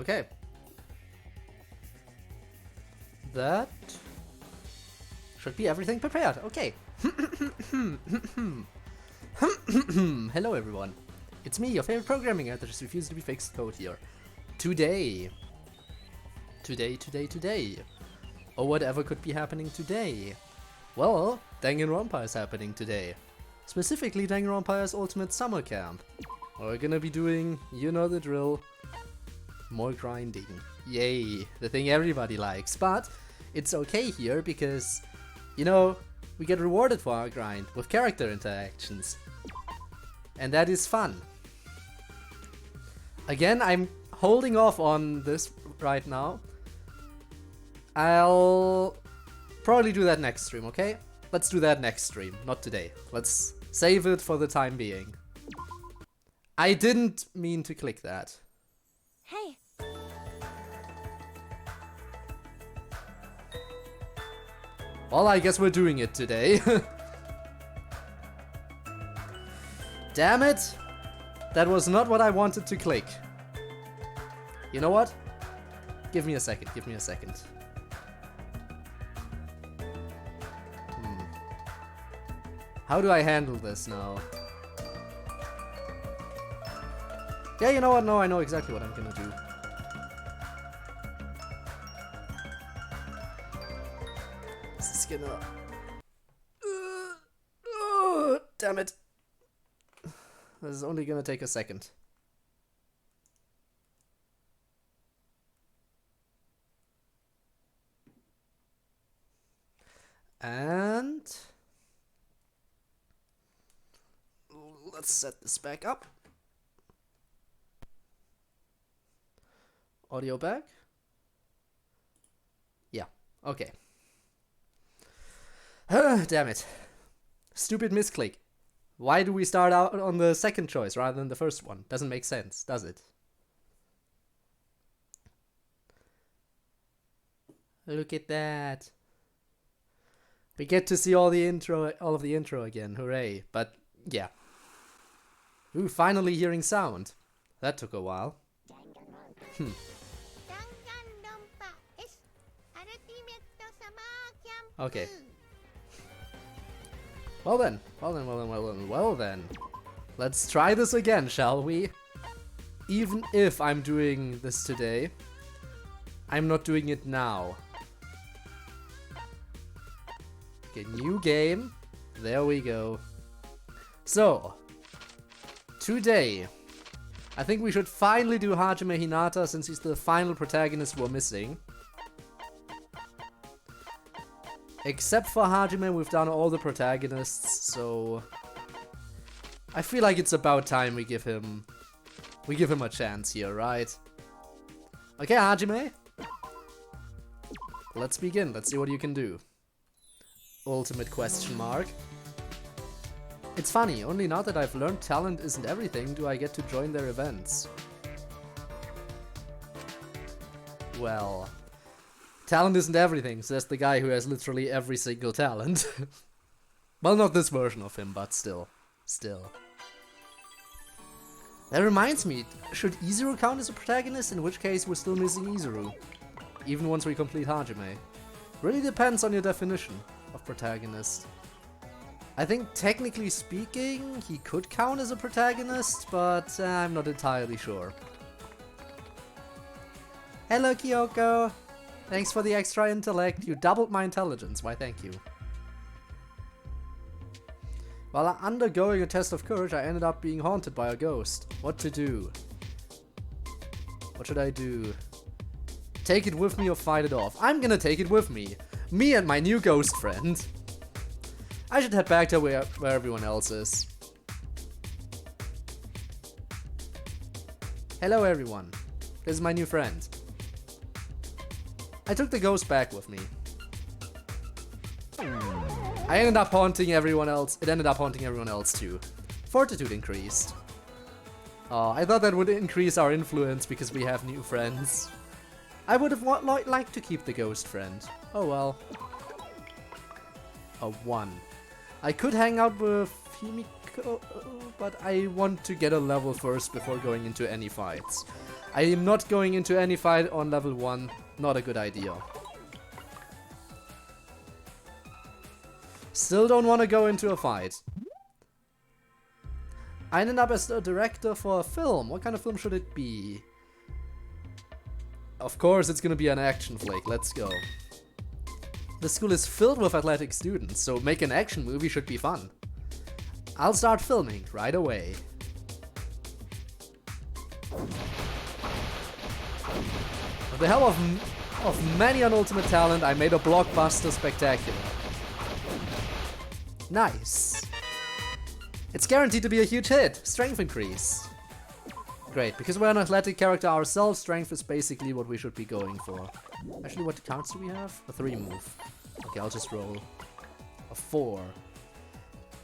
Okay. That should be everything prepared. Okay. Hello everyone. It's me, your favorite programming nerd that just refuses to be fixed, CodeErr. Today. Or whatever could be happening today. Well, Danganronpa is happening today. Specifically Danganronpa's Ultimate Summer Camp. We're gonna be doing, you know the drill, more grinding. Yay, the thing everybody likes. But it's okay here because, you know, we get rewarded for our grind with character interactions. And that is fun. Again, I'm holding off on this right now. I'll probably do that next stream, okay? Let's do that next stream, not today. Let's save it for the time being. I didn't mean to click that. Hey. Well, I guess we're doing it today. Damn it! That was not what I wanted to click. You know what? Give me a second, give me a second. How do I handle this now? Yeah, you know what? No, I know exactly what I'm gonna do. This is gonna... damn it. This is only gonna take a second. And... let's set this back up. Audio back? Yeah, okay. Damn it. Stupid misclick. Why do we start out on the second choice rather than the first one? Doesn't make sense, does it? Look at that. We get to see all of the intro again, hooray. But yeah. Ooh, finally hearing sound. That took a while. Okay. Well then. Let's try this again, shall we? Even if I'm doing this today, I'm not doing it now. Okay, new game. There we go. So, today, I think we should finally do Hajime Hinata since he's the final protagonist we're missing. Except for Hajime, we've done all the protagonists, so I feel like it's about time we give him a chance here, right? Okay, Hajime. Let's begin. Let's see what you can do. Ultimate question mark. It's funny, only now that I've learned talent isn't everything do I get to join their events. Well, talent isn't everything, says the guy who has literally every single talent. Well, not this version of him, but still. That reminds me, should Izuru count as a protagonist? In which case we're still missing Izuru. Even once we complete Hajime. Really depends on your definition of protagonist. I think technically speaking, he could count as a protagonist, but I'm not entirely sure. Hello Kyoko! Thanks for the extra intellect, you doubled my intelligence, why thank you. While undergoing a test of courage, I ended up being haunted by a ghost. What to do? What should I do? Take it with me or fight it off? I'm gonna take it with me! Me and my new ghost friend! I should head back to where everyone else is. Hello everyone. This is my new friend. I took the ghost back with me. I ended up haunting everyone else. It ended up haunting everyone else too. Fortitude increased. Oh, I thought that would increase our influence because we have new friends. I would have liked to keep the ghost friend. Oh well. A 1. I could hang out with Himiko, but I want to get a level first before going into any fights. I am not going into any fight on level 1. Not a good idea. Still don't want to go into a fight. I ended up as the director for a film. What kind of film should it be? Of course, it's gonna be an action flick. Let's go. The school is filled with athletic students, so make an action movie should be fun. I'll start filming right away. With the help of many an ultimate talent, I made a blockbuster spectacular. Nice. It's guaranteed to be a huge hit. Strength increase. Great, because we're an athletic character ourselves, strength is basically what we should be going for. Actually, what cards do we have? A 3 move. Okay, I'll just roll a 4.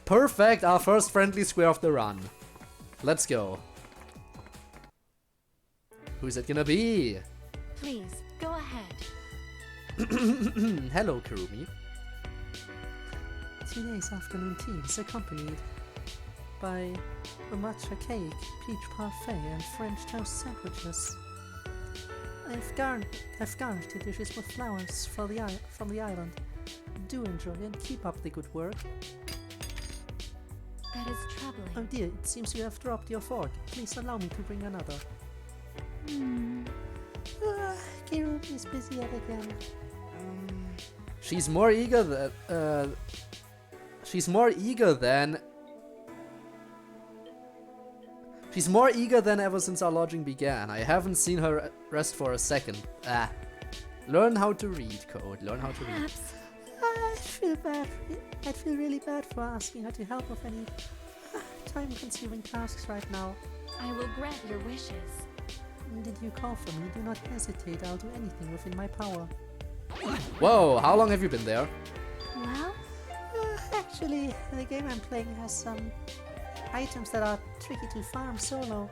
Perfect, our first friendly square of the run. Let's go. Who's it gonna be? Please, go ahead. Hello, Kurumi. Today's afternoon tea is accompanied by a matcha cake, peach parfait, and French toast sandwiches. I've garnished the dishes with flowers from the island. Do enjoy and keep up the good work. That is troubling. Oh dear, it seems you have dropped your fork. Please allow me to bring another. Kirumi is busy yet again. She's more eager than ever since our lodging began. I haven't seen her rest for a second. Learn how to read, Code. Learn how to read. I'd feel bad. I'd feel really bad for asking her to help with any time-consuming tasks right now. I will grant your wishes. Did you call for me? Do not hesitate. I'll do anything within my power. Whoa, how long have you been there? Well? Actually, the game I'm playing has some items that are tricky to farm solo.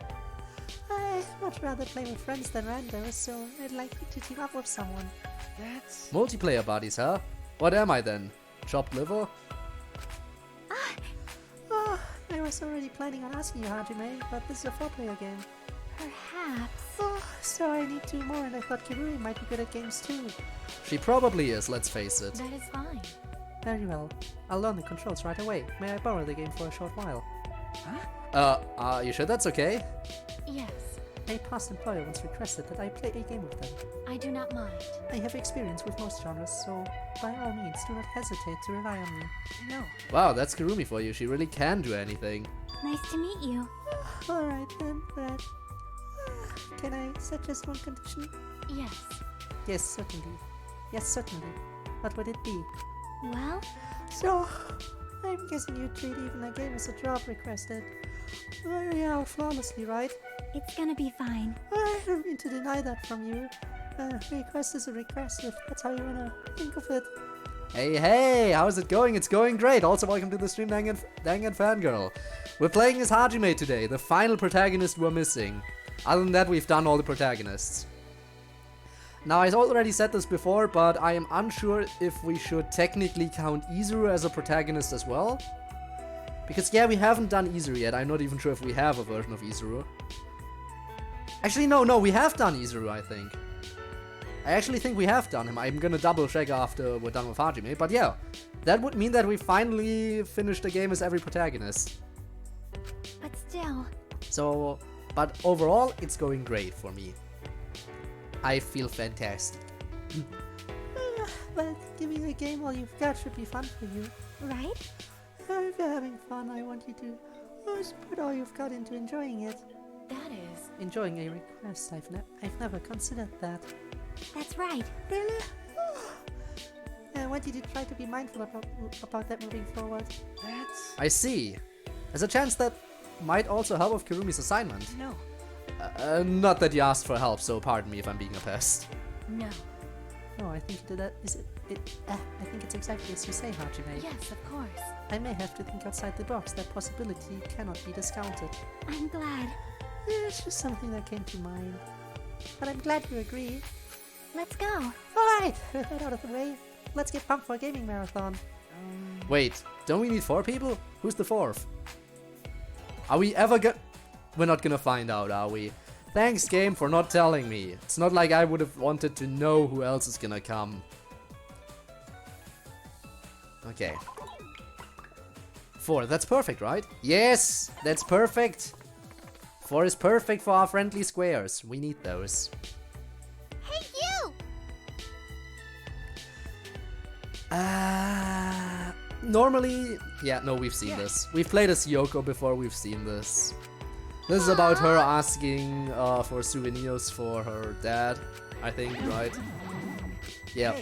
I'd much rather play with friends than randos, so I'd like to team up with someone. That's... Multiplayer buddies, huh? What am I then? Chopped liver? Oh, I was already planning on asking you, Hajime, but this is a 4-player game. Perhaps. Oh, so I need 2 more, and I thought Kirumi might be good at games too. She probably is, let's face it. That is fine. Very well. I'll learn the controls right away. May I borrow the game for a short while? Are you sure that's okay? Yes. A past employer once requested that I play a game with them. I do not mind. I have experience with most genres, so by all means do not hesitate to rely on me. No. Wow, that's Kurumi for you. She really can do anything. Nice to meet you. Alright then, but... can I suggest one condition? Yes. Yes, certainly. Yes, certainly. What would it be? Well? So, I'm guessing you treat even a game as a job requested. Yeah, flawlessly, right? It's gonna be fine. I don't mean to deny that from you. A request is a request, if that's how you wanna think of it. Hey, how's it going? It's going great. Also, welcome to the stream, Dangan Fangirl. We're playing as Hajime today, the final protagonist we're missing. Other than that, we've done all the protagonists. Now, I already said this before, but I am unsure if we should technically count Izuru as a protagonist as well. Because, yeah, we haven't done Izuru yet. I'm not even sure if we have a version of Izuru. Actually, no, we have done Izuru, I think. I actually think we have done him. I'm gonna double check after we're done with Hajime. But yeah, that would mean that we finally finished the game as every protagonist. But still... So, but overall, it's going great for me. I feel fantastic. But giving a game all you've got should be fun for you. Right? If you're having fun, I want you to put all you've got into enjoying it. That is... Enjoying a request, I've never considered that. That's right. Really? I want you to try to be mindful about that moving forward. I see. There's a chance that might also help with Kirumi's assignment. No. Not that you asked for help, so pardon me if I'm being a pest. No. No, I think that is it. I think it's exactly as you say, Hajime. Yes, of course. I may have to think outside the box. That possibility cannot be discounted. I'm glad. It's just something that came to mind. But I'm glad you agree. Let's go. Alright, with that out of the way, let's get pumped for a gaming marathon. Wait, don't we need 4 people? Who's the 4th? Are we ever We're not gonna find out, are we? Thanks, game, for not telling me. It's not like I would have wanted to know who else is gonna come. Okay. 4, that's perfect, right? Yes, that's perfect. 4 is perfect for our friendly squares. We need those. Hey, you! Normally, yeah, no, we've seen this. We've played as Yoko before, we've seen this. This is about her asking for souvenirs for her dad, I think, right? Yeah.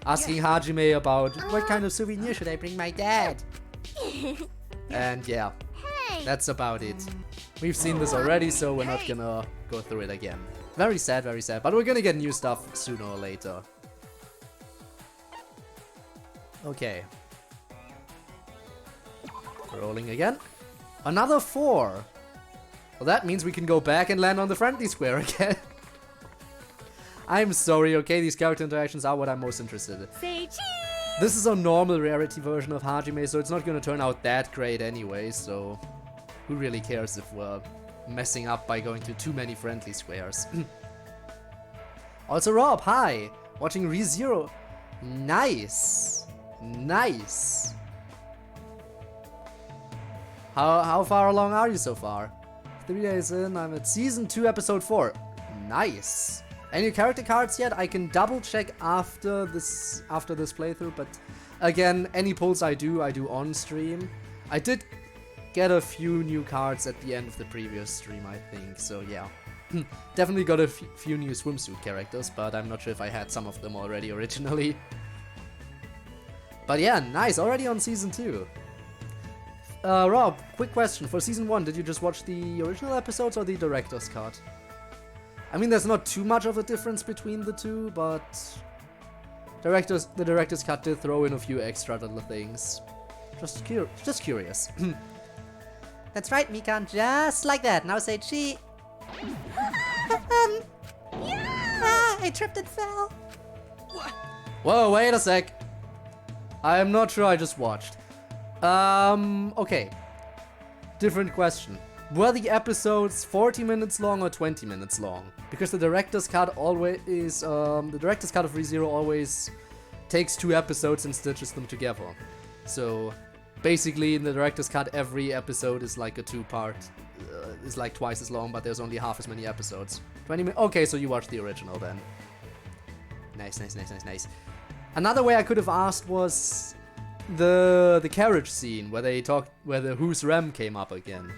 Asking Hajime about what kind of souvenir should I bring my dad? And yeah, that's about it. We've seen this already, so we're not gonna go through it again. Very sad, but we're gonna get new stuff sooner or later. Okay. Rolling again. Another 4. Well, that means we can go back and land on the friendly square again. I'm sorry, okay? These character interactions are what I'm most interested in. Say cheese! This is a normal rarity version of Hajime, so it's not gonna turn out that great anyway, so who really cares if we're messing up by going to too many friendly squares. Also Rob, hi! Watching ReZero. Nice! Nice! How far along are you so far? 3 days in, I'm at Season 2, Episode 4. Nice! Any character cards yet? I can double check after this playthrough, but again, any pulls I do on stream. I did get a few new cards at the end of the previous stream, I think, so yeah. Definitely got a few new swimsuit characters, but I'm not sure if I had some of them already originally. But yeah, nice, already on Season 2. Rob, quick question. For Season 1, did you just watch the original episodes or the director's cut? I mean, there's not too much of a difference between the two, but the director's cut did throw in a few extra little things. Just curious. That's right, Mikan, just like that. Now say chi. I tripped and fell. Whoa, wait a sec. I am not sure I just watched. Okay. Different question. Were the episodes 40 minutes long or 20 minutes long? Because the director's cut always the director's cut of ReZero always takes 2 episodes and stitches them together. So basically in the director's cut every episode is like a 2-part, is like twice as long, but there's only half as many episodes. 20 minutes. Okay, so you watched the original then. Nice. Another way I could have asked was the carriage scene where the Who's Rem came up again.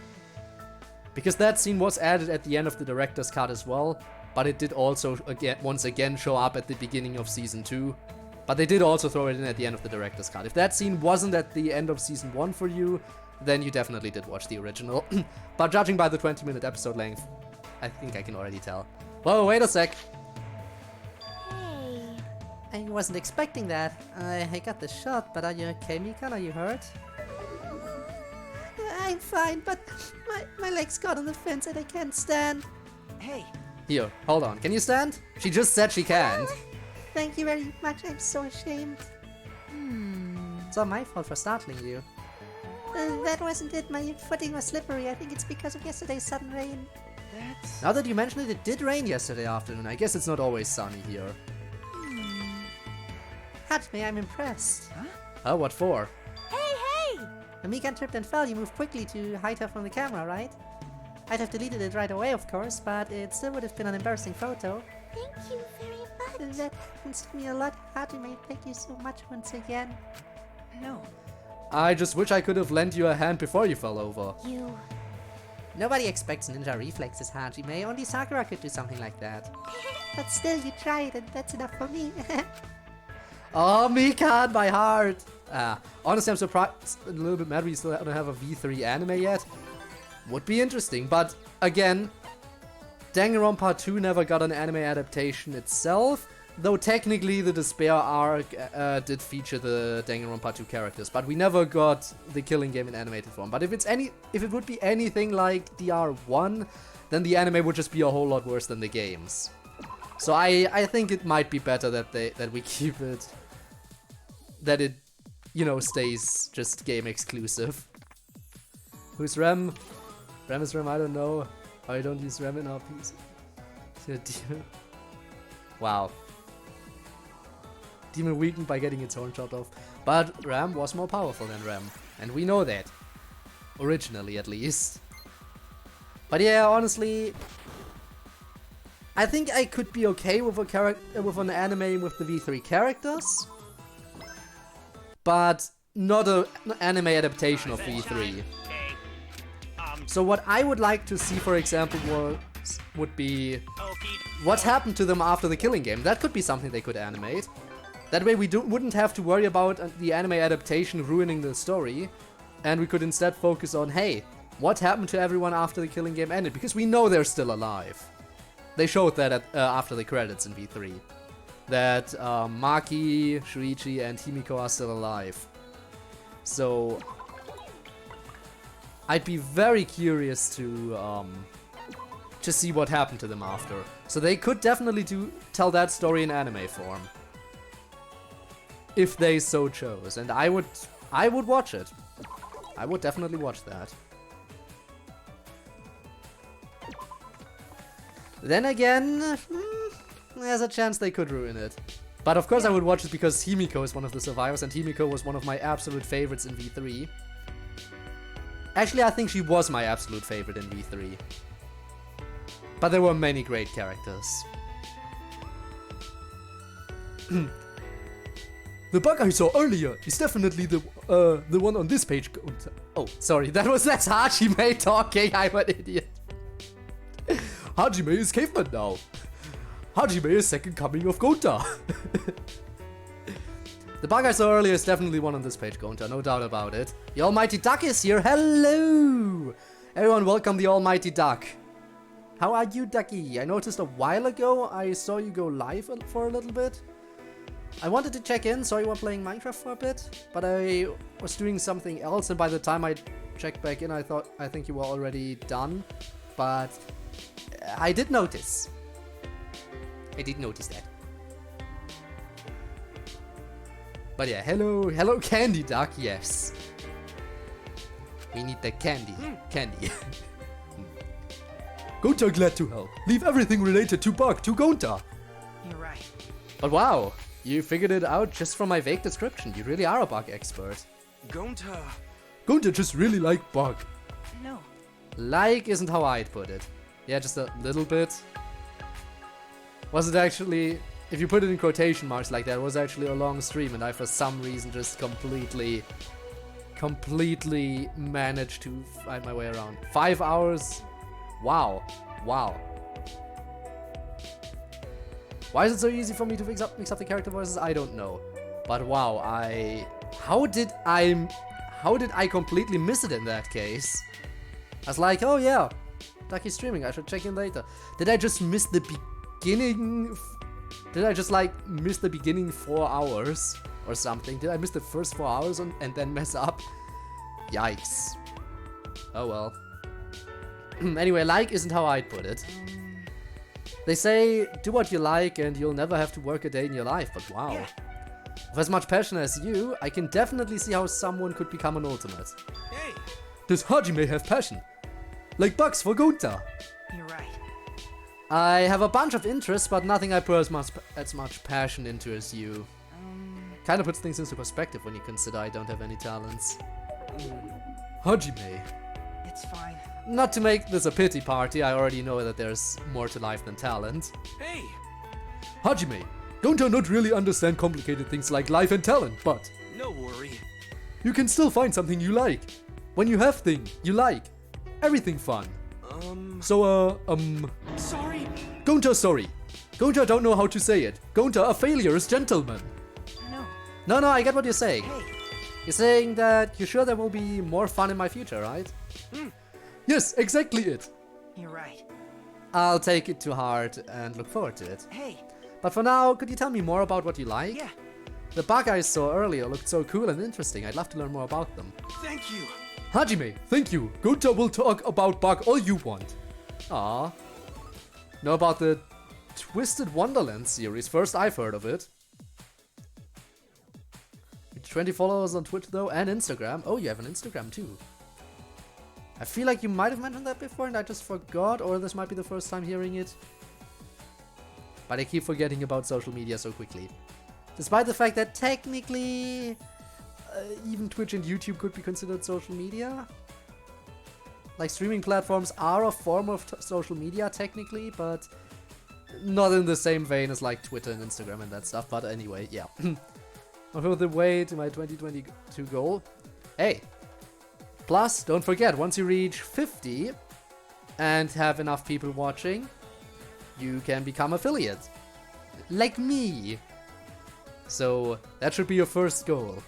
Because that scene was added at the end of the director's cut as well, but it did also once again show up at the beginning of Season 2. But they did also throw it in at the end of the director's cut. If that scene wasn't at the end of Season 1 for you, then you definitely did watch the original. But judging by the 20-minute episode length, I think I can already tell. Whoa, wait a sec. Hey. I wasn't expecting that. I got the shot, but are you okay, Mikan? Are you hurt? I'm fine, but my legs got on the fence and I can't stand. Hey, Here, hold on. Can you stand? She just said she can't. Thank you very much. I'm so ashamed. It's all my fault for startling you. That wasn't it. My footing was slippery. I think it's because of yesterday's sudden rain. that's... Now that you mention it, it did rain yesterday afternoon. I guess it's not always sunny here. Hajime, I'm impressed. Oh, what for? Hey! When Mikan tripped and fell, you moved quickly to hide her from the camera, right? I'd have deleted it right away, of course, but it still would have been an embarrassing photo. Thank you very much. That happens to me a lot. Hajime, thank you so much once again. No. I just wish I could have lent you a hand before you fell over. You. Nobody expects ninja reflexes, Hajime. Only Sakura could do something like that. But still, you tried, and that's enough for me. Oh, Mikan, my heart! Honestly, I'm surprised, a little bit mad we still don't have a V3 anime yet. Would be interesting, but again, Danganronpa 2 never got an anime adaptation itself, though technically the Despair arc did feature the Danganronpa 2 characters, but we never got the Killing Game in animated form. But if it would be anything like DR1, then the anime would just be a whole lot worse than the games. So I think it might be better that we keep it, that it, you know, stays just game exclusive. Who's Rem? Rem is Rem, I don't know. I don't use Ram in RPs. Wow. Demon weakened by getting its horn chopped off. But Ram was more powerful than Ram. And we know that. Originally, at least. But yeah, honestly, I think I could be okay with with an anime with the V3 characters, but not an anime adaptation of V3. So what I would like to see, for example, would be what happened to them after the Killing Game. That could be something they could animate. That way we wouldn't have to worry about the anime adaptation ruining the story, and we could instead focus on, hey, what happened to everyone after the Killing Game ended? Because we know they're still alive. They showed that after the credits in V3. That Maki, Shuichi, and Himiko are still alive. So I'd be very curious to see what happened to them after. So they could definitely tell that story in anime form. If they so chose. And I would watch it. I would definitely watch that. Then again, there's a chance they could ruin it. But of course I would watch it because Himiko is one of the survivors, and Himiko was one of my absolute favorites in V3. Actually, I think she was my absolute favorite in V3. But there were many great characters. The bug I saw earlier is definitely the one on this page. Oh, sorry, that's Hajime talking. I'm an idiot. Hajime is caveman now. Hajime is second coming of Gonta. The bug I saw earlier is definitely one on this page, Gonta, no doubt about it. The Almighty Duck is here. Hello! Everyone, welcome the Almighty Duck. How are you, Ducky? I noticed a while ago I saw you go live for a little bit. I wanted to check in, saw you were playing Minecraft for a bit, but I was doing something else, and by the time I checked back in, I think you were already done. But I did notice. I did notice that. But yeah, hello Candy Duck, yes. We need the candy. Candy. Gonta glad to help. Leave everything related to Bug to Gonta. You're right. But wow, you figured it out just from my vague description. You really are a bug expert. Gonta. Gonta just really like Bug. No. Like isn't how I'd put it. Yeah, just a little bit. Was it actually, if you put it in quotation marks like that, it was actually a long stream, and I for some reason just completely managed to find my way around. 5 hours? Wow. Wow. Why is it so easy for me to mix up the character voices? I don't know. But wow, how did I completely miss it in that case? I was like, oh yeah, Ducky's streaming, I should check in later. Did I just miss the beginning? Did I just like miss the beginning 4 hours or something? Did I miss the first 4 hours and then mess up? Yikes. Oh well. Anyway, like isn't how I'd put it. They say, do what you like and you'll never have to work a day in your life, but wow. Yeah. With as much passion as you, I can definitely see how someone could become an ultimate. Hey. Does Hajime have passion? Like bugs for Gonta. You're right. I have a bunch of interests, but nothing I put as much passion into as you. Kinda puts things into perspective when you consider I don't have any talents. Hajime. It's fine. Not to make this a pity party, I already know that there's more to life than talent. Hey. Hajime, don't you not really understand complicated things like life and talent, but No worry. you can still find something you like. When you have thing you like, everything fun. So, Sorry. Gonta sorry. Gonta don't know how to say it. Gonta a failure is gentleman. No. No, I get what you're saying. Hey. You're saying that you're sure there will be more fun in my future, right? Yes, exactly it. You're right. I'll take it to heart and look forward to it. Hey. But for now, could you tell me more about what you like? Yeah. The bug I saw earlier looked so cool and interesting. I'd love to learn more about them. Thank you. Hajime, thank you. Gonta will talk about bug all you want. Ah. Know about the Twisted Wonderland series? First I've heard of it. 20 followers on Twitch though, and Instagram. Oh, you have an Instagram too. I feel like you might have mentioned that before and I just forgot, or this might be the first time hearing it. But I keep forgetting about social media so quickly. Despite the fact that technically, even Twitch and YouTube could be considered social media. Like, streaming platforms are a form of social media technically, but not in the same vein as like Twitter and Instagram and that stuff. But anyway, yeah. On the way to my 2022 goal. Hey! Plus, don't forget, once you reach 50 and have enough people watching, you can become affiliate. Like me! So, that should be your first goal.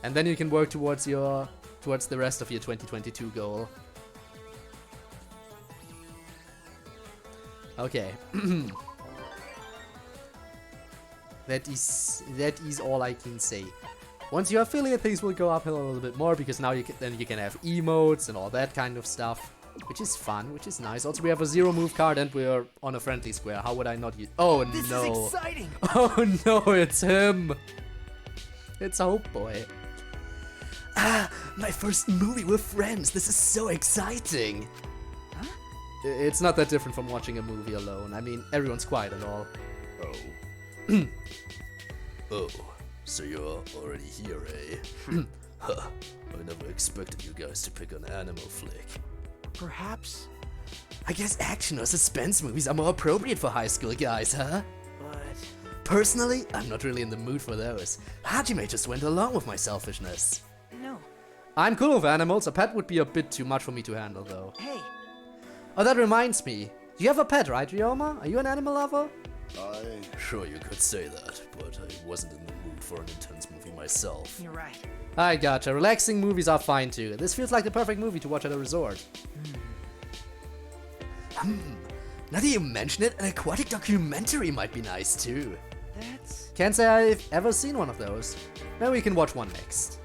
And then you can work towards the rest of your 2022 goal. Okay. That is all I can say. Once you affiliate, things will go uphill a little bit more because now you can have emotes and all that kind of stuff, which is fun, which is nice. Also, we have a 0 move card and we're on a friendly square. How would I not use? Oh no! This is exciting. Oh no! It's him. It's Hope Boy. Ah, my first movie with friends. This is so exciting. Huh? It's not that different from watching a movie alone. I mean, everyone's quiet and all. Oh. Oh, so you're already here, eh? Huh. I never expected you guys to pick an animal flick. Perhaps. I guess action or suspense movies are more appropriate for high school guys, huh? But Personally, I'm not really in the mood for those. Hajime just went along with my selfishness. no. I'm cool with animals. A pet would be a bit too much for me to handle, though. Hey. Oh, that reminds me. You have a pet, right, Ryoma? Are you an animal lover? Sure, you could say that, but I wasn't in the mood for an intense movie myself. You're right. I gotcha. Relaxing movies are fine too. This feels like the perfect movie to watch at a resort. Now that you mention it, an aquatic documentary might be nice too. That's... Can't say I've ever seen one of those. Maybe we can watch one next.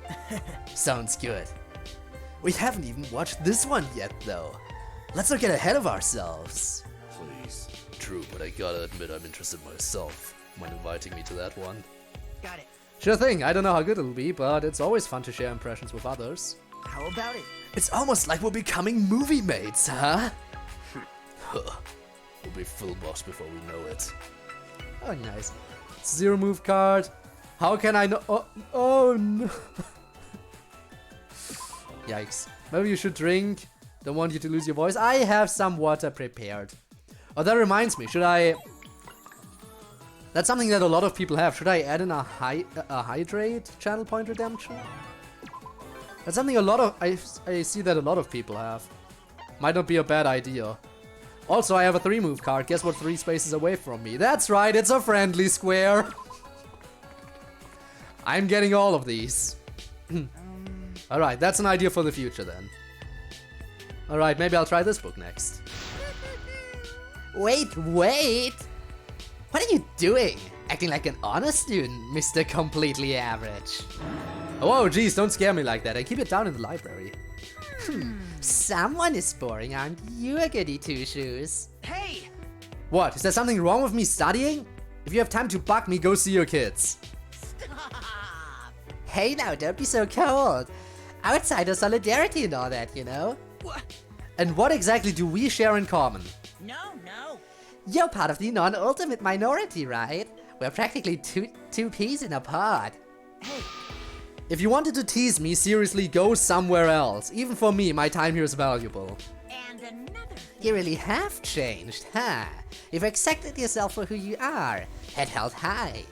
Sounds good. We haven't even watched this one yet though. Let's not get ahead of ourselves. Please. True, but I gotta admit I'm interested myself. Mind inviting me to that one? Got it. Sure thing, I don't know how good it'll be, but it's always fun to share impressions with others. How about it? It's almost like we're becoming movie mates, huh? Huh. We'll be full boss before we know it. Oh, nice. 0 move card. How can I know? Oh no. Yikes. Maybe you should drink. Don't want you to lose your voice. I have some water prepared. Oh, that reminds me. Should I... That's something that a lot of people have. Should I add in a hydrate channel point redemption? That's something a lot of... I see that a lot of people have. Might not be a bad idea. Also, I have a 3 move card. Guess what 3 spaces away from me? That's right, it's a friendly square. I'm getting all of these. Alright, that's an idea for the future then. Alright, maybe I'll try this book next. Wait! What are you doing? Acting like an honor student, Mr. Completely Average. Oh, geez, don't scare me like that. I keep it down in the library. Someone is boring, aren't you, a goody two-shoes? Hey! What? Is there something wrong with me studying? If you have time to bug me, go see your kids. Stop! Hey now, don't be so cold. Outsider solidarity and all that, you know? What? And what exactly do we share in common? No. You're part of the non-ultimate minority, right? We're practically two peas in a pod. Hey! If you wanted to tease me, seriously, go somewhere else. Even for me, my time here is valuable. And another. You really have changed, huh? You've accepted yourself for who you are, head held high.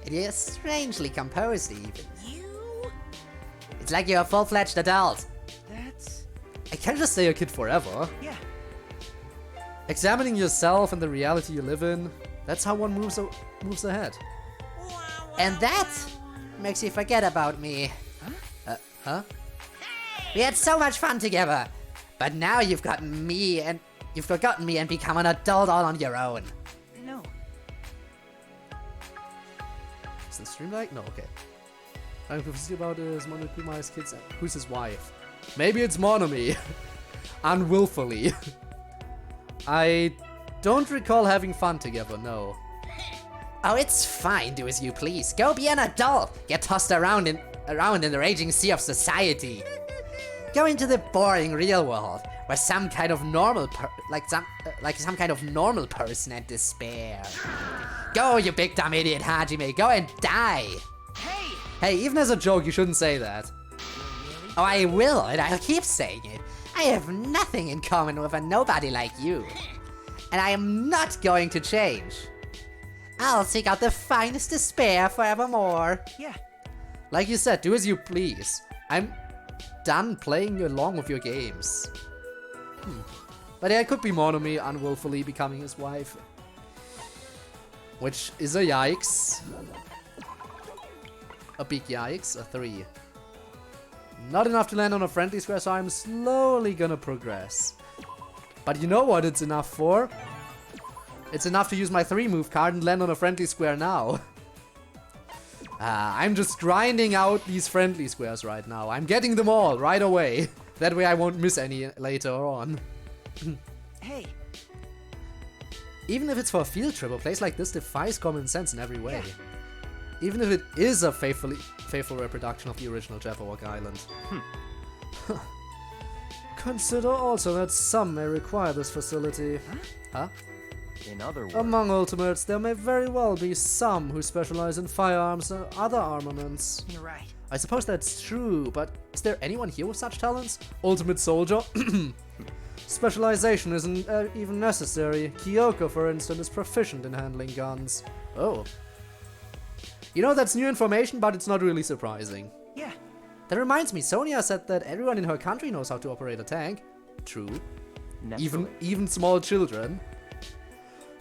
And you're strangely composed even. You? It's like you're a full-fledged adult. That's... I can't just stay a kid forever. Yeah. Examining yourself and the reality you live in, that's how one moves ahead. And that makes you forget about me. Huh? We had so much fun together, but now you've forgotten me and become an adult all on your own. No. Is the stream like? No, okay. I'm confused about is Monokuma's kids. Who's his wife? Maybe it's Monomi. Unwillfully. I don't recall having fun together, no. Oh, it's fine, do as you please. Go be an adult. Get tossed around in the raging sea of society. Go into the boring real world, where some kind of normal some kind of normal person and despair. Go, you big dumb idiot, Hajime, go and die! Hey! Hey, even as a joke, you shouldn't say that. Oh, I will, and I'll keep saying it. I have nothing in common with a nobody like you. And I am not going to change. I'll seek out the finest despair forevermore. Yeah. Like you said, do as you please. I'm done playing along with your games. But yeah, it could be Monomi unwillfully becoming his wife. Which is a yikes. A big yikes, a 3. Not enough to land on a friendly square, so I'm slowly gonna progress. But you know what it's enough for? It's enough to use my 3 move card and land on a friendly square now. I'm just grinding out these friendly squares right now. I'm getting them all right away. That way I won't miss any later on. Hey. Even if it's for a field trip, a place like this defies common sense in every way. Even if it is a faithful reproduction of the original Jabberwock Island. Consider also that some may require this facility. Huh? In other words, Among Ultimates, there may very well be some who specialize in firearms and other armaments. You're right. I suppose that's true, but is there anyone here with such talents? Ultimate Soldier? Specialization isn't even necessary. Kyoko, for instance, is proficient in handling guns. Oh. You know, that's new information, but it's not really surprising. Yeah. That reminds me, Sonia said that everyone in her country knows how to operate a tank. True. Even small children.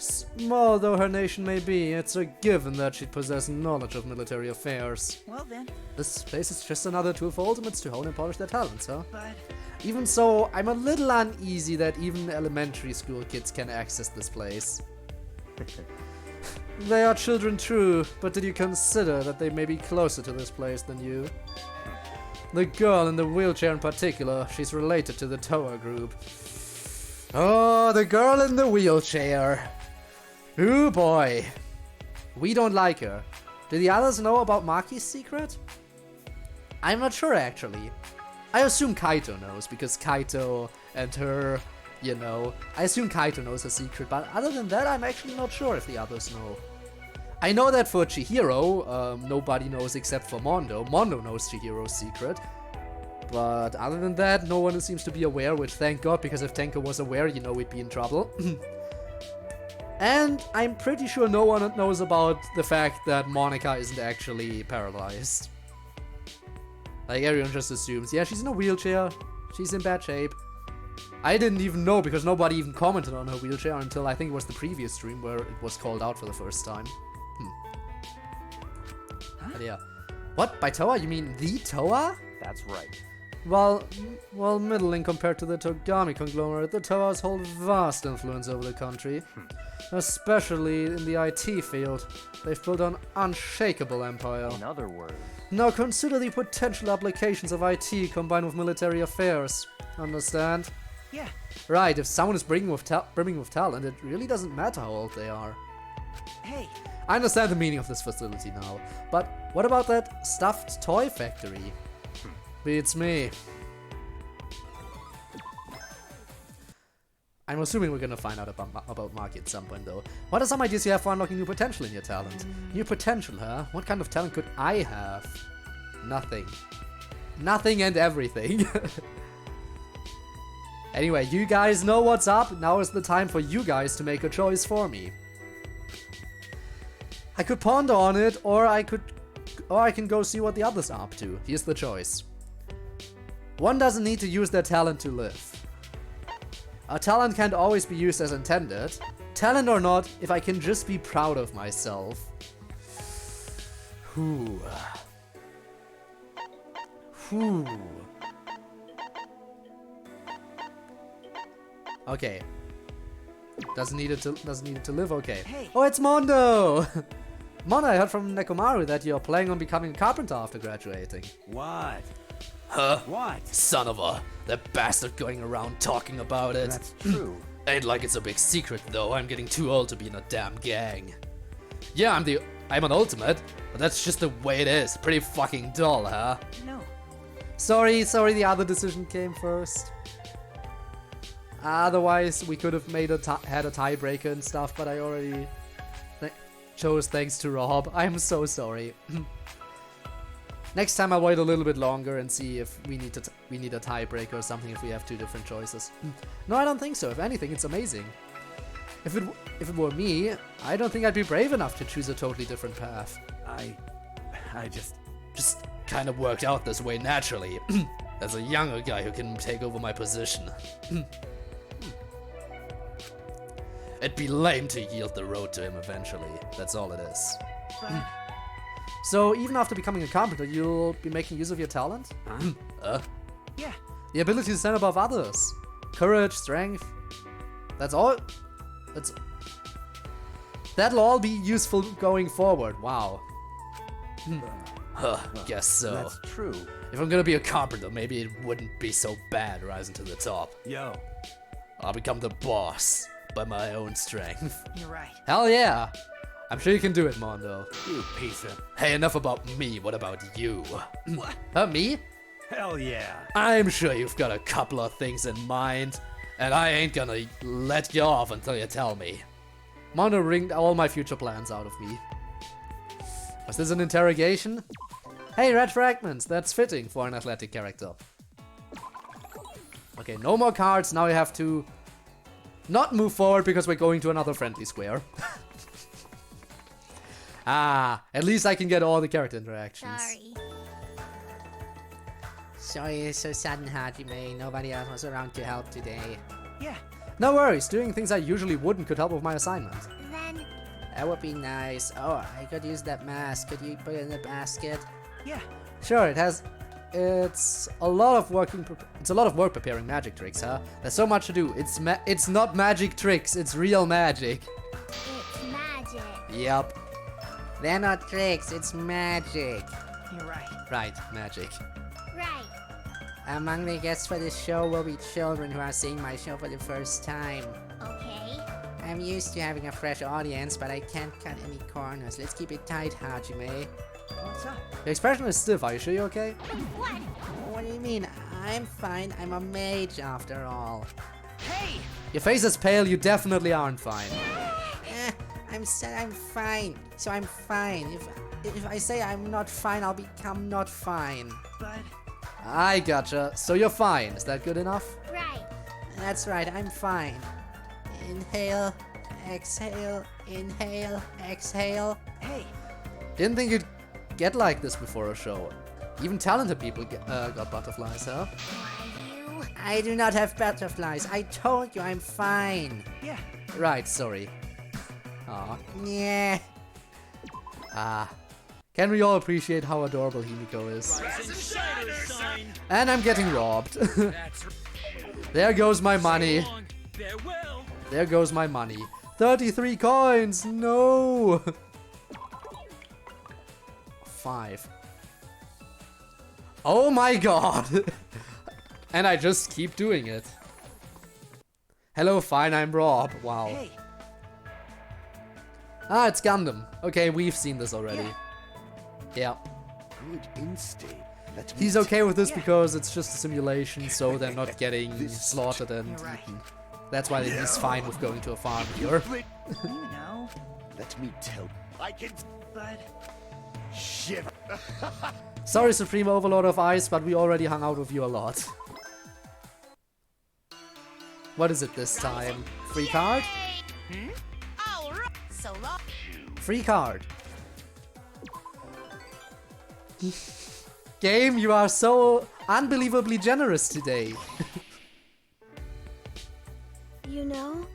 Small though her nation may be, it's a given that she'd possess knowledge of military affairs. Well then. This place is just another tool for Ultimates to hone and polish their talents, huh? But Even so, I'm a little uneasy that even elementary school kids can access this place. They are children, true, but did you consider that they may be closer to this place than you? The girl in the wheelchair in particular, she's related to the Toa group. Oh, the girl in the wheelchair. Ooh boy. We don't like her. Do the others know about Maki's secret? I'm not sure actually. I assume Kaito knows, because Kaito and her, you know. I assume Kaito knows her secret, but other than that, I'm actually not sure if the others know. I know that for Chihiro, nobody knows except for Mondo. Mondo knows Chihiro's secret. But other than that, no one seems to be aware, which thank God, because if Tenko was aware, you know we'd be in trouble. And I'm pretty sure no one knows about the fact that Monica isn't actually paralyzed. Like, everyone just assumes, yeah, she's in a wheelchair, she's in bad shape. I didn't even know because nobody even commented on her wheelchair until I think it was the previous stream where it was called out for the first time. But yeah. What? By Toa? You mean the Toa? that's right. Well, middling compared to the Togami conglomerate, the Toas hold vast influence over the country. Especially in the IT field. They've built an unshakable empire. In other words, Now consider the potential applications of IT combined with military affairs. Understand? yeah. Right, if someone is brimming with talent, it really doesn't matter how old they are. Hey. I understand the meaning of this facility now, but what about that stuffed toy factory? Beats me. I'm assuming we're gonna find out about Maki at some point though. What are some ideas you have for unlocking new potential in your talent? New potential, huh? What kind of talent could I have? Nothing. Nothing and everything. Anyway, you guys know what's up. Now is the time for you guys to make a choice for me. I could ponder on it, or I can go see what the others are up to. Here's the choice. One doesn't need to use their talent to live. A talent can't always be used as intended. Talent or not, if I can just be proud of myself. Whew. Whew. Okay. Doesn't need it to live, okay. Hey. Oh, it's Mondo! Mondo, I heard from Nekomaru that you're planning on becoming a carpenter after graduating. what? Huh? What? Son of a... That bastard going around talking about it. That's true. Ain't like it's a big secret though, I'm getting too old to be in a damn gang. Yeah, I'm an ultimate, but that's just the way it is. Pretty fucking dull, huh? No. Sorry, the other decision came first. Otherwise, we could have made had a tiebreaker and stuff, but I already chose thanks to Rob. I'm so sorry. Next time I'll wait a little bit longer and see if we need a tiebreaker or something if we have two different choices. No, I don't think so. If anything, it's amazing. If it were me, I don't think I'd be brave enough to choose a totally different path. I just Kind of worked out this way naturally. As a younger guy who can take over my position. It'd be lame to yield the road to him eventually. That's all it is. So even after becoming a carpenter, you'll be making use of your talent? Yeah. The ability to stand above others. Courage, strength. That's all. That'll all be useful going forward. Wow. Huh, guess so. That's true. If I'm gonna be a carpenter, maybe it wouldn't be so bad rising to the top. Yo. I'll become the boss by my own strength. You're right. Hell yeah. I'm sure you can do it, Mondo. You piece of... Hey, enough about me. What about you? Me? Hell yeah. I'm sure you've got a couple of things in mind, and I ain't gonna let you off until you tell me. Mondo wringed all my future plans out of me. Was this an interrogation? Hey, red fragments. That's fitting for an athletic character. Okay, no more cards. Now we have to not move forward because we're going to another friendly square. At least I can get all the character interactions. Sorry it's so sudden, Hajime. Nobody else was around to help today. Yeah. No worries. Doing things I usually wouldn't could help with my assignment. Then That would be nice. Oh, I could use that mask. Could you put it in the basket? Yeah. Sure, it's a lot of work preparing magic tricks, huh? There's so much to do. It's not magic tricks, it's real magic. it's magic. Yep. They're not tricks, it's magic. You're right. Right, magic. Right. Among the guests for this show will be children who are seeing my show for the first time. Okay. I'm used to having a fresh audience, but I can't cut any corners. Let's keep it tight, Hajime. What's up? Your expression is stiff, are you sure you're okay? What? What do you mean? I'm fine. I'm a mage after all. Hey! Your face is pale, you definitely aren't fine. I'm fine. So I'm fine. If I say I'm not fine, I'll become not fine. But... I gotcha. So you're fine, is that good enough? Right. That's right, I'm fine. Inhale, exhale, inhale, exhale. Hey! Didn't think you'd get like this before a show. Even talented people got butterflies, huh? Why you? I do not have butterflies. I told you I'm fine. Yeah. Right, sorry. Aw. Yeah. Can we all appreciate how adorable Himiko is? And I'm getting robbed. There goes my money. There goes my money. 33 coins! No! 5. Oh my god! And I just keep doing it. Hello, fine, I'm Rob. Wow. Hey! It's Gundam. Okay, we've seen this already. Yeah. Good instinct. Let me He's okay with this Yeah. because it's just a simulation, so they're not getting slaughtered and You're right. eaten. That's why he's fine with going to a farm here. You know. Let me tell. I can But... shiver. Sorry, Supreme Overlord of Ice, but we already hung out with you a lot. What is it this time? Free card? All right. So long. Free card. Game, you are so unbelievably generous today. You know?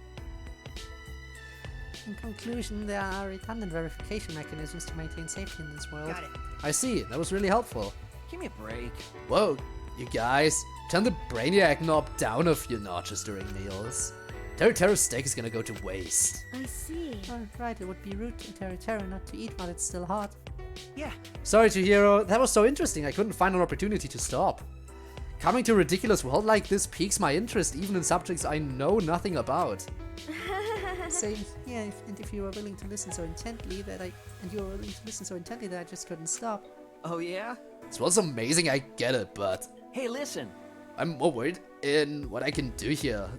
In conclusion, there are redundant verification mechanisms to maintain safety in this world. Got it. I see, that was really helpful. Give me a break. Whoa, you guys, turn the Brainiac knob down a few notches during meals. Terra steak is gonna go to waste. I see. Oh, right, it would be rude to Terra not to eat while it's still hot. Yeah. Sorry, Chihiro, that was so interesting, I couldn't find an opportunity to stop. Coming to a ridiculous world like this piques my interest, even in subjects I know nothing about. Same here, and if you were willing to listen so intently that I just couldn't stop. Oh yeah? This was amazing, I get it, but Hey, listen. I'm more worried in what I can do here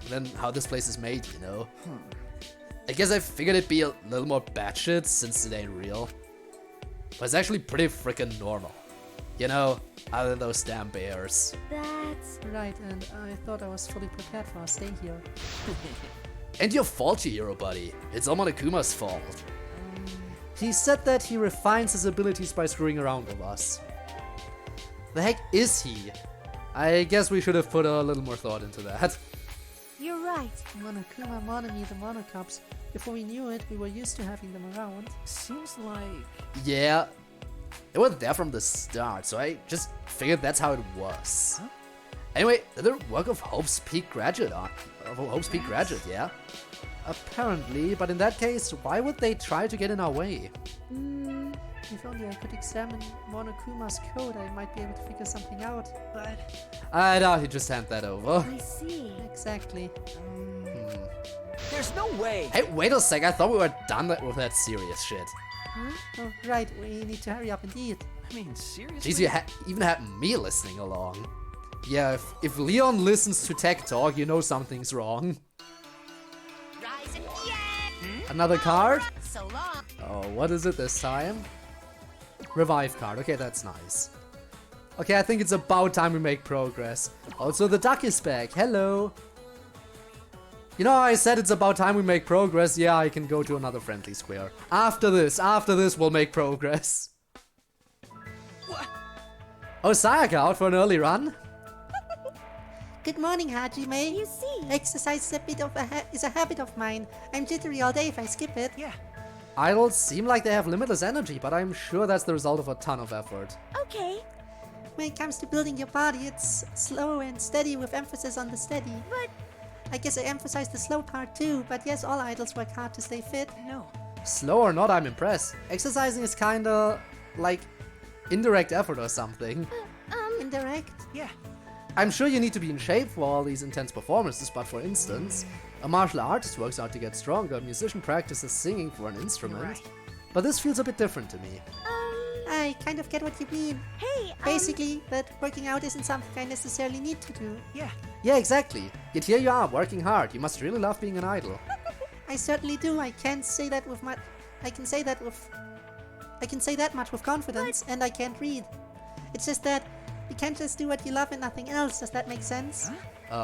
than how this place is made, you know? I guess I figured it'd be a little more batshit since it ain't real. But it's actually pretty freaking normal. You know, other than those damn bears. That's Right, and I thought I was fully prepared for our stay here. And your fault, Chihiro, buddy. It's all Monokuma's fault. He said that he refines his abilities by screwing around with us. The heck is he? I guess we should have put a little more thought into that. you're right. Monokuma Monomi the Monocops. Before we knew it, we were used to having them around. Seems like... Yeah, they were there from the start, so I just figured that's how it was. Huh? Anyway, they're the work of Hope's Peak Graduate, yeah? Apparently, but in that case, why would they try to get in our way? If only I could examine Monokuma's code, I might be able to figure something out. But... I doubt he'd just hand that over. I see. Exactly. There's no way! Hey, wait a sec, I thought we were done with that serious shit. Huh? Oh, right, we need to hurry up indeed. I mean, seriously? Jeez, you even had me listening along. Yeah, if Leon listens to tech talk, you know something's wrong. Rise and yeah. Another card? So long. Oh, what is it this time? Revive card. Okay, that's nice. Okay, I think it's about time we make progress. Also, the duck is back. Hello. You know, I said it's about time we make progress. Yeah, I can go to another friendly square. After this, we'll make progress. What? Oh, Sayaka out for an early run? Good morning, Hajime. You see. Exercise is a bit of is a habit of mine. I'm jittery all day if I skip it. Yeah. Idols seem like they have limitless energy, but I'm sure that's the result of a ton of effort. Okay. When it comes to building your body, it's slow and steady with emphasis on the steady. But I guess I emphasize the slow part too, but yes, all idols work hard to stay fit. No. Slow or not, I'm impressed. Exercising is kinda like indirect effort or something. Indirect. Yeah. I'm sure you need to be in shape for all these intense performances, but for instance, a martial artist works out to get stronger, a musician practices singing for an instrument. Right. But this feels a bit different to me. I kind of get what you mean. hey. Basically, that working out isn't something I necessarily need to do. Yeah. Yeah, exactly. Yet here you are, working hard. You must really love being an idol. I certainly do. I can't say that with much. I can say that much with confidence, and I can't read. It's just that you can't just do what you love and nothing else. Does that make sense?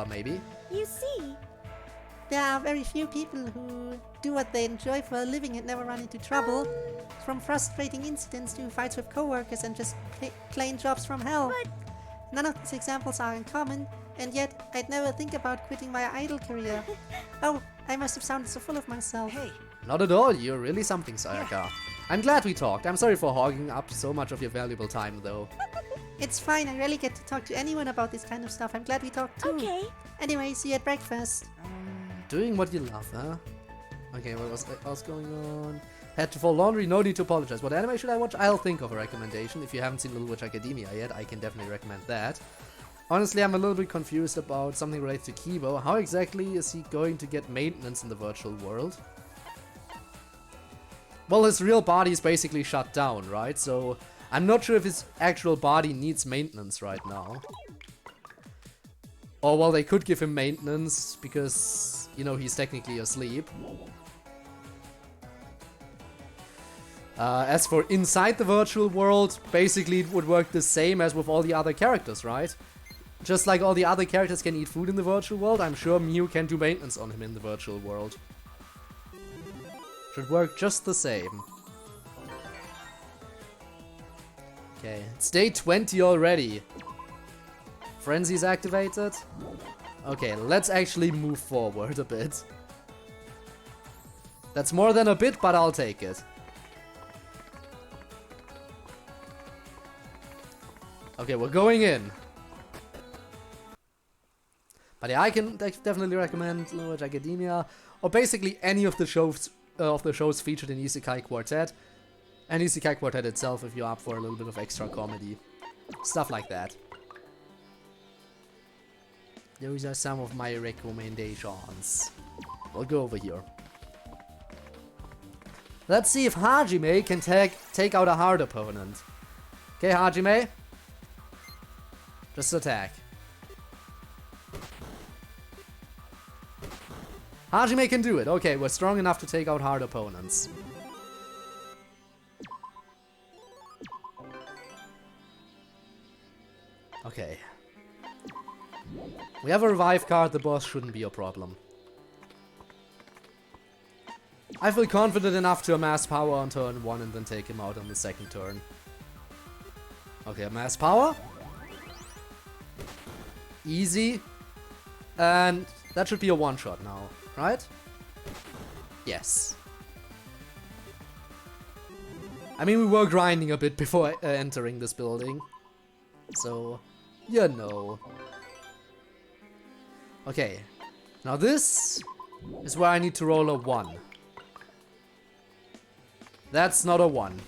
Maybe. You see. There are very few people who do what they enjoy for a living and never run into trouble. From frustrating incidents to fights with coworkers and just plain jobs from hell. None of these examples are uncommon, and yet I'd never think about quitting my idol career. Oh, I must have sounded so full of myself. Hey. Not at all. You're really something, Sayaka. I'm glad we talked. I'm sorry for hogging up so much of your valuable time, though. It's fine, I rarely get to talk to anyone about this kind of stuff. I'm glad we talked too. Okay. Anyway, see you at breakfast. Doing what you love, huh? Okay, what was else going on? Had to fold laundry, no need to apologize. What anime should I watch? I'll think of a recommendation. If you haven't seen Little Witch Academia yet, I can definitely recommend that. Honestly, I'm a little bit confused about something related to Kibo. How exactly is he going to get maintenance in the virtual world? Well, his real body is basically shut down, right? So I'm not sure if his actual body needs maintenance right now. Or, well, they could give him maintenance because, you know, he's technically asleep. As for inside the virtual world, basically it would work the same as with all the other characters, right? Just like all the other characters can eat food in the virtual world, I'm sure Mew can do maintenance on him in the virtual world. Should work just the same. Okay, it's day 20 already. Frenzy's activated. Okay, let's actually move forward a bit. That's more than a bit, but I'll take it. Okay, we're going in. But yeah, I can definitely recommend Little Witch Academia, or basically any of the shows featured in Isekai Quartet, and Isekai Quartet itself if you're up for a little bit of extra comedy. Stuff like that. Those are some of my recommendations. We'll go over here. Let's see if Hajime can take out a hard opponent. Okay, Hajime. Just attack. Hajime can do it. Okay, we're strong enough to take out hard opponents. Okay. We have a revive card, the boss shouldn't be a problem. I feel confident enough to amass power on turn 1 and then take him out on the second turn. Okay, amass power. Easy. And that should be a one-shot now, right? Yes. I mean, we were grinding a bit before entering this building. So, you know. Okay. Now this is where I need to roll a 1. That's not a 1.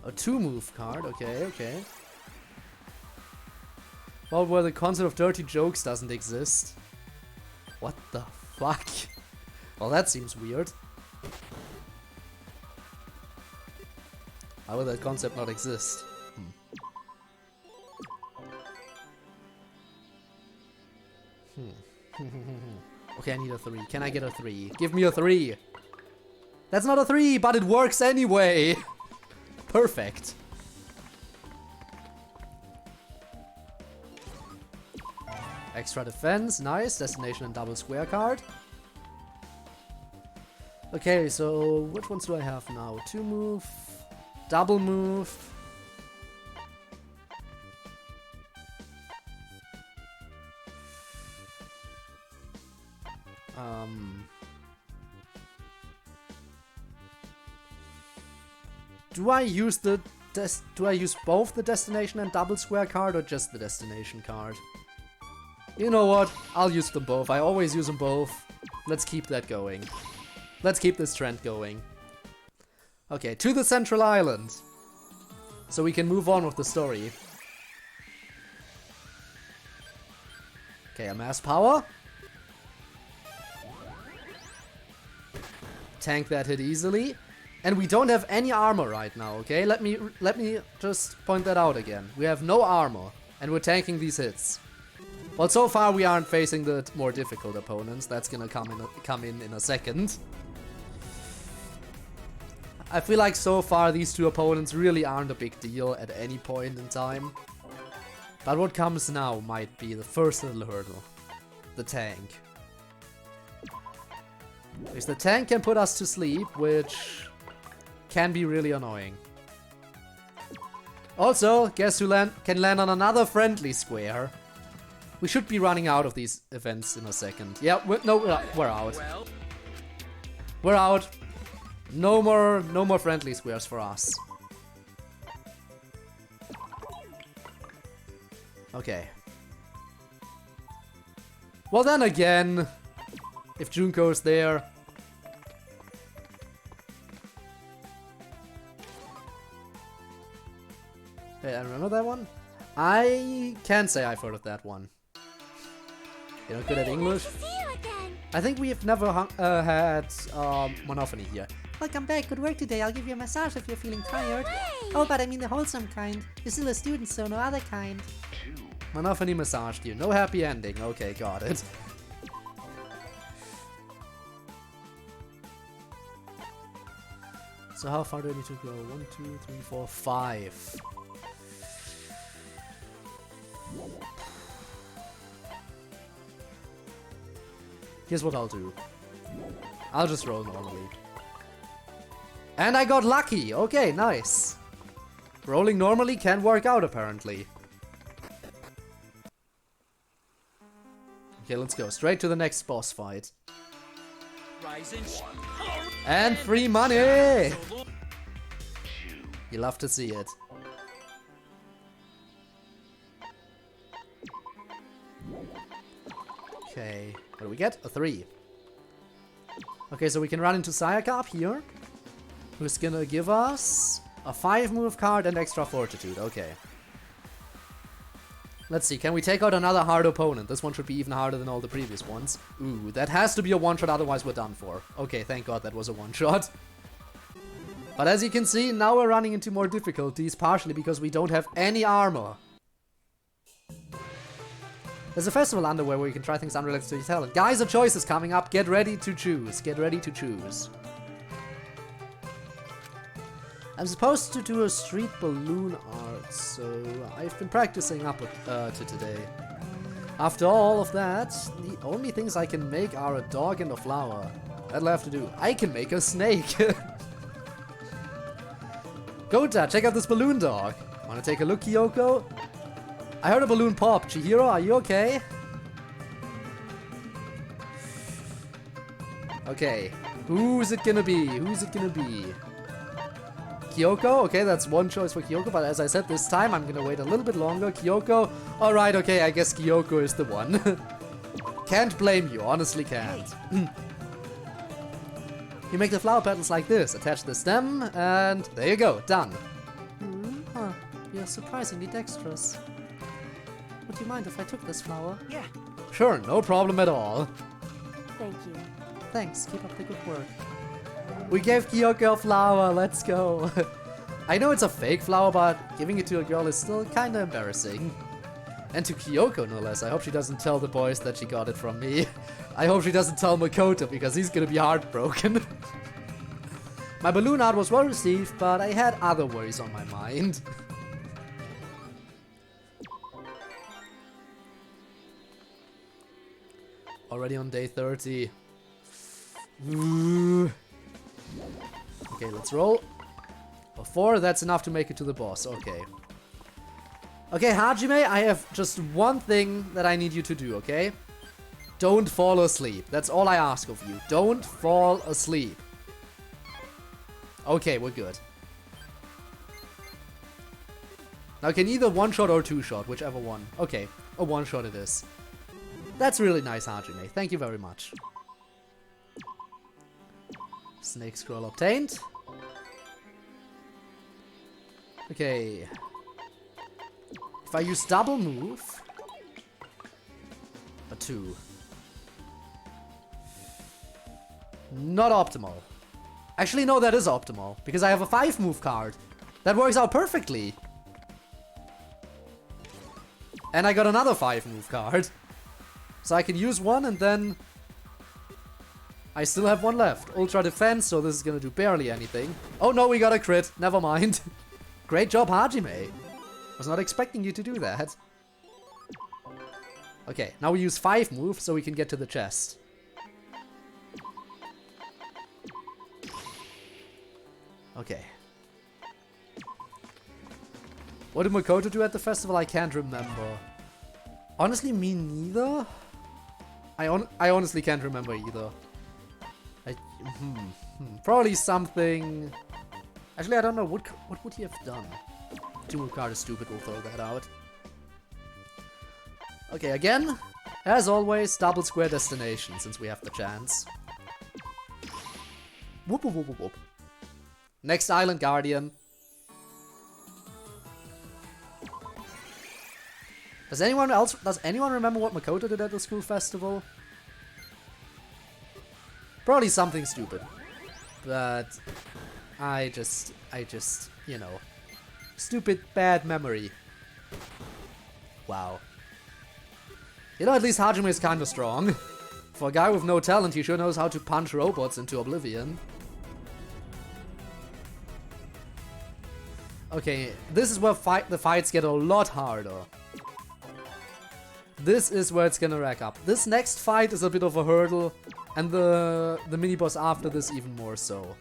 A 2-move card, okay, okay. Well, where the concept of dirty jokes doesn't exist. What the fuck? Well, that seems weird. How will that concept not exist? Okay, I need a 3. Can I get a 3? Give me a 3! That's not a 3, but it works anyway! Perfect. Extra defense, nice. Destination and double square card. Okay, so which ones do I have now? 2-move, double move. Do I use both the destination and double square card or just the destination card? You know what? I'll use them both. I always use them both. Let's keep that going. Let's keep this trend going. Okay, to the central island. So we can move on with the story. Okay, amass power. Tank that hit easily. And we don't have any armor right now, okay? Let me just point that out again. We have no armor, and we're tanking these hits. Well, so far we aren't facing the more difficult opponents. That's gonna come in a second. I feel like so far these two opponents really aren't a big deal at any point in time. But what comes now might be the first little hurdle. The tank. Because the tank can put us to sleep, which can be really annoying. Also, guess who can land on another friendly square? We should be running out of these events in a second. Yeah, we're out. We're out. No more friendly squares for us. Okay. Well then again, if Junko's there. Hey, I remember that one? I can't say I've heard of that one. You're not good at English? Nice to see you again. I think we have never had Monophony here. Welcome back. Good work today. I'll give you a massage if you're feeling tired. Hey. Oh, but I mean the wholesome kind. You're still a student, so no other kind. Monophony massaged you. No happy ending. Okay, got it. So how far do I need to go? 1, 2, 3, 4, 5. Here's what I'll do. I'll just roll normally. And I got lucky! Okay, nice. Rolling normally can work out, apparently. Okay, let's go. Straight to the next boss fight. And free money! You love to see it. Okay, what do we get? A 3. Okay, so we can run into Sayakap here, who's gonna give us a 5-move card and extra fortitude. Okay. Let's see, can we take out another hard opponent? This one should be even harder than all the previous ones. Ooh, that has to be a one-shot, otherwise we're done for. Okay, thank god that was a one-shot. But as you can see, now we're running into more difficulties, partially because we don't have any armor. There's a festival underway where you can try things unrelated to your talent. Guys, a choice is coming up. Get ready to choose. Get ready to choose. I'm supposed to do a street balloon art, so I've been practicing up to today. After all of that, the only things I can make are a dog and a flower. That'll have to do. I can make a snake. Gota, check out this balloon dog. Wanna take a look, Kyoko? I heard a balloon pop. Chihiro, are you okay? Okay. Who's it gonna be? Who's it gonna be? Kyoko? Okay, that's one choice for Kyoko, but as I said, this time I'm gonna wait a little bit longer. Kyoko? Alright, okay, I guess Kyoko is the one. Can't blame you, honestly can't. You make the flower petals like this, attach the stem, and there you go, done. Huh. You're surprisingly dexterous. Would you mind if I took this flower? Yeah. Sure, no problem at all. Thank you. Thanks, keep up the good work. We gave Kyoko a flower, let's go. I know it's a fake flower, but giving it to a girl is still kinda embarrassing. And to Kyoko, no less. I hope she doesn't tell the boys that she got it from me. I hope she doesn't tell Makoto, because he's gonna be heartbroken. My balloon art was well received, but I had other worries on my mind. Already on day 30. Ooh. Okay, let's roll. A 4, that's enough to make it to the boss. Okay. Okay, Hajime, I have just one thing that I need you to do, okay? Don't fall asleep. That's all I ask of you. Don't fall asleep. Okay, we're good. Now, can either one-shot or two-shot, whichever one. Okay, a one-shot it is. That's really nice, Hajime. Thank you very much. Snake scroll obtained. Okay. If I use double move, a 2. Not optimal. Actually, no, that is optimal, because I have a 5 move card. That works out perfectly. And I got another 5 move card. So I can use one and then I still have one left. Ultra defense, so this is gonna do barely anything. Oh no, we got a crit. Never mind. Great job, Hajime. Was not expecting you to do that. Okay, now we use 5 move so we can get to the chest. Okay. What did Makoto do at the festival? I can't remember. Honestly, me neither. I honestly can't remember either. Probably something. Actually, I don't know. What would he have done? Two card is stupid. We'll throw that out. Okay, again, as always, double square destination since we have the chance. Whoop whoop whoop whoop whoop. Next island guardian. Does anyone remember what Makoto did at the school festival? Probably something stupid. But I just, you know, stupid bad memory. Wow. You know, at least Hajime is kinda strong. For a guy with no talent, he sure knows how to punch robots into oblivion. Okay, this is where the fights get a lot harder. This is where it's gonna rack up. This next fight is a bit of a hurdle, and the mini-boss after this even more so.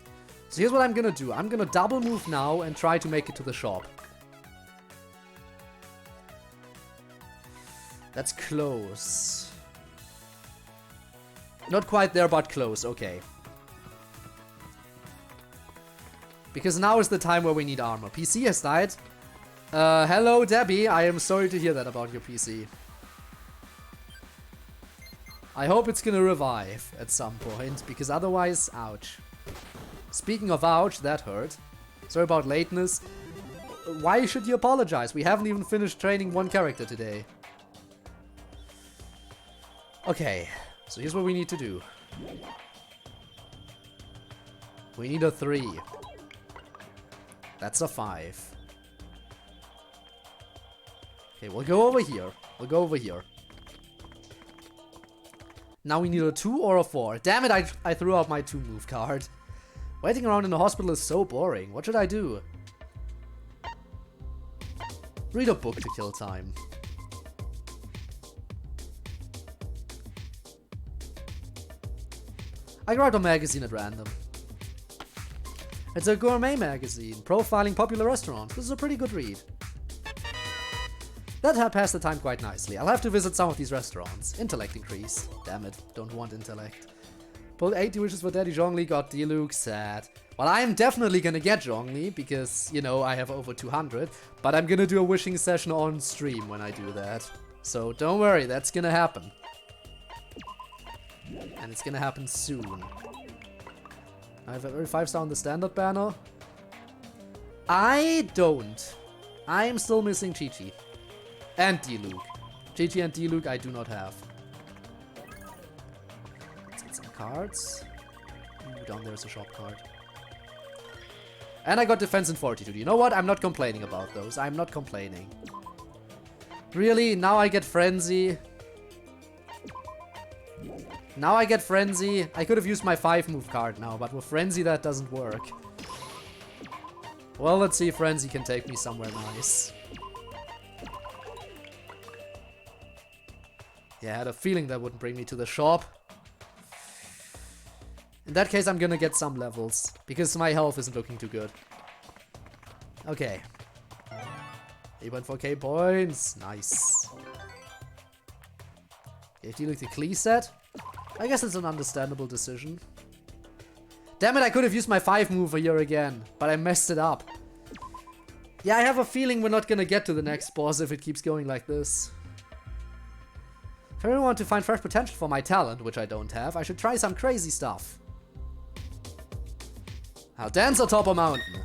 So here's what I'm gonna do. I'm gonna double move now and try to make it to the shop. That's close. Not quite there, but close. Okay. Because now is the time where we need armor. PC has died. Hello, Debbie. I am sorry to hear that about your PC. I hope it's gonna revive at some point, because otherwise, ouch. Speaking of ouch, that hurt. Sorry about lateness. Why should you apologize? We haven't even finished training one character today. Okay, so here's what we need to do. We need a 3. That's a 5. Okay, we'll go over here. We'll go over here. Now we need a 2 or a 4. Damn it, I threw out my 2 move card. Waiting around in the hospital is so boring. What should I do? Read a book to kill time. I grabbed a magazine at random. It's a gourmet magazine, profiling popular restaurants. This is a pretty good read. That had passed the time quite nicely. I'll have to visit some of these restaurants. Intellect increased. Damn it, don't want intellect. Pulled 80 wishes for Daddy Zhongli, got Diluc, sad. Well, I'm definitely gonna get Zhongli, because, you know, I have over 200. But I'm gonna do a wishing session on stream when I do that. So don't worry, that's gonna happen. And it's gonna happen soon. I have every 5-star on the standard banner. I don't. I'm still missing Chi-Chi. And Diluc. Chi-Chi and Diluc I do not have. Let's get some cards. Ooh, down there's a shop card. And I got defense and fortitude. You know what? I'm not complaining about those. I'm not complaining. Really? Now I get frenzy. Now I get frenzy. I could have used my 5 move card now, but with frenzy that doesn't work. Well, let's see if frenzy can take me somewhere nice. Yeah, I had a feeling that wouldn't bring me to the shop. In that case, I'm gonna get some levels, because my health isn't looking too good. Okay. 8.4k points. Nice. Okay, Diluc the Klee set. I guess it's an understandable decision. Damn it, I could have used my 5 move here again, but I messed it up. Yeah, I have a feeling we're not gonna get to the next boss if it keeps going like this. If I really want to find fresh potential for my talent, which I don't have, I should try some crazy stuff. I'll dance atop a mountain.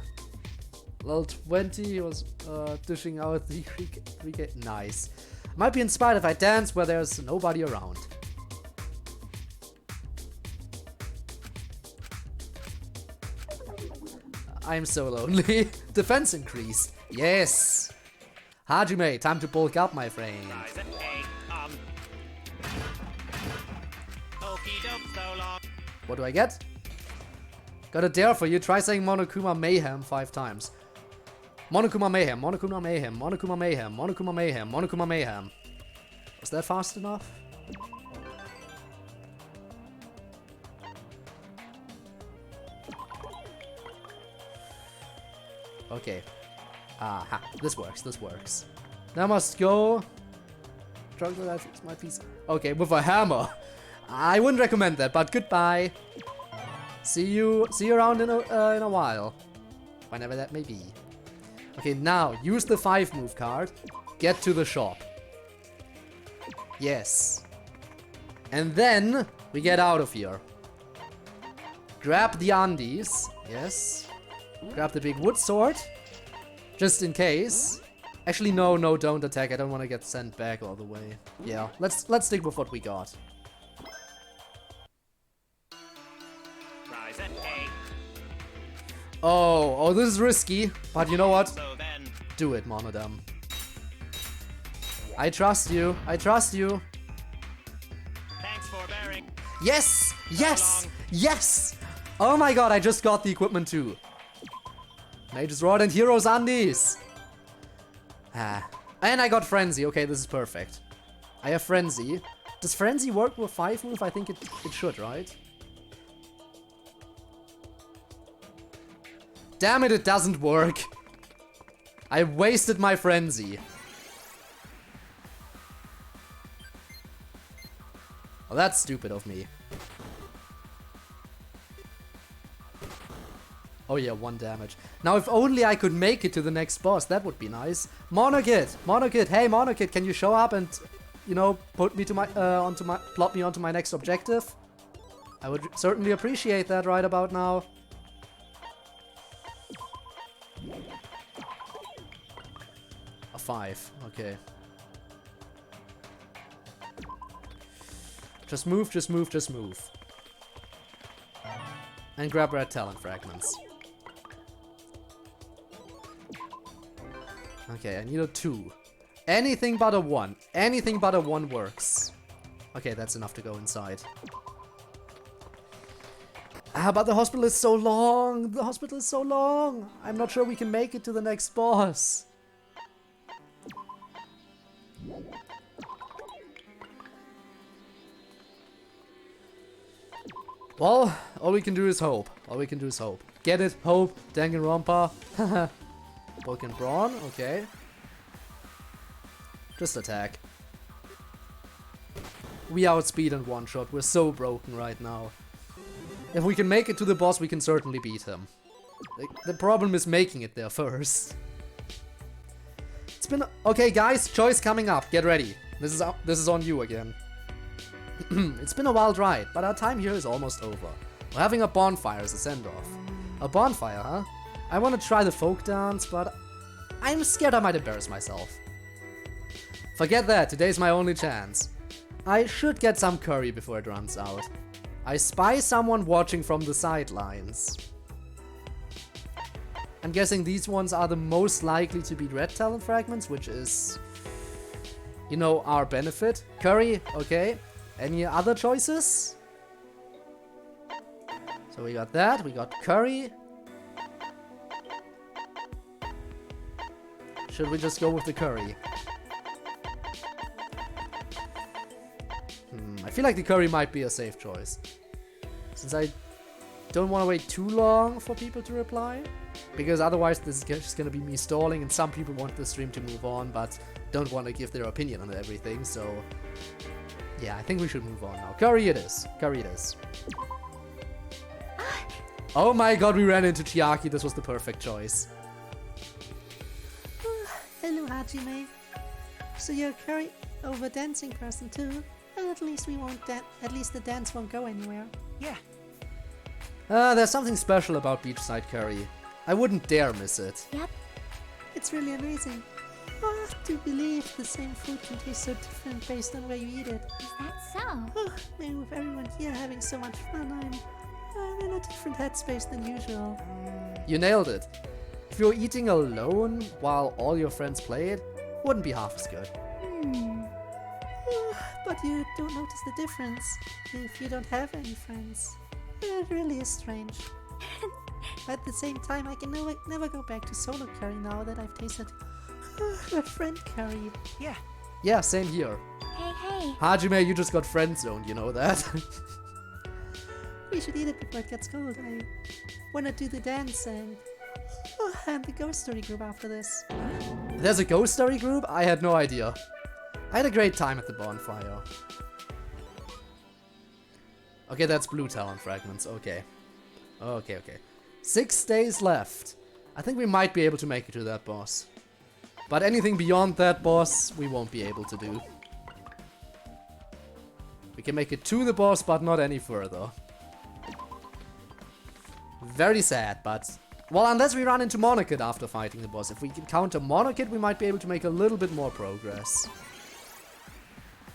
Level 20, he was dishing out the 3K. Nice. Might be inspired if I dance where there's nobody around. I'm so lonely. Defense increased. Yes. Hajime, time to bulk up, my friend. What do I get? Got a dare for you. Try saying Monokuma Mayhem 5 times. Monokuma Mayhem, Monokuma Mayhem, Monokuma Mayhem, Monokuma Mayhem, Monokuma Mayhem. Was that fast enough? Okay. Aha. This works, this works. Now I must go. Try to fix my piece. Okay, with a hammer. I wouldn't recommend that, but goodbye. See you around in a while. Whenever that may be. Okay, now use the 5 move card. Get to the shop. Yes. And then we get out of here. Grab the undies. Yes. Grab the big wood sword. Just in case. Actually, no, don't attack. I don't want to get sent back all the way. Yeah, let's stick with what we got. Oh, this is risky. But you know what? Do it, Monodam. I trust you. I trust you. Thanks for bearing. Yes! Yes! Yes! Oh my god, I just got the equipment too. Mage's Rod and Heroes Undies! And I got Frenzy. Okay, this is perfect. I have Frenzy. Does Frenzy work with 5 move? I think it should, right? Damn it, it doesn't work. I wasted my Frenzy. Well, that's stupid of me. Oh yeah, 1 damage. Now if only I could make it to the next boss, that would be nice. Monokid! Monokid! Hey Monokid, can you show up and, you know, put me to my, plot me onto my next objective? I would certainly appreciate that right about now. A 5, okay. Just move, just move, just move. And grab red talent fragments. Okay, I need a 2. Anything but a 1. Anything but a 1 works. Okay, that's enough to go inside. Ah, but the hospital is so long. The hospital is so long. I'm not sure we can make it to the next boss. Well, all we can do is hope. All we can do is hope. Get it? Hope. Danganronpa. Broken Brawn. Okay. Just attack. We outspeed and one-shot. We're so broken right now. If we can make it to the boss, we can certainly beat him. The problem is making it there first. It's been... Okay, guys, choice coming up. Get ready. This is on you again. It's been a wild ride, but our time here is almost over. We're having a bonfire as a send-off. A bonfire, huh? I want to try the folk dance, but I'm scared I might embarrass myself. Forget that, today's my only chance. I should get some curry before it runs out. I spy someone watching from the sidelines. I'm guessing these ones are the most likely to be red talent fragments, which is, you know, our benefit. Curry, okay. Any other choices? So we got that, we got curry. Should we just go with the curry? I feel like the curry might be a safe choice. Since I don't want to wait too long for people to reply. Because otherwise this is just going to be me stalling and some people want the stream to move on but don't want to give their opinion on everything, so... Yeah, I think we should move on now. Curry it is. Curry it is. Oh my god, we ran into Chiaki. This was the perfect choice. Hello, Hajime. So you're a curry over dancing person too? Well, at least we won't at least the dance won't go anywhere. Yeah. There's something special about beachside curry. I wouldn't dare miss it. Yep. It's really amazing. Oh, to believe the same food can taste so different based on where you eat it. Is that so? Oh, man, with everyone here having so much fun, I'm in a different headspace than usual. You nailed it. If you're eating alone while all your friends play it, wouldn't be half as good. Oh, but you don't notice the difference if you don't have any friends. It really is strange. At the same time, I can never go back to solo curry now that I've tasted a friend curry. Yeah. Yeah, same here. Hey. Hajime, you just got friend zoned, you know that? We should eat it before it gets cold. I want to do the dance and the ghost story group after this. There's a ghost story group? I had no idea. I had a great time at the bonfire. Okay, that's blue talent fragments. Okay. Okay. 6 days left. I think we might be able to make it to that boss. But anything beyond that boss, we won't be able to do. We can make it to the boss, but not any further. Very sad, but... Well, unless we run into Monokid after fighting the boss. If we can counter Monokid, we might be able to make a little bit more progress.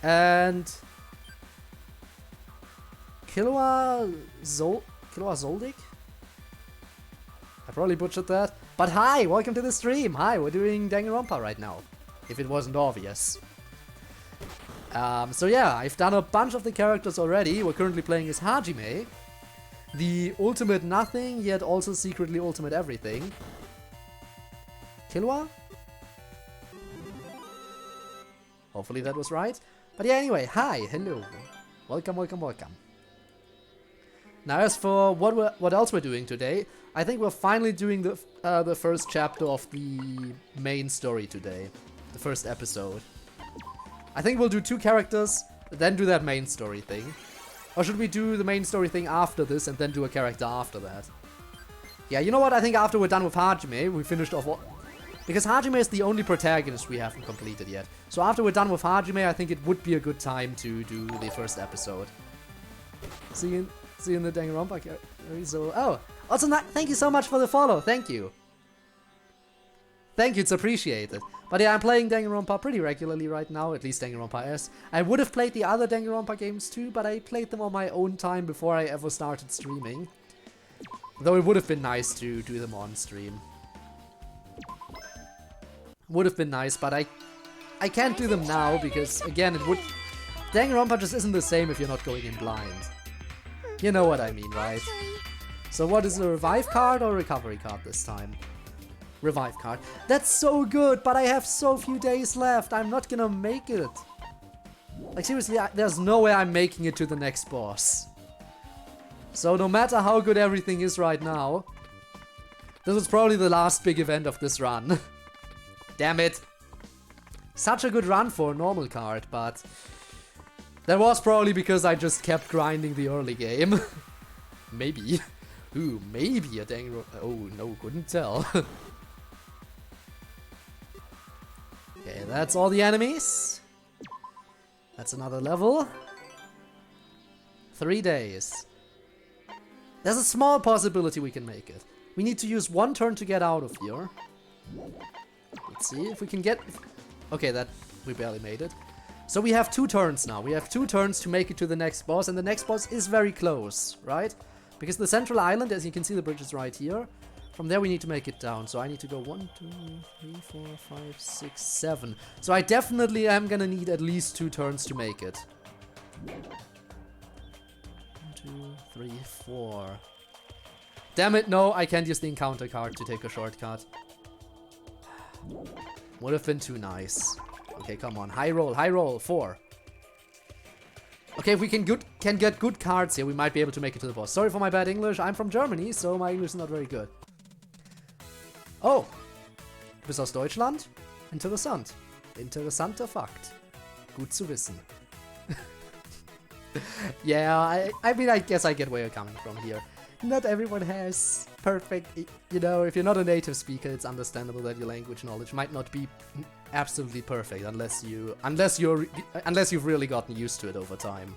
And... Killua Zoldyck? I probably butchered that. But hi, welcome to the stream. Hi, we're doing Danganronpa right now. If it wasn't obvious. So yeah, I've done a bunch of the characters already. We're currently playing as Hajime. The ultimate nothing, yet also secretly ultimate everything. Killua? Hopefully that was right. But yeah, anyway, hi, hello. Welcome. Now as for what else we're doing today, I think we're finally doing the first chapter of the main story today. The first episode. I think we'll do 2 characters, then do that main story thing. Or should we do the main story thing after this and then do a character after that? Yeah, you know what? I think after we're done with Hajime, we finished off all... Because Hajime is the only protagonist we haven't completed yet. So after we're done with Hajime, I think it would be a good time to do the first episode. See you in the Danganronpa. So, oh, also thank you so much for the follow. Thank you. Thank you, it's appreciated. But yeah, I'm playing Danganronpa pretty regularly right now, at least Danganronpa S. I would have played the other Danganronpa games too, but I played them on my own time before I ever started streaming. Though it would have been nice to do them on stream. would have been nice, but I can't do them now because, again, it would... Danganronpa just isn't the same if you're not going in blind. You know what I mean, right? So what is a revive card or recovery card this time? Revive card. That's so good, but I have so few days left. I'm not gonna make it. Like, seriously, there's no way I'm making it to the next boss. So no matter how good everything is right now, this was probably the last big event of this run. Damn it. Such a good run for a normal card, but that was probably because I just kept grinding the early game. Maybe. Ooh, maybe a Danganronpa. Oh no, couldn't tell. Okay, that's all the enemies. That's another level. 3 days. There's a small possibility we can make it. We need to use 1 turn to get out of here. Let's see if we can get... Okay, that... we barely made it. So we have 2 turns now. We have 2 turns to make it to the next boss, and the next boss is very close, right? Because the central island, as you can see, the bridge is right here. From there we need to make it down. So I need to go 1, 2, 3, 4, 5, 6, 7. So I definitely am gonna need at least 2 turns to make it. 1, 2, 3, 4. Damn it, no, I can't use the encounter card to take a shortcut. Would have been too nice. Okay, come on. High roll, 4. Okay, if we can get good cards here, we might be able to make it to the boss. Sorry for my bad English. I'm from Germany, so my English is not very good. Oh. Du bist aus Deutschland? Interessant. Interessanter Fakt. Gut zu wissen. Yeah, I mean, I guess I get where you're coming from here. Not everyone has perfect, you know, if you're not a native speaker, it's understandable that your language knowledge might not be absolutely perfect unless you've really gotten used to it over time.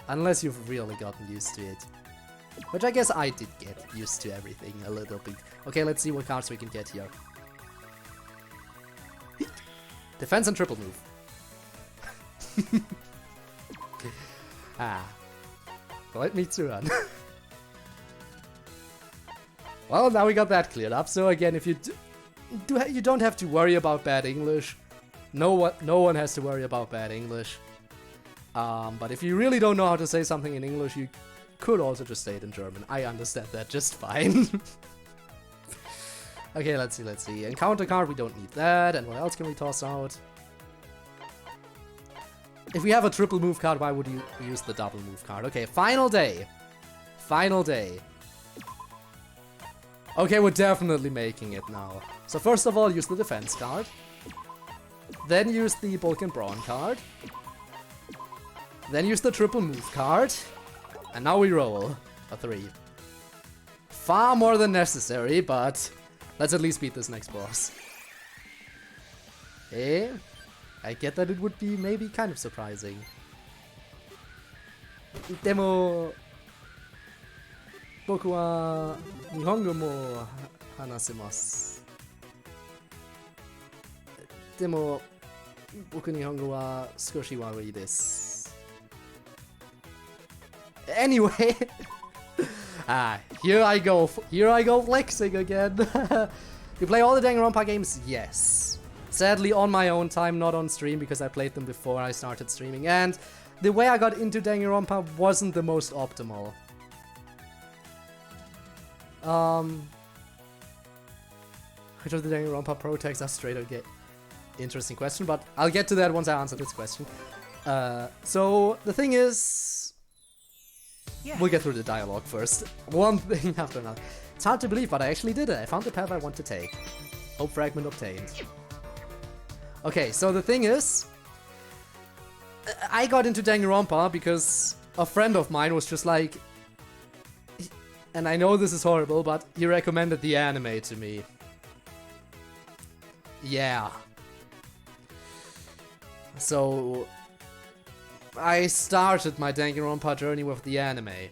Unless you've really gotten used to it. Which I guess I did get used to everything a little bit. Okay, let's see what cards we can get here. Defense and triple move. Ah. Let me to run. Well, now we got that cleared up. So again, if you you don't have to worry about bad English. No one has to worry about bad English. But if you really don't know how to say something in English, you could also just say it in German. I understand that just fine. Okay, let's see. Encounter card, we don't need that. And what else can we toss out? If we have a triple move card, why would you use the double move card? Okay, final day. Final day. Okay, we're definitely making it now. So first of all, use the defense card. Then use the bulk and brawn card. Then use the triple move card. And now we roll a 3. Far more than necessary, but let's at least beat this next boss. Okay. I get that it would be maybe kind of surprising. Demo... Boku wa Nihongo mo hanasemasu. Demo... Boku Nihongo wa skoshi warui desu. Anyway... here I go flexing again. You play all the Danganronpa games? Yes. Sadly, on my own time, not on stream, because I played them before I started streaming. And the way I got into Danganronpa wasn't the most optimal. Which of the Danganronpa protags are straight or gay? Interesting question, but I'll get to that once I answer this question. So, the thing is... Yeah. We'll get through the dialogue first. One thing after another. It's hard to believe, but I actually did it. I found the path I want to take. Hope fragment obtained. Okay, so the thing is, I got into Danganronpa because a friend of mine was just like, and I know this is horrible, but he recommended the anime to me. Yeah. So, I started my Danganronpa journey with the anime.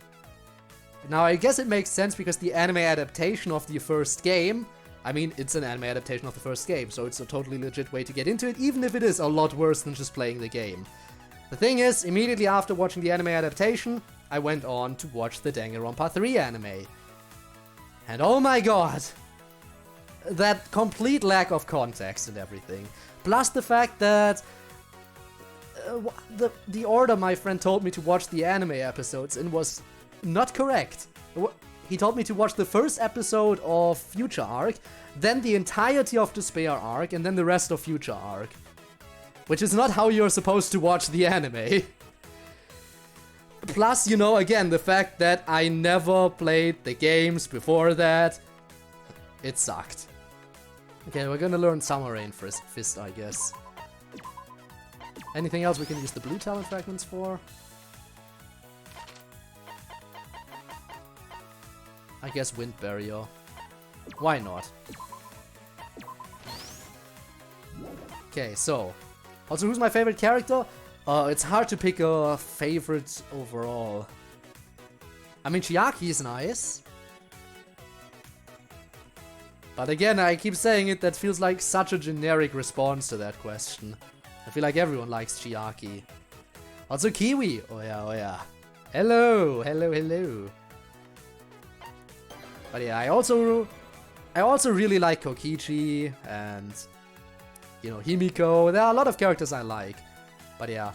Now, I guess it makes sense because the anime adaptation of the first game, I mean, it's an anime adaptation of the first game, so it's a totally legit way to get into it, even if it is a lot worse than just playing the game. The thing is, immediately after watching the anime adaptation, I went on to watch the Danganronpa 3 anime. And oh my god! that complete lack of context and everything. Plus the fact that the order my friend told me to watch the anime episodes in was not correct. He told me to watch the first episode of Future Arc, then the entirety of Despair Arc, and then the rest of Future Arc. Which is not how you're supposed to watch the anime. Plus, you know, again, the fact that I never played the games before that, it sucked. Okay, we're gonna learn Summer Rain Fist, I guess. Anything else we can use the blue talent fragments for? I guess Wind Barrier. Why not? Okay, so. Also, who's my favorite character? It's hard to pick a favorite overall. I mean, Chiaki is nice. But again, I keep saying it, that feels like such a generic response to that question. I feel like everyone likes Chiaki. Also Kiwi! Oh yeah, oh yeah. Hello, hello, hello. But yeah, I also really like Kokichi and, you know, Himiko. There are a lot of characters I like. But yeah.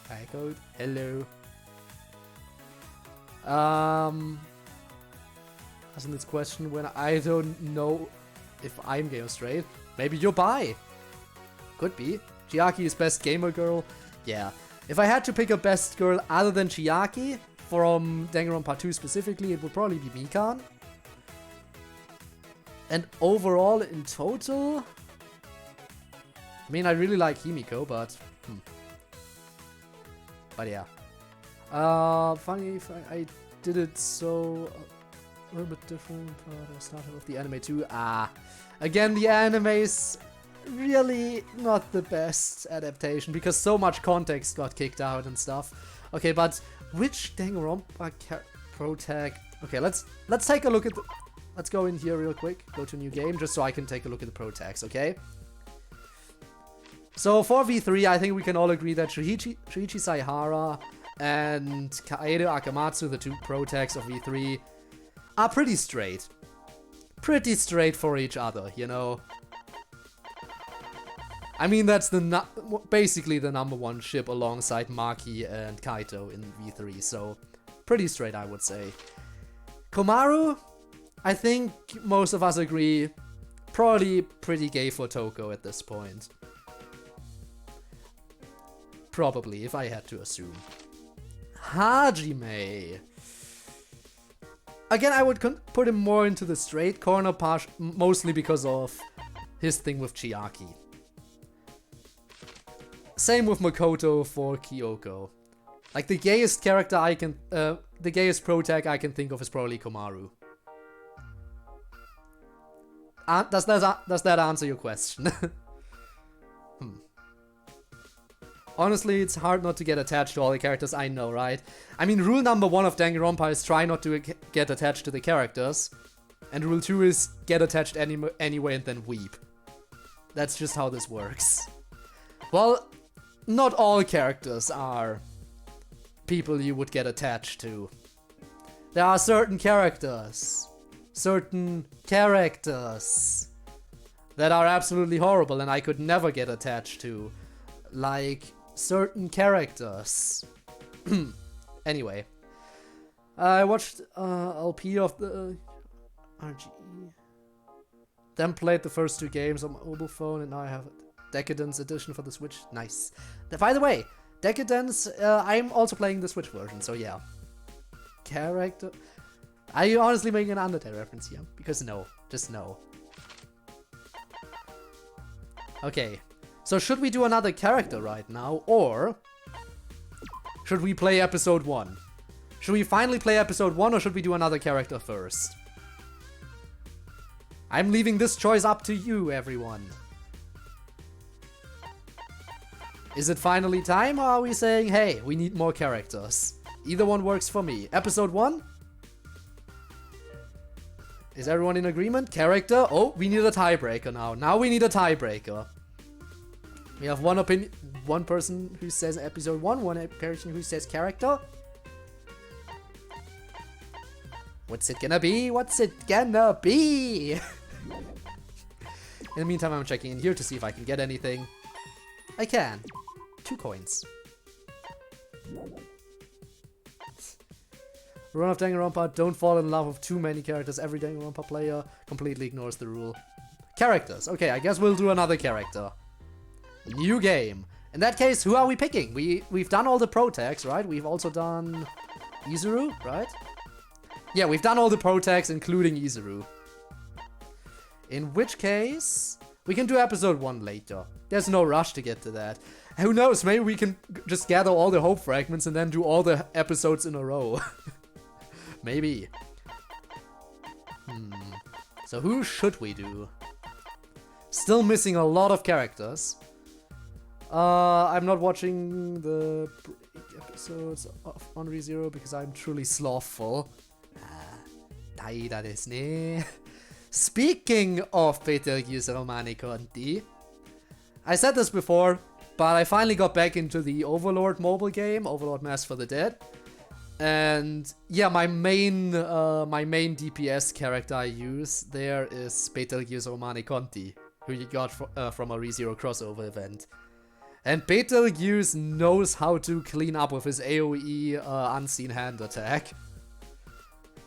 Hi, Code. Hello. Asking this question when I don't know if I'm game straight. Maybe you're bi. Could be. Chiaki is best gamer girl. Yeah. If I had to pick a best girl other than Chiaki, from Danganronpa 2 specifically, it would probably be Mikan. And overall, in total... I mean, I really like Himiko, but... But yeah. Funny if I did it so... a little bit different, but I started with the anime too. Again, the anime is really not the best adaptation, because so much context got kicked out and stuff. Okay, but... which Danganronpa protag... Okay, let's take a look at the... Let's go in here real quick, go to new game, just so I can take a look at the protags, okay? So for V3, I think we can all agree that Shuichi Saihara and Kaede Akamatsu, the two protags of V3, are pretty straight. Pretty straight for each other, you know? I mean, that's basically the #1 ship alongside Maki and Kaito in V3, so pretty straight, I would say. Komaru, I think most of us agree, probably pretty gay for Toko at this point. Probably, if I had to assume. Hajime. Again, I would put him more into the straight corner, mostly because of his thing with Chiaki. Same with Makoto for Kyoko. Like, the gayest character the gayest protag I can think of is probably Komaru. Does that answer your question? Honestly, it's hard not to get attached to all the characters, I know, right? I mean, rule #1 of Danganronpa is try not to get attached to the characters. And rule 2 is get attached anyway and then weep. That's just how this works. Well, not all characters are people you would get attached to. There are certain characters that are absolutely horrible and I could never get attached to. Like, certain characters. Anyway. I watched LP of the RGE. Then played the first 2 games on my mobile phone and now I have Decadence edition for the Switch. Nice. By the way, Decadence, I'm also playing the Switch version, so yeah. Character... Are you honestly making an Undertale reference here? Because no. Just no. Okay. So should we do another character right now, or... should we play episode 1? Should we finally play episode 1, or should we do another character first? I'm leaving this choice up to you, everyone. Is it finally time, or are we saying, hey, we need more characters? Either one works for me. Episode 1? Is everyone in agreement? Character? Oh, we need a tiebreaker now. Now we need a tiebreaker. We have one opinion, one person who says episode 1, one person who says character. What's it gonna be? What's it gonna be? In the meantime, I'm checking in here to see if I can get anything. I can. 2 coins. Run of Danganronpa, don't fall in love with too many characters. Every Danganronpa player completely ignores the rule. Characters. Okay, I guess we'll do another character. New game. In that case, who are we picking? We've done all the pro tags, right? We've also done Izuru, right? Yeah, we've done all the pro tags, including Izuru. In which case, we can do episode 1 later. There's no rush to get to that. Who knows, maybe we can just gather all the hope fragments and then do all the episodes in a row. Maybe. So who should we do? Still missing a lot of characters. I'm not watching the episodes of on ReZero because I'm truly slothful. Taida desu ne. Speaking of Betel Geuse Romani Conti, I said this before, but I finally got back into the Overlord mobile game, Overlord Mass for the Dead. And yeah, my main DPS character I use there is Betel Geuse Romani Conti, who you got from a ReZero crossover event. And Betelgeuse knows how to clean up with his AoE unseen hand attack.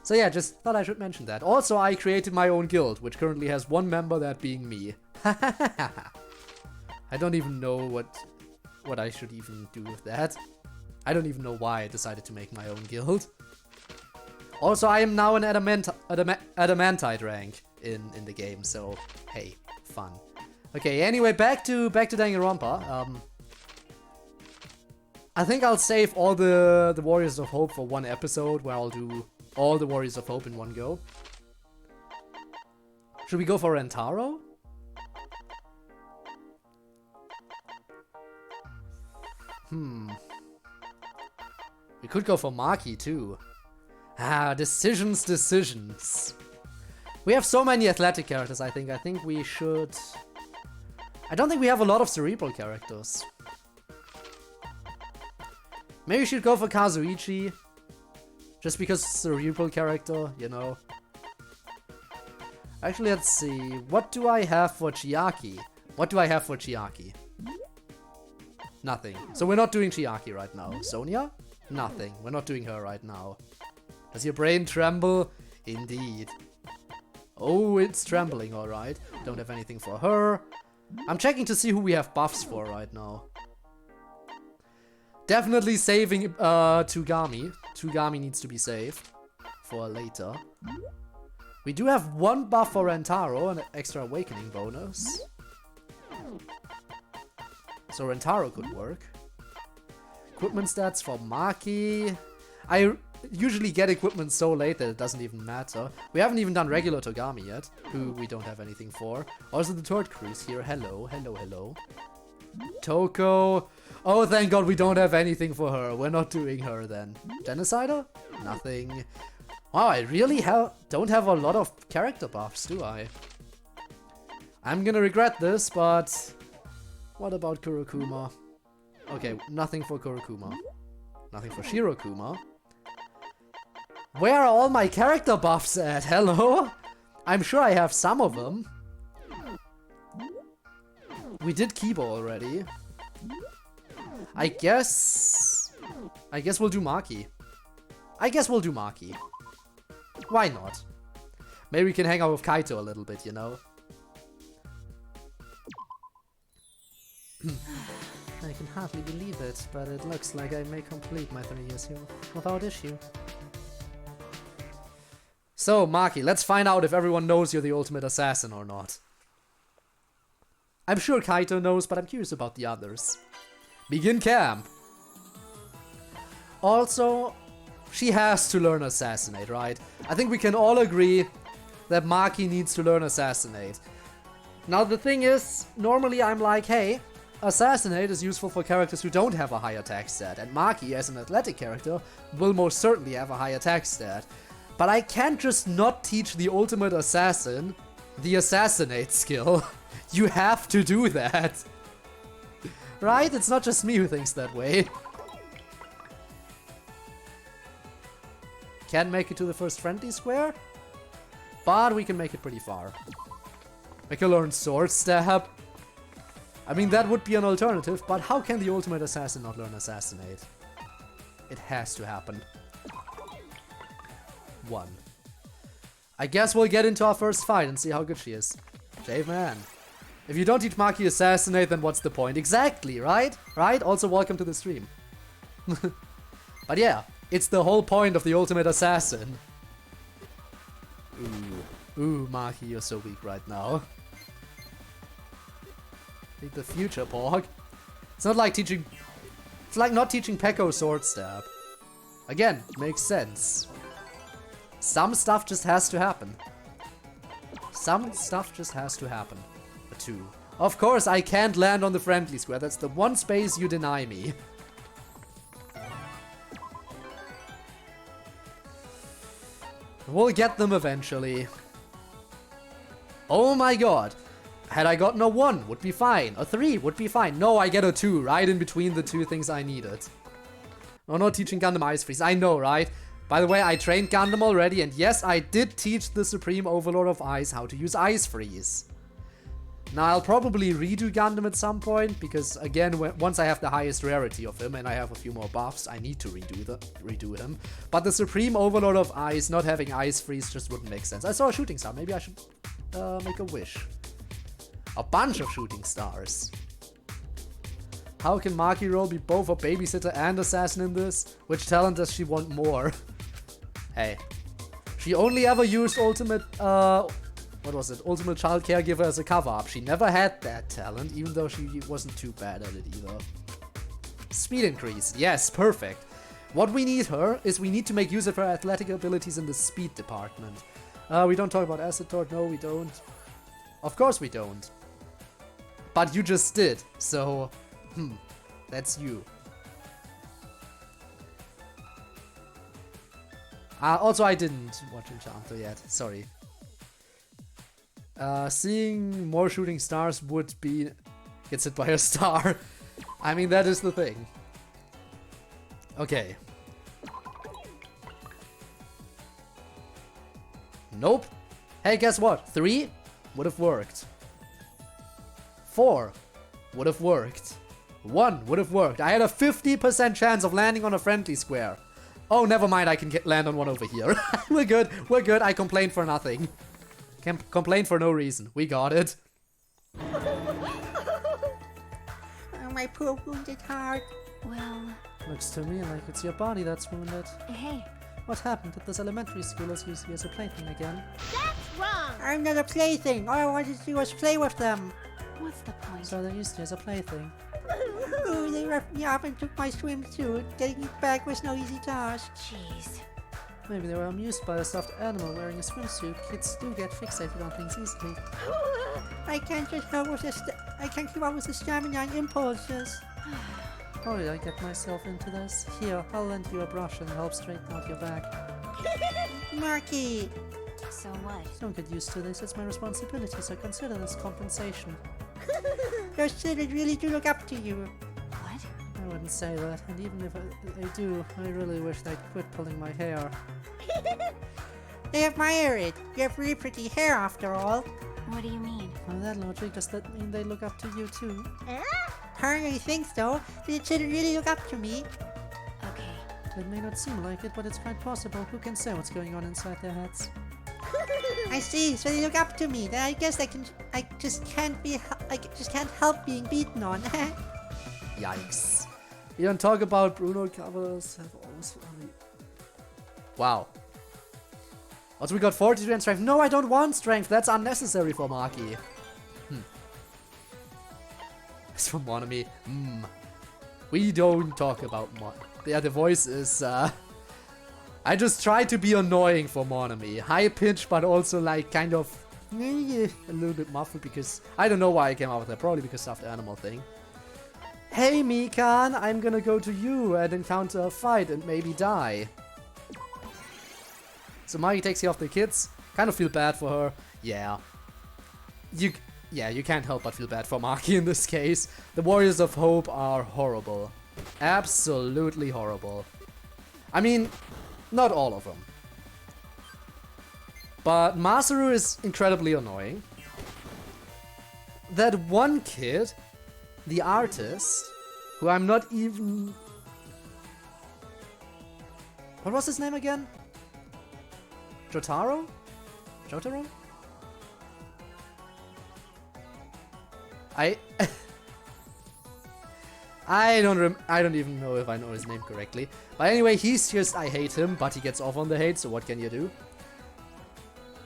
So yeah, just thought I should mention that. Also, I created my own guild, which currently has 1 member, that being me. I don't even know what I should even do with that. I don't even know why I decided to make my own guild. Also, I am now an adamantite rank in the game, so hey, fun. Okay, anyway, back to Danganronpa. I think I'll save all the Warriors of Hope for 1 episode where I'll do all the Warriors of Hope in one go. Should we go for Rentaro? We could go for Maki too. Decisions. We have so many athletic characters, I think. I think we should... I don't think we have a lot of cerebral characters. Maybe we should go for Kazuichi. Just because cerebral character, you know. Actually, let's see. What do I have for Chiaki? Nothing. So we're not doing Chiaki right now. Sonia? Nothing. We're not doing her right now. Does your brain tremble? Indeed. Oh, it's trembling, alright. Don't have anything for her. I'm checking to see who we have buffs for right now. Definitely saving Tugami. Tugami needs to be saved for later. We do have 1 buff for Rentaro, an extra awakening bonus. So Rentaro could work. Equipment stats for Maki. I usually get equipment so late that it doesn't even matter. We haven't even done regular Togami yet, who we don't have anything for. Also the Torch Cruise here. Hello. Toko. Oh, thank God we don't have anything for her. We're not doing her then. Genocider? Nothing. Wow, I really don't have a lot of character buffs, do I? I'm gonna regret this, but... What about Kurokuma? Okay, nothing for Kurokuma. Nothing for Shirokuma. Where are all my character buffs at? Hello? I'm sure I have some of them. We did Kibo already. I guess we'll do Maki. Why not? Maybe we can hang out with Kaito a little bit, you know? I can hardly believe it, but it looks like I may complete my 3 years here without issue. So, Maki, let's find out if everyone knows you're the ultimate assassin or not. I'm sure Kaito knows, but I'm curious about the others. Begin camp! Also, she has to learn Assassinate, right? I think we can all agree that Maki needs to learn Assassinate. Now the thing is, normally I'm like, hey, Assassinate is useful for characters who don't have a high attack stat, and Maki, as an athletic character, will most certainly have a high attack stat. But I can't just not teach the ultimate assassin the Assassinate skill. You have to do that. Right? It's not just me who thinks that way. Can't make it to the first friendly square, but we can make it pretty far. Make her learn sword stab. I mean, that would be an alternative, but how can the ultimate assassin not learn assassinate? It has to happen. 1. I guess we'll get into our first fight and see how good she is. Jave man. If you don't teach Maki assassinate, then what's the point? Exactly, right? Right? Also, welcome to the stream. But yeah, it's the whole point of the ultimate assassin. Ooh, Maki, you're so weak right now. Think the future, Porg. It's not like teaching... It's like not teaching Pekko sword stab. Again, makes sense. Some stuff just has to happen. Some stuff just has to happen. A 2. Of course, I can't land on the friendly square. That's the one space you deny me. We'll get them eventually. Oh my god. Had I gotten a 1, would be fine. A 3 would be fine. No, I get a 2, right in between the 2 things I needed. No, not teaching Gundam Ice Freeze. I know, right? By the way, I trained Gundam already, and yes, I did teach the Supreme Overlord of Ice how to use Ice Freeze. Now, I'll probably redo Gundam at some point, because again, once I have the highest rarity of him, and I have a few more buffs, I need to redo him. But the Supreme Overlord of Ice, not having Ice Freeze, just wouldn't make sense. I saw a shooting star. Maybe I should make a wish. A bunch of shooting stars. How can Maki Roll be both a babysitter and assassin in this? Which talent does she want more? Hey. She only ever used ultimate, what was it? Ultimate Child Caregiver as a cover-up. She never had that talent, even though she wasn't too bad at it either. Speed increase. Yes, perfect. What we need her is we need to make use of her athletic abilities in the speed department. We don't talk about Acid Torque. No, we don't. Of course we don't. But you just did, so... that's you. Also, I didn't watch Enchanter yet. Sorry. Seeing more shooting stars would be... Gets hit by a star. I mean, that is the thing. Okay. Nope. Hey, guess what? 3 would have worked. 4 would have worked. 1 would have worked. I had a 50% chance of landing on a friendly square. Oh, never mind. I can land on one over here. We're good. We're good. I complained for nothing. Can complain for no reason. We got it. Oh, my poor wounded heart. Well, Looks to me like it's your body that's wounded. hey, What happened at this elementary school is used as a plaything again? that's wrong. I'm not a plaything! All I wanted to do was play with them! What's the point? So they're used to as a plaything. Ooh, they roughed me up and took my swimsuit. Getting it back was no easy task. Jeez. Maybe they were amused by a stuffed animal wearing a swimsuit. Kids do get fixated on things easily. I can't just help with I can't keep up with the stamina and impulses. How did I get myself into this? Here, I'll lend you a brush and help straighten out your back. Marky! So what? Don't get used to this, it's my responsibility, so consider this compensation. Those children really do look up to you. What? I wouldn't say that, and even if they do, I really wish they'd quit pulling my hair. They admire it. You have really pretty hair after all. What do you mean? By that logic, does that mean they look up to you too? Eh? Hardly think so. The children really look up to me. Okay. It may not seem like it, but it's quite possible. Who can say what's going on inside their heads? I see. So they look up to me. Then I guess I just can't help being beaten on. Yikes. We don't talk about Bruno covers. Wow. Also, we got 43 and strength. No, I don't want strength. That's unnecessary for Maki. As for Monami, we don't talk about Yeah, the voice is, I just try to be annoying for Monami. High pitch, but also like kind of a little bit muffled because I don't know why I came out with that. Probably because of the animal thing. Hey Mikan, I'm gonna go to you and encounter a fight and maybe die. So Maki takes care of the kids. Kind of feel bad for her. Yeah. You can't help but feel bad for Maki in this case. The Warriors of Hope are horrible. Absolutely horrible. I mean, not all of them. But Masaru is incredibly annoying. that one kid, the artist, who I'm not even... What was his name again? Jotaro? Jotaro? I don't even know if I know his name correctly. But anyway, he's just, I hate him, but he gets off on the hate, so what can you do?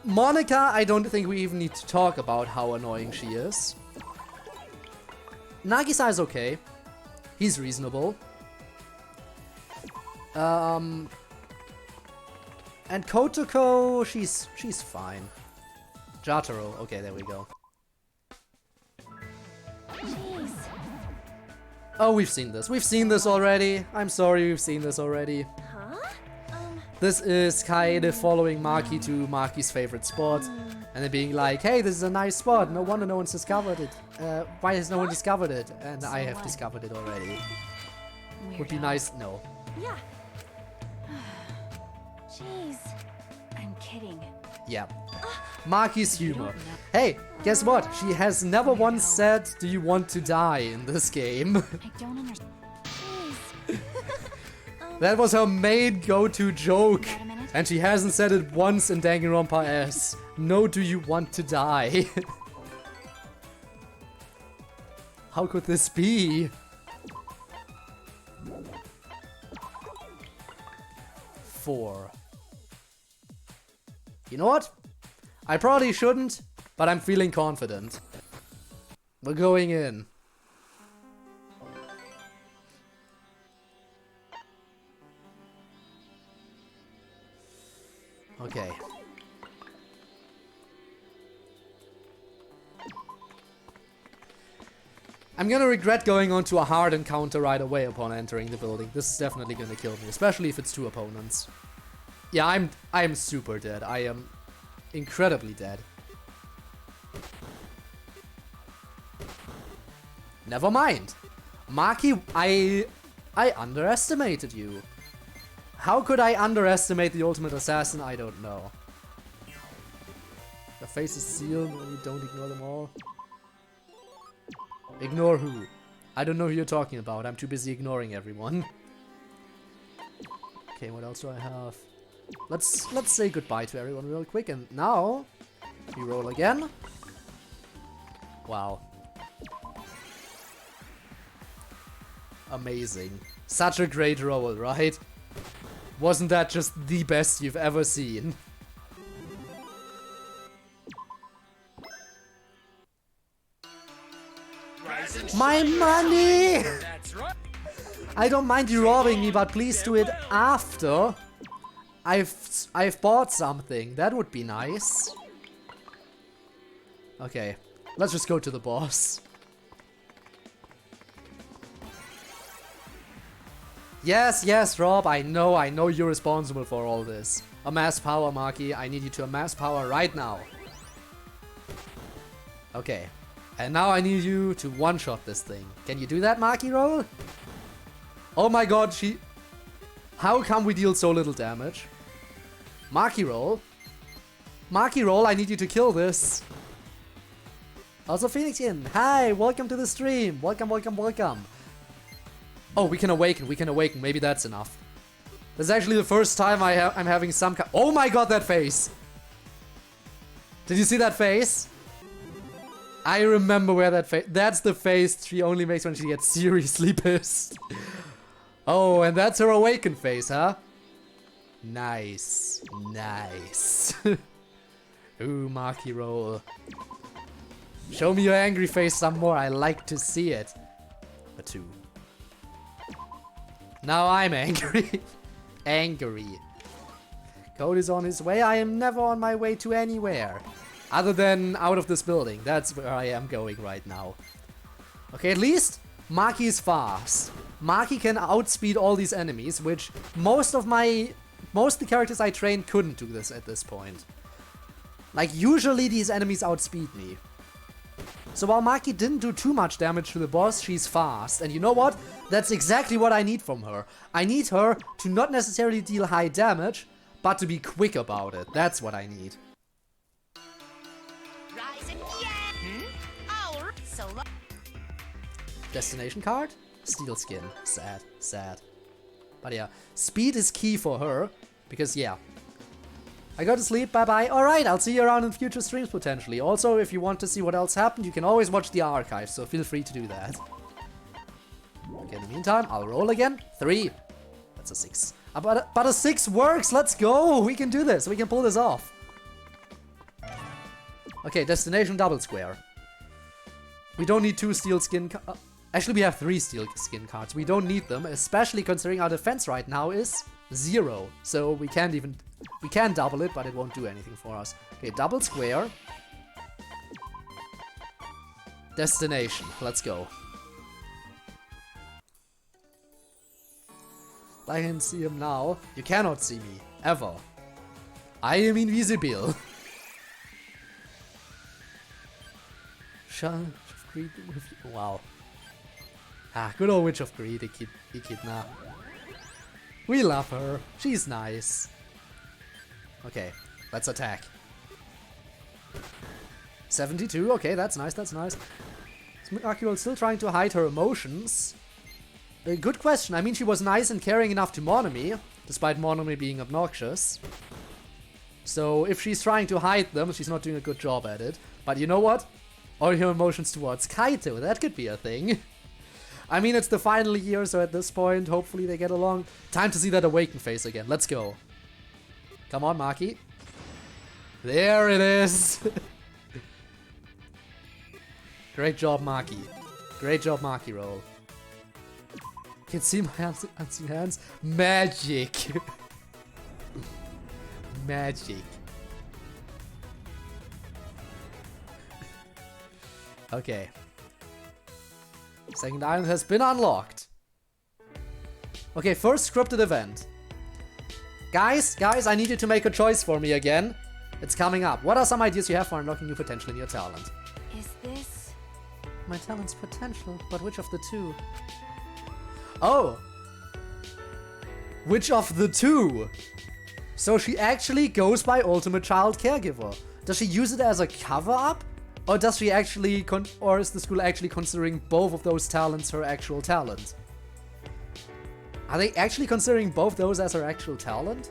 Monica, I don't think we even need to talk about how annoying she is. Nagisa is okay. He's reasonable. And Kotoko, she's fine. Jotaro, okay, there we go. Jeez. Oh, we've seen this. We've seen this already. I'm sorry, we've seen this already. Huh? This is kind of following Maki to Maki's favorite spot. And then being like, hey, this is a nice spot. No wonder no one's discovered it. Why has no one discovered it? And I have discovered it already. Would be Weirdo. nice. No. Yeah. Jeez. I'm kidding. Yeah. Maki's humor. Hey, guess what? She has never once said, do you want to die in this game? I don't understand. Jeez. That was her main go-to joke. Wait a minute. And she hasn't said it once in Danganronpa S. No, do you want to die? How could this be? 4. You know what? I probably shouldn't, but I'm feeling confident. We're going in. Okay. I'm gonna regret going on to a hard encounter right away upon entering the building. This is definitely gonna kill me, especially if it's 2 opponents. Yeah, I'm super dead. I am incredibly dead. Never mind. Maki, I underestimated you. How could I underestimate the ultimate assassin? I don't know. The face is sealed when you don't ignore them all. Ignore who? I don't know who you're talking about. I'm too busy ignoring everyone. Okay, what else do I have? Let's say goodbye to everyone real quick, and now we roll again. Wow. Amazing. Such a great roll, right? Wasn't that just the best you've ever seen? My money! That's right. I don't mind you robbing me, but please do it after I've bought something. That would be nice. Okay, let's just go to the boss. Yes, Rob, I know you're responsible for all this. Amass power, Maki. I need you to amass power right now. Okay. And now I need you to one-shot this thing. Can you do that, Maki roll? Oh my god, How come we deal so little damage? Maki roll. Maki roll, I need you to kill this. Also Phoenixin, hi, welcome to the stream. Welcome. Oh, we can awaken. Maybe that's enough. This is actually the first time I'm having some kind. Oh my god, that face! Did you see that face? I remember where that face. That's the face she only makes when she gets seriously pissed. Oh, and that's her awakened face, huh? Nice. Ooh, Maki roll. Show me your angry face some more. I like to see it. A 2. Now I'm angry. Angry. Code is on his way. I am never on my way to anywhere. Other than out of this building. That's where I am going right now. Okay, at least Maki is fast. Maki can outspeed all these enemies, which most of the characters I trained couldn't do this at this point. Like, usually these enemies outspeed me. So while Maki didn't do too much damage to the boss, she's fast. And you know what? That's exactly what I need from her. I need her to not necessarily deal high damage, but to be quick about it. That's what I need. so long. Destination card? Steel skin. Sad, sad. But yeah, speed is key for her, because yeah. I go to sleep, bye bye. Alright, I'll see you around in future streams potentially. Also, if you want to see what else happened, you can always watch the archive, so feel free to do that. Okay, in the meantime, I'll roll again. 3. That's a 6. But a 6 works, let's go! We can do this, we can pull this off. Okay, destination double square. We don't need 2 steel skin actually, we have 3 steel skin cards. We don't need them, especially considering our defense right now is 0. So we can double it, but it won't do anything for us. Okay, double square. Destination, let's go. I can see him now. You cannot see me, ever. I am invisible. Shut of Greed with you. Wow. Ah, good old Witch of Greed, Echidna. We love her. She's nice. Okay, let's attack. 72, okay, that's nice, that's nice. Is Akio still trying to hide her emotions? Good question. I mean, she was nice and caring enough to Monomi, despite Monomi being obnoxious. So if she's trying to hide them, she's not doing a good job at it. But you know what? All her emotions towards Kaito, that could be a thing. I mean, it's the final year, so at this point, hopefully they get along. Time to see that awakened face again. Let's go. Come on, Maki. There it is. Great job, Maki. Great job, Maki roll. Can see my unseen hands. Magic. Magic. Okay. Second island has been unlocked. Okay, first scripted event. Guys, I need you to make a choice for me again. It's coming up. What are some ideas you have for unlocking new potential in your talent? Is this... My talent's potential, but which of the 2? Oh! Which of the 2? So she actually goes by Ultimate Child Caregiver. Does she use it as a cover-up? Or does she actually, or is the school actually considering both of those talents her actual talent? Are they actually considering both those as her actual talent?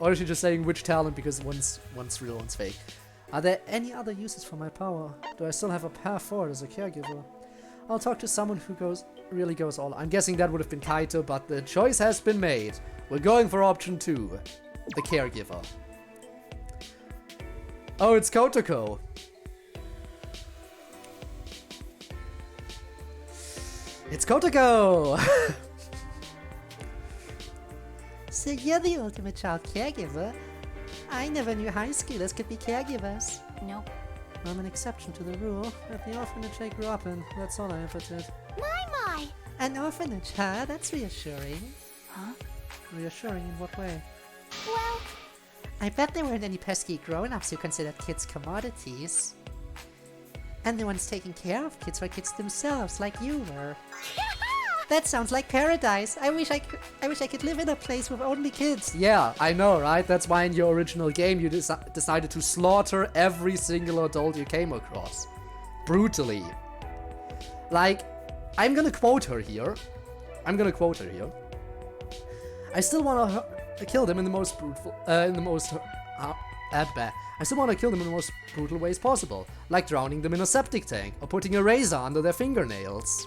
Or is she just saying which talent because one's real, one's fake? Are there any other uses for my power? Do I still have a path forward as a caregiver? I'll talk to someone who really goes all. I'm guessing that would have been Kaito, but the choice has been made. We're going for option 2, the caregiver. Oh, it's Kotoko. It's Kotoko! So you're the ultimate child caregiver? I never knew high schoolers could be caregivers. Nope. I'm an exception to the rule. At the orphanage I grew up in, that's all I ever did. My! An orphanage, huh? That's reassuring. Huh? Reassuring in what way? Well... I bet there weren't any pesky grown-ups who considered kids commodities. And the ones taking care of kids were kids themselves, like you were. That sounds like paradise. I wish I could live in a place with only kids. Yeah, I know, right? That's why in your original game you decided to slaughter every single adult you came across. Brutally. Like, I'm gonna quote her here. I still want to kill them in the most brutal, I still want to kill them in the most brutal ways possible, like drowning them in a septic tank or putting a razor under their fingernails.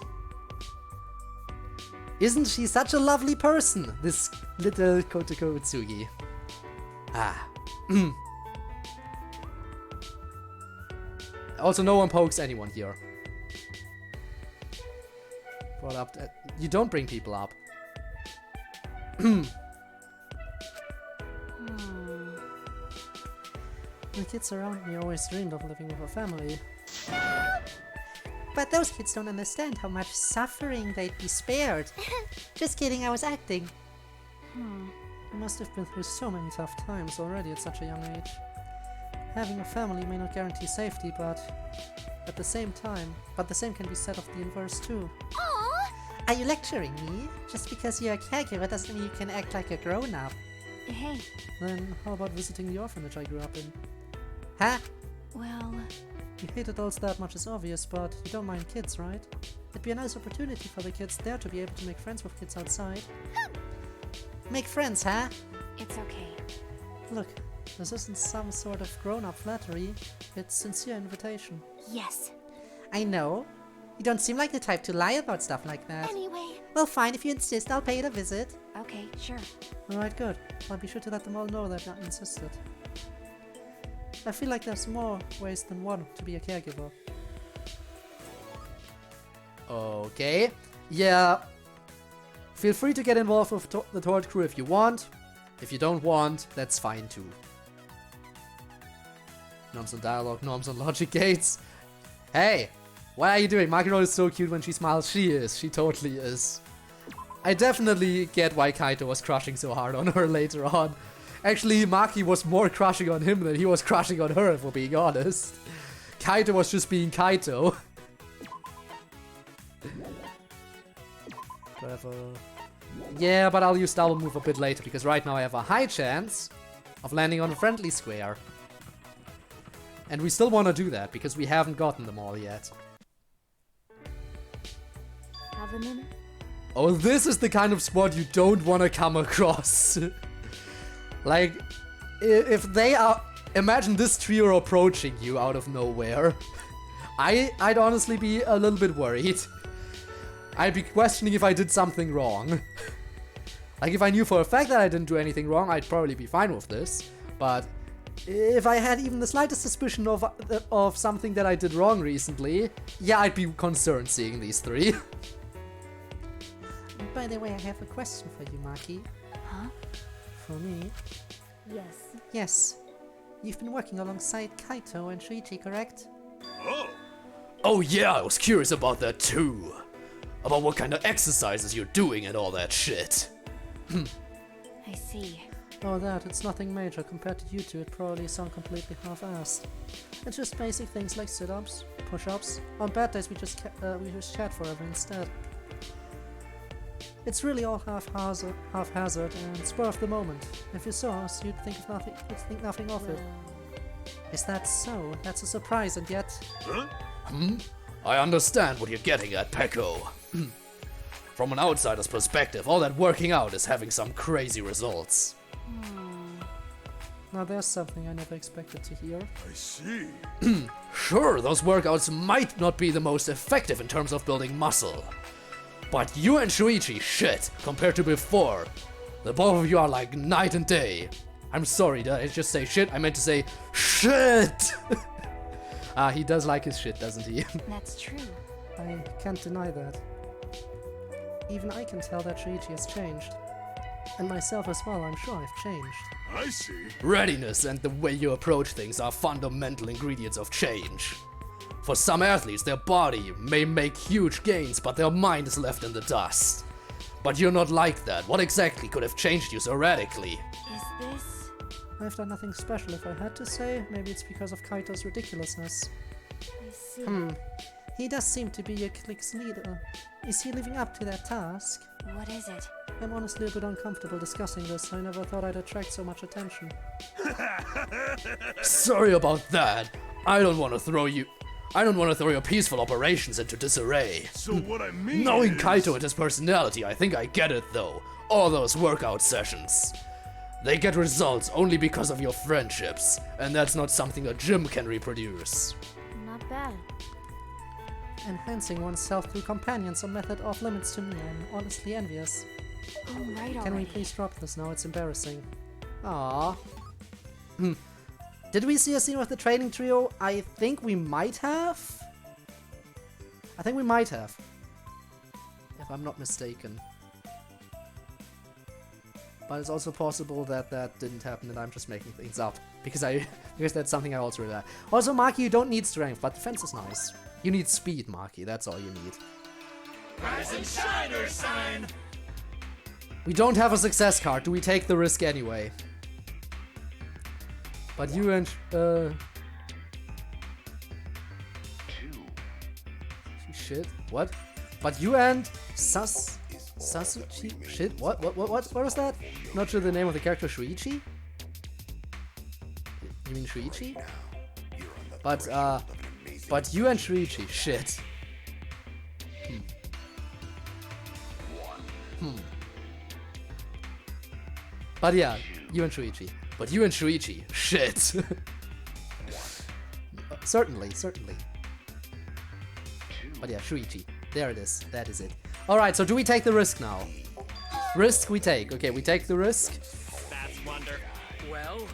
Isn't she such a lovely person, this little Kotoko Utsugi? Ah. Also, no one pokes anyone here. Brought up. You don't bring people up. The kids around me always dreamed of living with a family. But those kids don't understand how much suffering they'd be spared. Just kidding, I was acting. You must have been through so many tough times already at such a young age. Having a family may not guarantee safety, but at the same time, the same can be said of the inverse too. Aww! Are you lecturing me? Just because you're a caregiver doesn't mean you can act like a grown-up. Hey. Then how about visiting the orphanage I grew up in? Huh? Well... You hate adults that much is obvious, but you don't mind kids, right? It'd be a nice opportunity for the kids there to be able to make friends with kids outside. Make friends, huh? It's okay. Look, this isn't some sort of grown-up flattery. It's sincere invitation. Yes. I know. You don't seem like the type to lie about stuff like that. Anyway. Well, fine, if you insist, I'll pay it a visit. Okay, sure. Alright, good. I'll be sure to let them all know that I insisted. I feel like there's more ways than one to be a caregiver. Okay. Yeah. Feel free to get involved with the Torch crew if you want. If you don't want, that's fine too. Norms on dialogue, norms on logic gates. Hey! What are you doing? Makiro is so cute when she smiles. She is. She totally is. I definitely get why Kaito was crushing so hard on her later on. Actually, Maki was more crushing on him than he was crushing on her, if we're being honest. Kaito was just being Kaito. Whatever. Yeah, but I'll use double move a bit later, because right now I have a high chance of landing on a friendly square. And we still want to do that, because we haven't gotten them all yet. Have a minute? Oh, this is the kind of spot you don't want to come across. Like, if they are... Imagine this trio approaching you out of nowhere. I'd honestly be a little bit worried. I'd be questioning if I did something wrong. Like, if I knew for a fact that I didn't do anything wrong, I'd probably be fine with this. But if I had even the slightest suspicion of something that I did wrong recently, yeah, I'd be concerned seeing these three. By the way, I have a question for you, Maki. Huh? For me? Yes. Yes. You've been working alongside Kaito and Shuichi, correct? Oh yeah, I was curious about that too. About what kind of exercises you're doing and all that shit. I see. Oh, that, it's nothing major. Compared to you two, it probably sound completely half-assed. It's just basic things like sit-ups, push-ups. On bad days, we just chat forever instead. It's really all haphazard and spur of the moment. If you saw us, you'd think nothing of it. Is that so? That's a surprise, and yet... I understand what you're getting at, Peko. From an outsider's perspective, all that working out is having some crazy results. Now there's something I never expected to hear. I see. Sure, those workouts might not be the most effective in terms of building muscle. But you and Shuichi, shit, compared to before. The both of you are like night and day. I'm sorry, did I just say shit? I meant to say shit! He does like his shit, doesn't he? That's true. I can't deny that. Even I can tell that Shuichi has changed. And myself as well, I'm sure I've changed. I see. Readiness and the way you approach things are fundamental ingredients of change. For some athletes, their body may make huge gains, but their mind is left in the dust. But you're not like that. What exactly could have changed you so radically? Is this... I've done nothing special if I had to say. Maybe it's because of Kaito's ridiculousness. I see. He does seem to be your clique's leader. Is he living up to that task? What is it? I'm honestly a bit uncomfortable discussing this. I never thought I'd attract so much attention. Sorry about that. I don't want to throw your peaceful operations into disarray. So what I mean Knowing is... Kaito and his personality, I think I get it though. All those workout sessions. They get results only because of your friendships, and that's not something a gym can reproduce. Not bad. Enhancing oneself through companions a method off limits to me. I'm honestly envious. I'm right already. Can we please drop this now? It's embarrassing. Aww. Did we see a scene with the training trio? I think we might have. If I'm not mistaken. But it's also possible that that didn't happen and I'm just making things up. Because that's something I also really like. Also, Maki, you don't need strength, but defense is nice. You need speed, Maki, that's all you need. Rise and shine, Ursine! We don't have a success card, do we take the risk anyway? But you and shit, what? But you and Sasuchi? Shit, what was that? Not sure the name of the character, Shuichi? You mean Shuichi? But, But you and Shuichi, shit. But yeah, you and Shuichi. But you and Shuichi, shit. Certainly. But yeah, Shuichi. There it is. That is it. Alright, so do we take the risk now? Risk we take. Okay, we take the risk. That's wonderful. Well,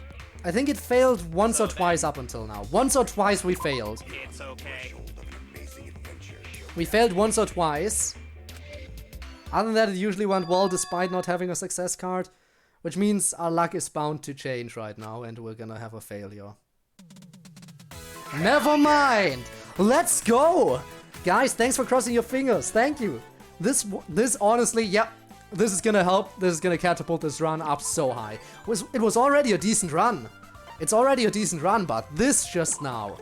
I think it failed once or twice up until now. Once or twice we failed. it's okay. We failed once or twice. Other than that, it usually went well despite not having a success card. Which means our luck is bound to change right now and we're gonna have a failure. Never mind! Let's go! Guys, thanks for crossing your fingers. Thank you. This honestly, yeah, this is gonna help. This is gonna catapult this run up so high. It was already a decent run. It's already a decent run, but this just now.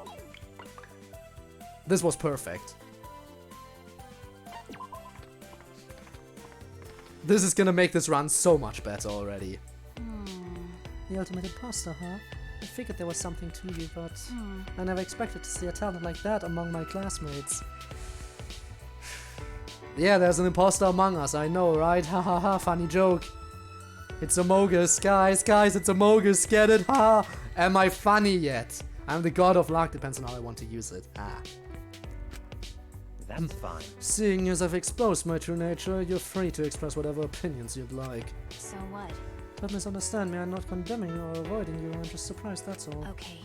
This was perfect. This is gonna make this run so much better already. The ultimate imposter, huh? I figured there was something to you, but I never expected to see a talent like that among my classmates. Yeah, there's an imposter among us, I know, right? Ha ha ha, funny joke. It's a Mogus, guys, it's a Mogus, get it? Ha! Am I funny yet? I'm the god of luck, depends on how I want to use it. Ah. That's fine. Seeing as I've exposed my true nature, you're free to express whatever opinions you'd like. So what? Don't misunderstand me, I'm not condemning or avoiding you, I'm just surprised, that's all. Okay.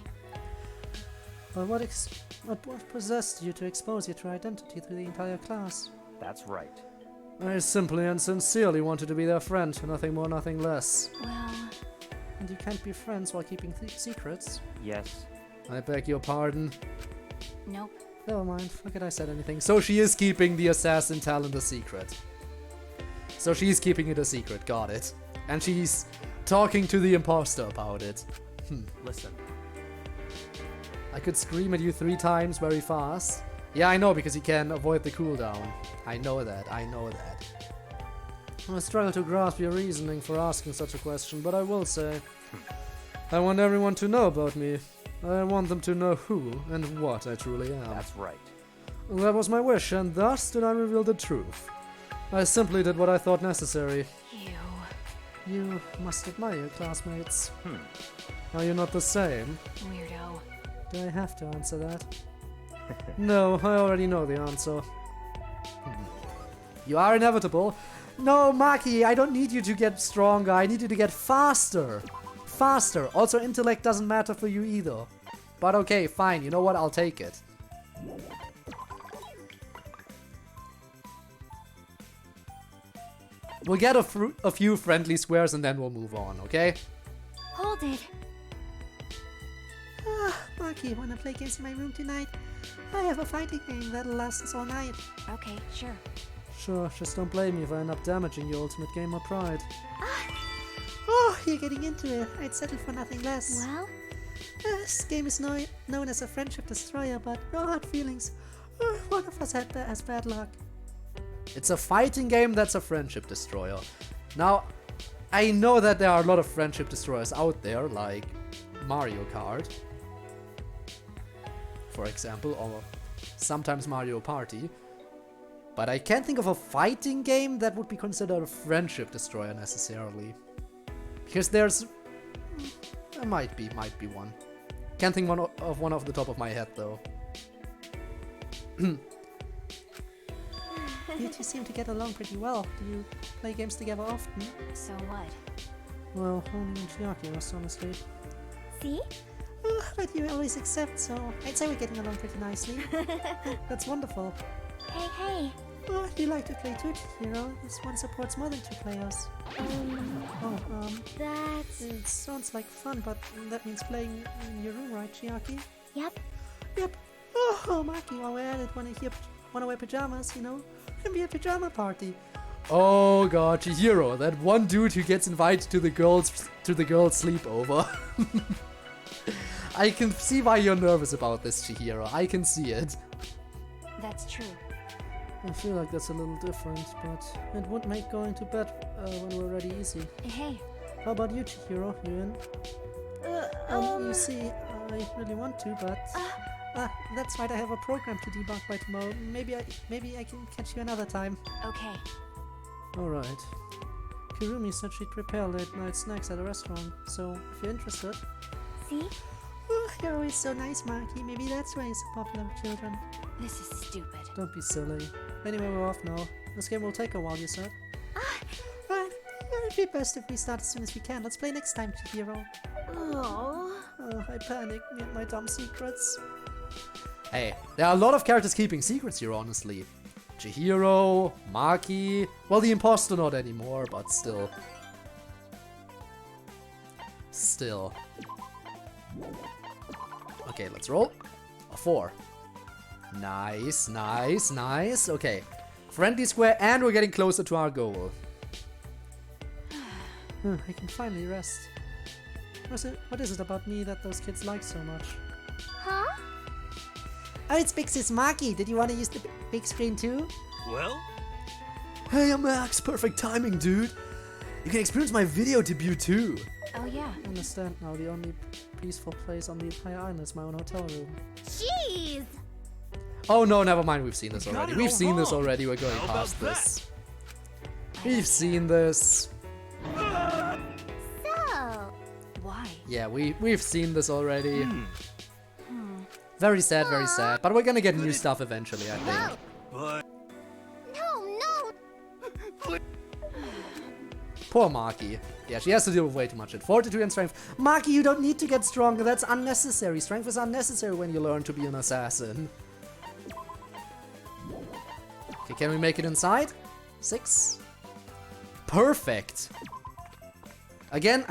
But what possessed you to expose your true identity to the entire class? That's right. I simply and sincerely wanted to be their friend, nothing more, nothing less. Well, And you can't be friends while keeping secrets? Yes. I beg your pardon. nope. Never mind, forget I said anything. So she is keeping the assassin talent a secret. So she's keeping it a secret, got it. And she's talking to the imposter about it. Listen. I could scream at you 3 times very fast. Yeah, I know, because you can avoid the cooldown. I know that. I struggle to grasp your reasoning for asking such a question, but I will say, I want everyone to know about me. I want them to know who and what I truly am. That's right. That was my wish, and thus did I reveal the truth. I simply did what I thought necessary. You. You must admire your classmates. Are you not the same? Weirdo. Do I have to answer that? No, I already know the answer. You are inevitable. No, Maki, I don't need you to get stronger. I need you to get faster. Faster. Also, intellect doesn't matter for you either. But okay, fine. You know what? I'll take it. We'll get a few friendly squares and then we'll move on, okay? Hold it. Maki, wanna play games in my room tonight? I have a fighting game that'll last us all night. Okay, sure. Sure, just don't blame me if I end up damaging your ultimate gamer pride. Oh, you're getting into it. I'd settle for nothing less. Well, This game is known as a friendship destroyer, but no hard feelings. One of us has bad luck. It's a fighting game that's a friendship destroyer. Now, I know that there are a lot of friendship destroyers out there, like Mario Kart, for example, or sometimes Mario Party. But I can't think of a fighting game that would be considered a friendship destroyer necessarily. Because there might be one. Can't think of one off the top of my head though. You two seem to get along pretty well. Do you play games together often? so what? Well, only in Chiakios, honestly. See? But you always accept, so I'd say we're getting along pretty nicely. That's wonderful. Hey. Oh, do you like to play too, Chihiro? This one supports more than 2 players. That's... It sounds like fun, but that means playing in your room, right, Chiaki? Yep. Yep. Oh, Maki, while we're at it, wanna wear pajamas, you know? It can be a pajama party. Oh god, Chihiro, that one dude who gets invited to the girls' sleepover. I can see why you're nervous about this, Chihiro. I can see it. That's true. I feel like that's a little different, but it would make going to bed when we're ready easy. Hey. How about you, Chihiro? You in? You see, I really want to, but That's right, I have a program to debug by tomorrow. Maybe I can catch you another time. Okay. Alright. Kurumi said she'd prepare late night snacks at a restaurant, so if you're interested. See? Oh, you're always so nice, Marky. Maybe that's why you're so popular with children. This is stupid. Don't be silly. Anyway, we're off now. This game will take a while, you said. Right. It'd be best if we start as soon as we can. Let's play next time, Chihiro. Oh. Oh, I panic. Me and my dumb secrets. Hey, there are a lot of characters keeping secrets here, honestly. Chihiro, Maki, well, the imposter not anymore, but still. Still. Okay, let's roll. A 4. Nice, nice, nice. Okay. Friendly square, and we're getting closer to our goal. I can finally rest. What is it about me that those kids like so much? Huh? Oh, it's Big Sis Maki. Did you want to use the big screen too? Well? Hey, Max, perfect timing, dude. You can experience my video debut too. Oh yeah. I understand now. The only peaceful place on the entire island is my own hotel room. Jeez! Oh no, never mind, we've seen this You got already. it We've all seen this wrong. already, we're going How about past this. I We've seen this. So, why? Yeah, we've seen this already. Hmm. Very sad, very sad. But we're gonna get new stuff eventually, I think. But No! Poor Maki. Yeah, she has to deal with way too much shit. Fortitude and strength. Maki, you don't need to get stronger. That's unnecessary. Strength is unnecessary when you learn to be an assassin. Okay, can we make it inside? 6. Perfect. Again,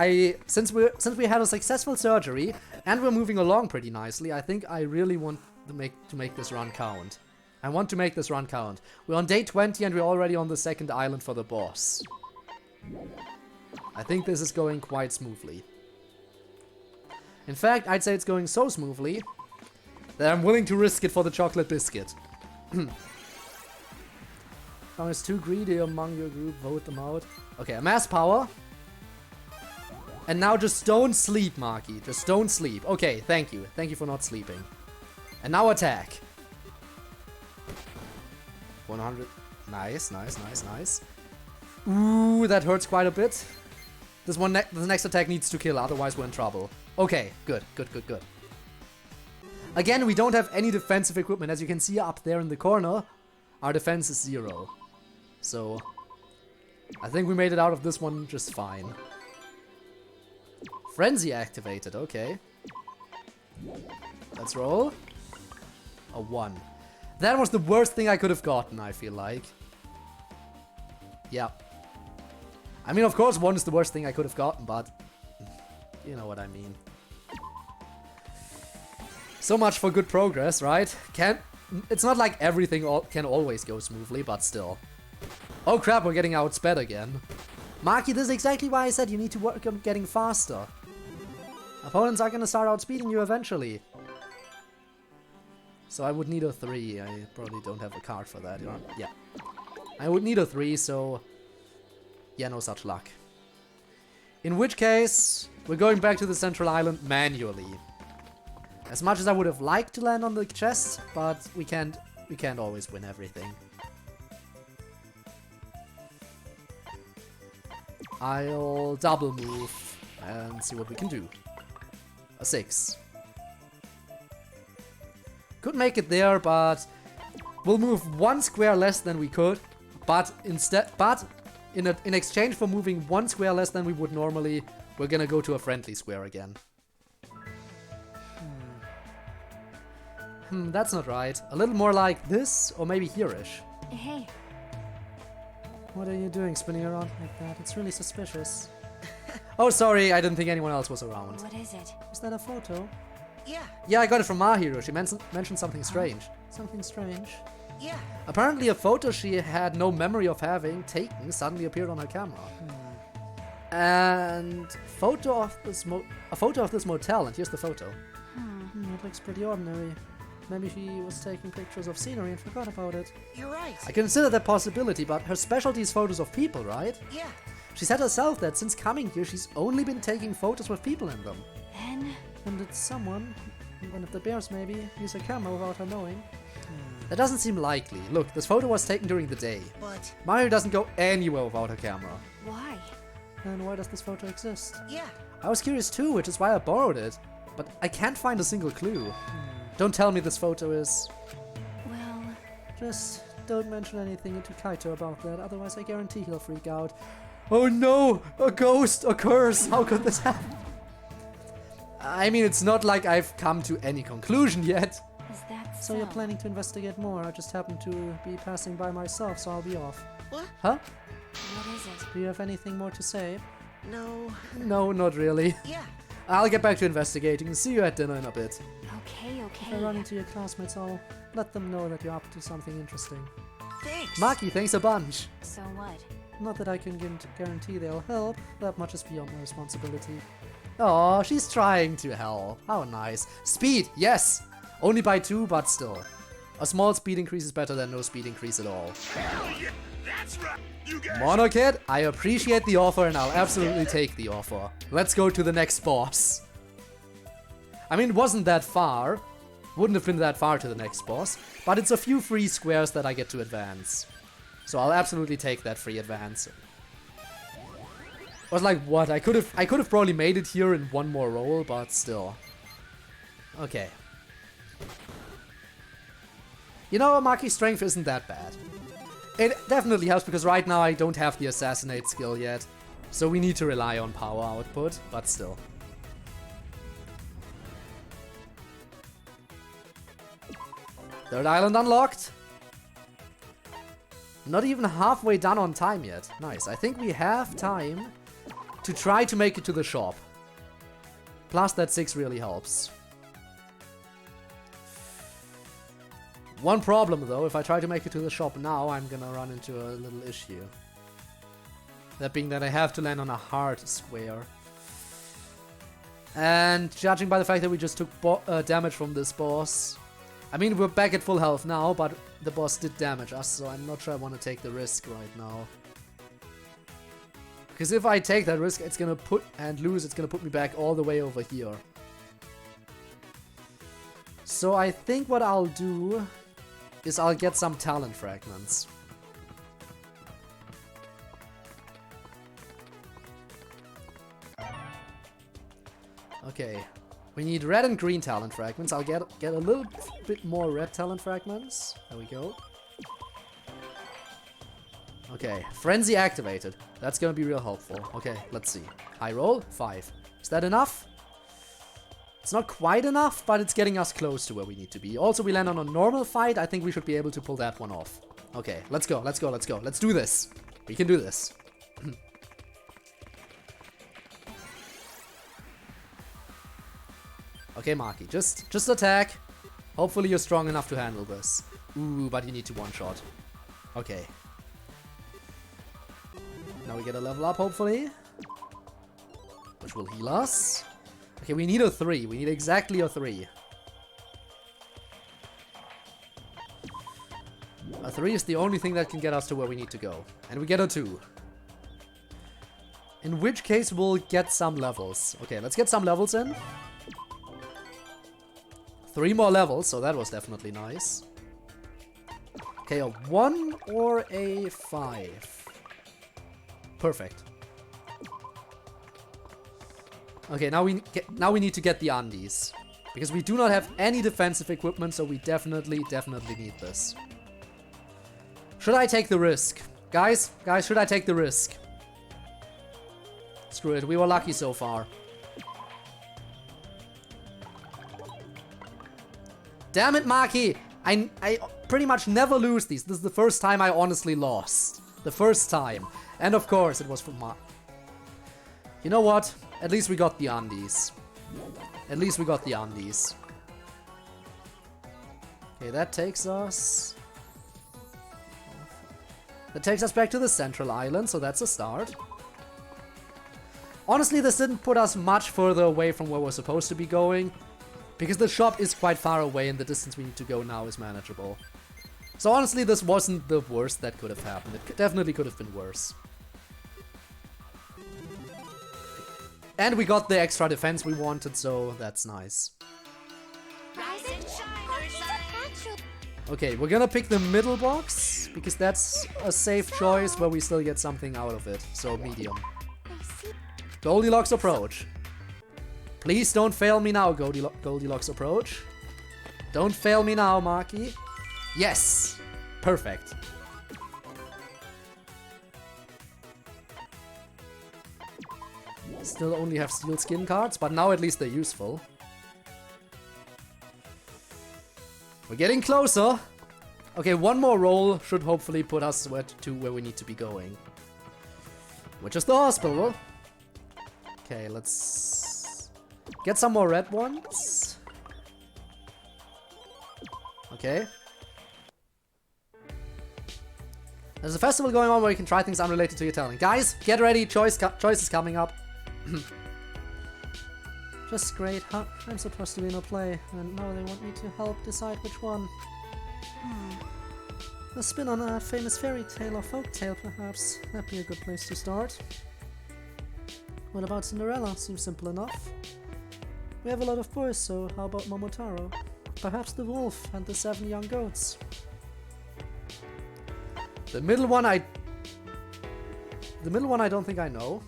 since we had a successful surgery and we're moving along pretty nicely, I think I really want to make this run count. I want to make this run count. We're on day 20 and we're already on the second island for the boss. I think this is going quite smoothly. In fact, I'd say it's going so smoothly that I'm willing to risk it for the chocolate biscuit. Now is too greedy among your group, vote them out. Okay, amass power. And now just don't sleep, Maki. Just don't sleep. Okay, thank you. Thank you for not sleeping. And now attack. 100. Nice, nice, nice, nice. Ooh, that hurts quite a bit. This next attack needs to kill, otherwise we're in trouble. Okay, good, good, good, good. Again, we don't have any defensive equipment. As you can see up there in the corner, our defense is 0. So, I think we made it out of this one just fine. Frenzy activated, okay. Let's roll. A 1. That was the worst thing I could have gotten, I feel like. Yeah. I mean, of course, 1 is the worst thing I could have gotten, but you know what I mean. So much for good progress, right? It's not like everything can always go smoothly, but still. Oh crap, we're getting outsped again. Maki, this is exactly why I said you need to work on getting faster. Opponents are gonna start outspeeding you eventually. So I would need a 3. I probably don't have a card for that. Yeah. I would need a 3, so yeah, no such luck. In which case, we're going back to the central island manually. As much as I would have liked to land on the chest, but we can't always win everything. I'll double move and see what we can do. A 6. Could make it there, but we'll move 1 square less than we could. But in exchange for moving 1 square less than we would normally, we're gonna go to a friendly square again. That's not right. A little more like this, or maybe here-ish. Hey, What are you doing spinning around like that? It's really suspicious. Oh, sorry, I didn't think anyone else was around. what is it? Is that a photo? Yeah, Yeah, I got it from Mahiro. She mentioned something strange. Something strange. yeah. Apparently a photo she had no memory of having taken suddenly appeared on her camera. And a photo of this motel, and here's the photo. It looks pretty ordinary. Maybe she was taking pictures of scenery and forgot about it. You're right. I consider that possibility, but her specialty is photos of people, right? Yeah. She said herself that since coming here, she's only been taking photos with people in them. Then, And it's someone One of the bears, maybe. Use a camera without her knowing. That doesn't seem likely. Look, this photo was taken during the day. But, Mario doesn't go anywhere without her camera. Why? And why does this photo exist? yeah. I was curious too, which is why I borrowed it. But I can't find a single clue. Don't tell me this photo is... Well, Just don't mention anything to Kaito about that, otherwise I guarantee he'll freak out. Oh no! A ghost! A curse! How could this happen? I mean, it's not like I've come to any conclusion yet. is that So you're planning to investigate more? I just happen to be passing by myself, so I'll be off. What? Huh? What is it? Do you have anything more to say? No. No, not really. Yeah. I'll get back to investigating. See you at dinner in a bit. Okay, If I okay. run into your classmates, I'll let them know that you're up to something interesting. Thanks. Maki, thanks a bunch. So what? Not that I can guarantee they'll help, that much is beyond my responsibility. Oh, she's trying to help. How nice. Speed, yes! Only by 2, but still. A small speed increase is better than no speed increase at all. Hell yeah, that's right. You guys. Monokid, I appreciate the offer and I'll absolutely take the offer. Let's go to the next boss. I mean, it wasn't that far. Wouldn't have been that far to the next boss. But it's a few free squares that I get to advance. So I'll absolutely take that free advance. I was like, what? I could have probably made it here in one more roll, but still. Okay. You know, Maki's strength isn't that bad. It definitely helps because right now I don't have the assassinate skill yet. So we need to rely on power output, but still. Third island unlocked. Not even halfway done on time yet. Nice. I think we have time to try to make it to the shop. Plus that 6 really helps. One problem though, if I try to make it to the shop now, I'm gonna run into a little issue. That being that I have to land on a hard square. And judging by the fact that we just took damage from this boss, I mean, we're back at full health now, but the boss did damage us, so I'm not sure I want to take the risk right now. Because if I take that risk, it's gonna it's gonna put me back all the way over here. So I think what I'll do is I'll get some talent fragments. Okay. We need red and green talent fragments. I'll get a little bit more red talent fragments. There we go. Okay, frenzy activated. That's gonna be real helpful. Okay, let's see. High roll, 5. Is that enough? It's not quite enough, but it's getting us close to where we need to be. Also, we land on a normal fight. I think we should be able to pull that one off. Okay, let's go, let's go, let's go. Let's do this. We can do this. Okay, Maki, just attack. Hopefully you're strong enough to handle this. Ooh, but you need to one-shot. Okay. Now we get a level up, hopefully. Which will heal us. Okay, we need a 3. We need exactly a 3. A 3 is the only thing that can get us to where we need to go. And we get a 2. In which case we'll get some levels. Okay, let's get some levels in. 3 more levels, so that was definitely nice. Okay, a 1 or a 5. Perfect. Okay, now we need to get the undies. Because we do not have any defensive equipment, so we definitely need this. Should I take the risk? Guys, should I take the risk? Screw it, we were lucky so far. Damn it, Maki! I pretty much never lose these. This is the first time I honestly lost. The first time. And of course, it was from Maki. You know what? At least we got the undies. At least we got the undies. Okay, that takes us... That takes us back to the central island, so that's a start. Honestly, this didn't put us much further away from where we're supposed to be going. Because the shop is quite far away and the distance we need to go now is manageable. So honestly, this wasn't the worst that could have happened. It definitely could have been worse. And we got the extra defense we wanted, so that's nice. Okay, we're gonna pick the middle box, because that's a safe choice where we still get something out of it. So, medium. Goldilocks approach. Please don't fail me now, Goldilocks approach. Don't fail me now, Maki. Yes! Perfect. Still only have steel skin cards, but now at least they're useful. We're getting closer. Okay, one more roll should hopefully put us to where we need to be going. Which is the hospital. Okay, let's get some more red ones. Okay. There's a festival going on where you can try things unrelated to your talent. Guys, get ready. Choice is coming up. Just great, huh? I'm supposed to be in a play, and now they want me to help decide which one. A spin on a famous fairy tale or folk tale, perhaps. That'd be a good place to start. What about Cinderella? Seems simple enough. We have a lot of boys, so how about Momotaro? Perhaps the wolf and the 7 young goats. The middle one I don't think I know.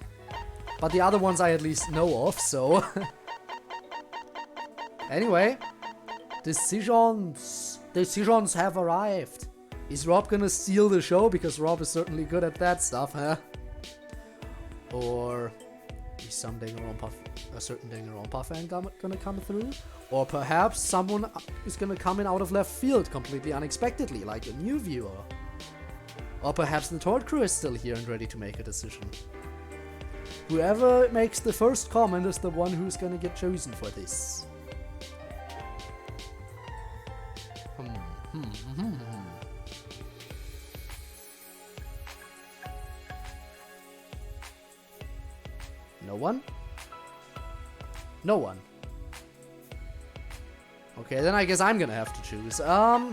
But the other ones I at least know of, so... Anyway. Decisions have arrived. Is Rob gonna steal the show? Because Rob is certainly good at that stuff, huh? Or... is some a certain Danganronpa fan gonna come through? Or perhaps someone is gonna come in out of left field completely unexpectedly, like a new viewer. Or perhaps the Tort crew is still here and ready to make a decision. Whoever makes the first comment is the one who's gonna get chosen for this. No one? No one. Okay, then I guess I'm gonna have to choose. I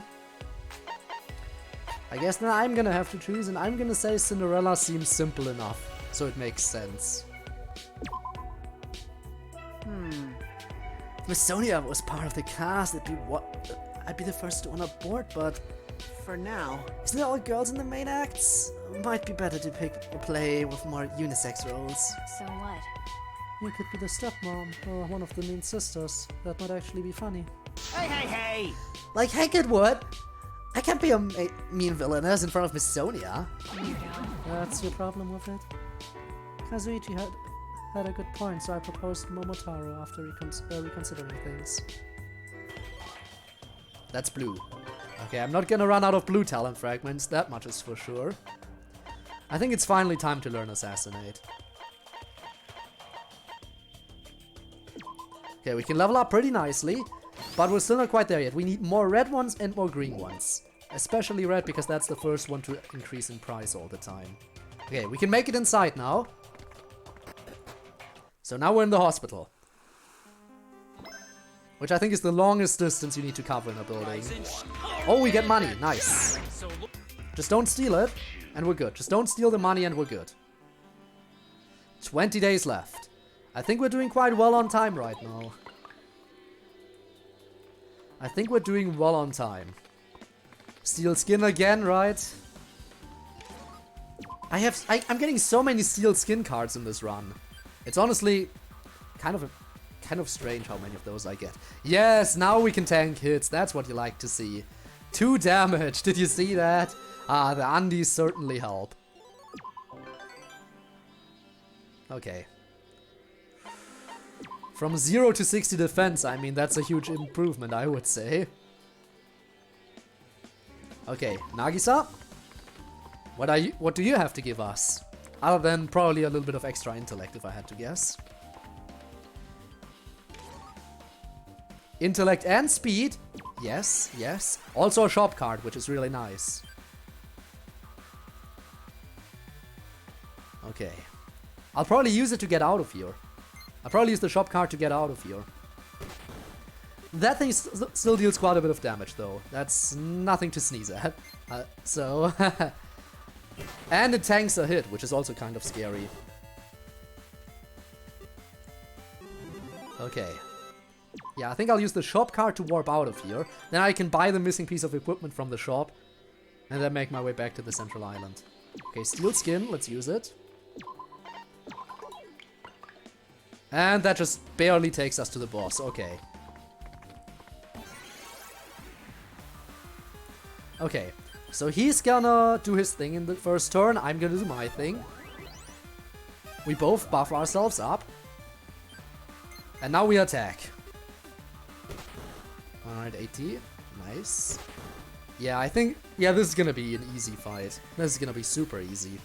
guess then I'm gonna have to choose, and I'm gonna say Cinderella seems simple enough, so it makes sense. If Miss Sonia was part of the cast, I'd be the first one aboard, but For now. isn't it all girls in the main acts? Might be better to pick a play with more unisex roles. So what? You could be the stepmom, or one of the mean sisters. That might actually be funny. Hey, hey, hey! Like heck it would! I can't be a mean villainess in front of Miss Sonia. That's your problem with it? Kazuichi had a good point, so I proposed Momotaro after reconsidering things. That's blue. Okay, I'm not gonna run out of blue talent fragments, that much is for sure. I think it's finally time to learn Assassinate. Okay, we can level up pretty nicely, but we're still not quite there yet. We need more red ones and more green ones. Especially red, because that's the first one to increase in price all the time. Okay, we can make it inside now. So now we're in the hospital. Which I think is the longest distance you need to cover in a building. Oh, we get money. Nice. Just don't steal it, and we're good. Just don't steal the money, and we're good. 20 days left. I think we're doing quite well on time right now. I think we're doing well on time. Steel skin again, right? I'm getting so many steel skin cards in this run. It's honestly kind of strange how many of those I get. Yes, now we can tank hits. That's what you like to see. 2 damage. Did you see that? Ah, the undies certainly help. Okay. From 0 to 60 defense, I mean, that's a huge improvement, I would say. Okay, Nagisa. What do you have to give us? Other than probably a little bit of extra intellect, if I had to guess. Intellect and speed. Yes, yes. Also a shop card, which is really nice. Okay. I'll probably use it to get out of here. I'll probably use the shop card to get out of here. That thing still deals quite a bit of damage, though. That's nothing to sneeze at. And it tanks a hit, which is also kind of scary. Okay. Yeah, I think I'll use the shop card to warp out of here. Then I can buy the missing piece of equipment from the shop. And then make my way back to the central island. Okay, steel skin, let's use it. And that just barely takes us to the boss, okay. Okay, so he's gonna do his thing in the first turn, I'm gonna do my thing. We both buff ourselves up. And now we attack. Alright, 80. Nice. Yeah, I think... Yeah, this is gonna be an easy fight. This is gonna be super easy.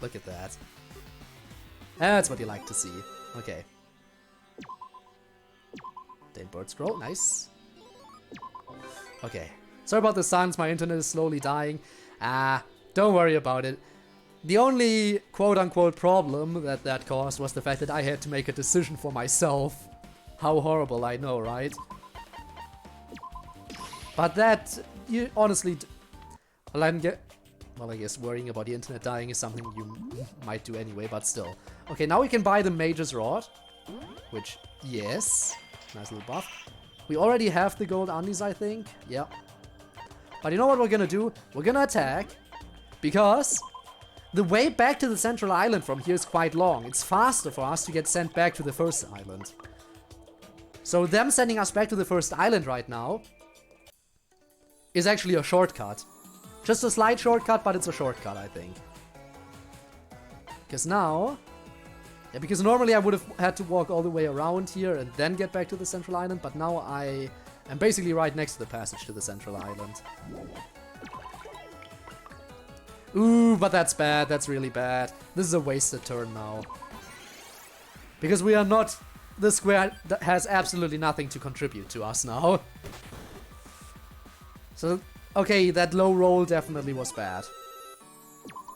Look at that. That's what you like to see. Okay. Dane bird scroll, nice. Okay. Sorry about the silence, my internet is slowly dying. Don't worry about it. The only quote-unquote problem that caused was the fact that I had to make a decision for myself. How horrible, I know, right? But that, you honestly... Well, I guess worrying about the internet dying is something you might do anyway, but still. Okay, now we can buy the Mage's Rod. Which, yes. Nice little buff. We already have the gold undies, I think. Yeah. But you know what we're gonna do? We're gonna attack. Because the way back to the central island from here is quite long. It's faster for us to get sent back to the first island. So them sending us back to the first island right now is actually a shortcut. Just a slight shortcut, but it's a shortcut, I think. Because now... Yeah, because normally I would have had to walk all the way around here and then get back to the central island, but now I am basically right next to the passage to the central island. Ooh, but that's bad, that's really bad. This is a wasted turn now. Because we are not... The square has absolutely nothing to contribute to us now. So, okay, that low roll definitely was bad.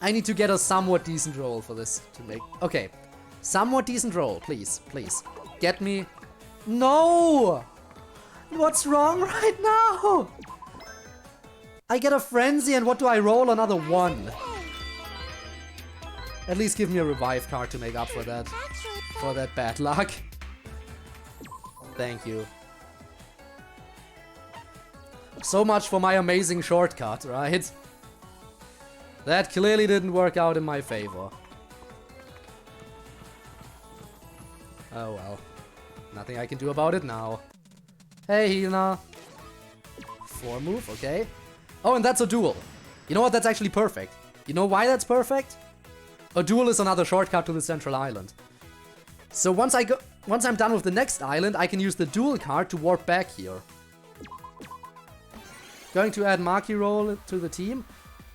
I need to get a somewhat decent roll for this to make... Okay, somewhat decent roll, please, please. Get me... No! What's wrong right now? I get a frenzy and what do I roll? Another 1. At least give me a revive card to make up for that. For that bad luck. Thank you. So much for my amazing shortcut, right? That clearly didn't work out in my favor. Oh well. Nothing I can do about it now. Hey, Hina. 4 move, okay. Oh, and that's a duel. You know what? That's actually perfect. You know why that's perfect? A duel is another shortcut to the central island. So once I'm done with the next island, I can use the duel card to warp back here. Going to add Maki roll to the team?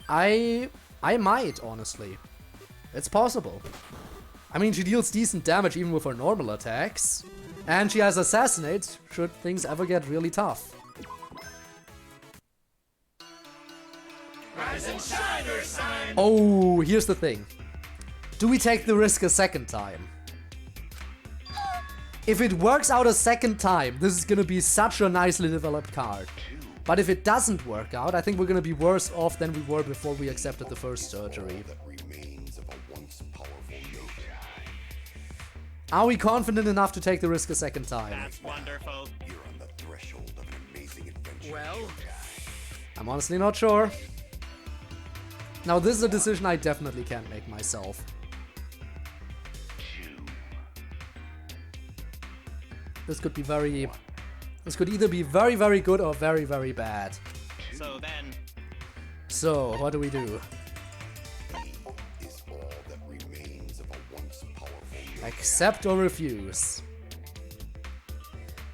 I might, honestly. It's possible. I mean, she deals decent damage even with her normal attacks. And she has Assassinate, should things ever get really tough. Rise and shine, Ursine. Oh, here's the thing. Do we take the risk a second time? If it works out a second time, this is gonna be such a nicely developed card. But if it doesn't work out, I think we're gonna be worse off than we were before we accepted the first surgery. Are we confident enough to take the risk a second time? That's wonderful. You're on the threshold of an amazing adventure. Well, I'm honestly not sure. Now this is a decision I definitely can't make myself. This could be very... This could either be very, very good or very, very bad. so then, So, what do we do? Is all that remains of a once powerful Accept or refuse?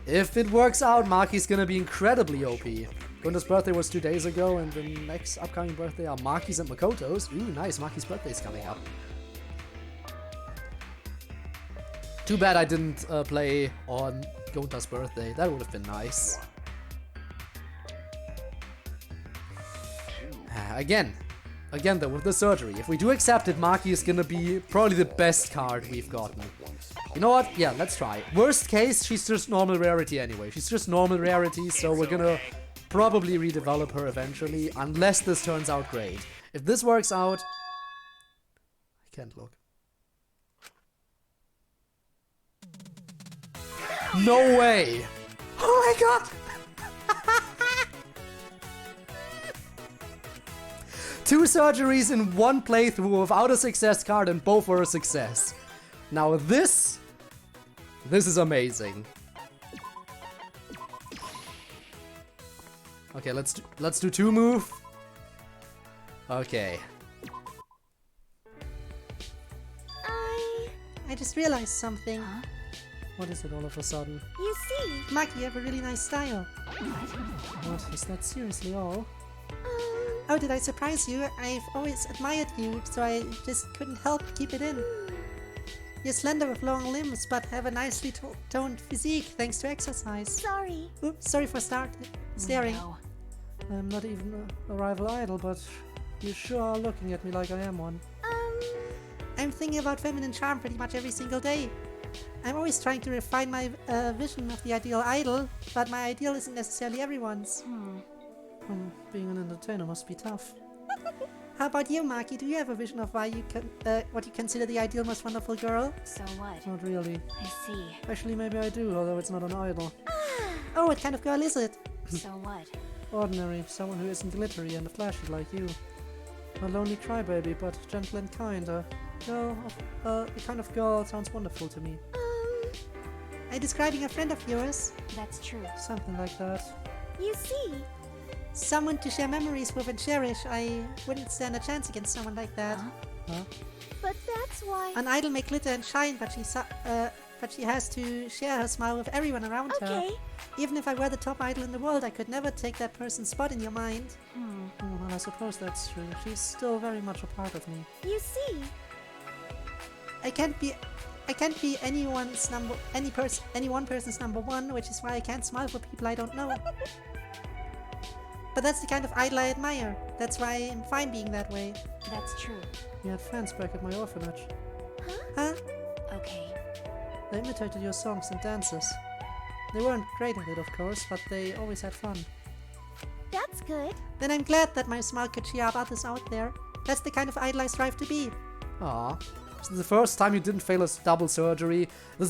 If it works out, Maki's gonna be incredibly OP. Gunda's birthday was 2 days ago, and the next upcoming birthday are Maki's and Makoto's. Ooh, nice, Maki's birthday is coming up. Too bad I didn't play on Gunda's birthday. That would have been nice. Again though, with the surgery. If we do accept it, Maki is gonna be probably the best card we've gotten. You know what? Yeah, let's try. Worst case, she's just normal rarity anyway. She's just normal rarity, so we're gonna probably redevelop her eventually, unless this turns out great. If this works out... I can't look. No way! Oh my god! Two surgeries in one playthrough without a success card and both were a success. Now this is amazing. Okay, let's do 2 move. Okay. I just realized something. Huh? What is it all of a sudden? You see. Maki, you have a really nice style. What, is that seriously all? Oh, did I surprise you? I've always admired you, so I just couldn't help keep it in. You're slender with long limbs, but have a nicely toned physique thanks to exercise. Sorry. Oops, sorry for staring. No. I'm not even a rival idol, but you sure are looking at me like I am one. I'm thinking about feminine charm pretty much every single day. I'm always trying to refine my vision of the ideal idol, but my ideal isn't necessarily everyone's. Being an entertainer must be tough. How about you, Maki? Do you have a vision of why you what you consider the ideal most wonderful girl? So what? Not really. I see. Actually, maybe I do, although it's not an idol. Oh, what kind of girl is it? So what? Ordinary, someone who isn't glittery and flashy like you. A lonely crybaby, but gentle and kind. A kind of girl sounds wonderful to me. Are you describing a friend of yours? That's true. Something like that. You see. Someone to share memories with and cherish. I wouldn't stand a chance against someone like that. Huh? But that's why. An idol may glitter and shine, but she has to share her smile with everyone around her. Even if I were the top idol in the world, I could never take that person's spot in your mind. Well, I suppose that's true. She's still very much a part of me. You see. I can't be any one person's number one, which is why I can't smile for people I don't know. But that's the kind of idol I admire. That's why I'm fine being that way. That's true. You had fans back at my orphanage. Huh? Huh? Okay. They imitated your songs and dances. They weren't great at it, of course, but they always had fun. That's good. Then I'm glad that my smile could cheer up others out there. That's the kind of idol I strive to be. Aw. This is the first time you didn't fail a double surgery. I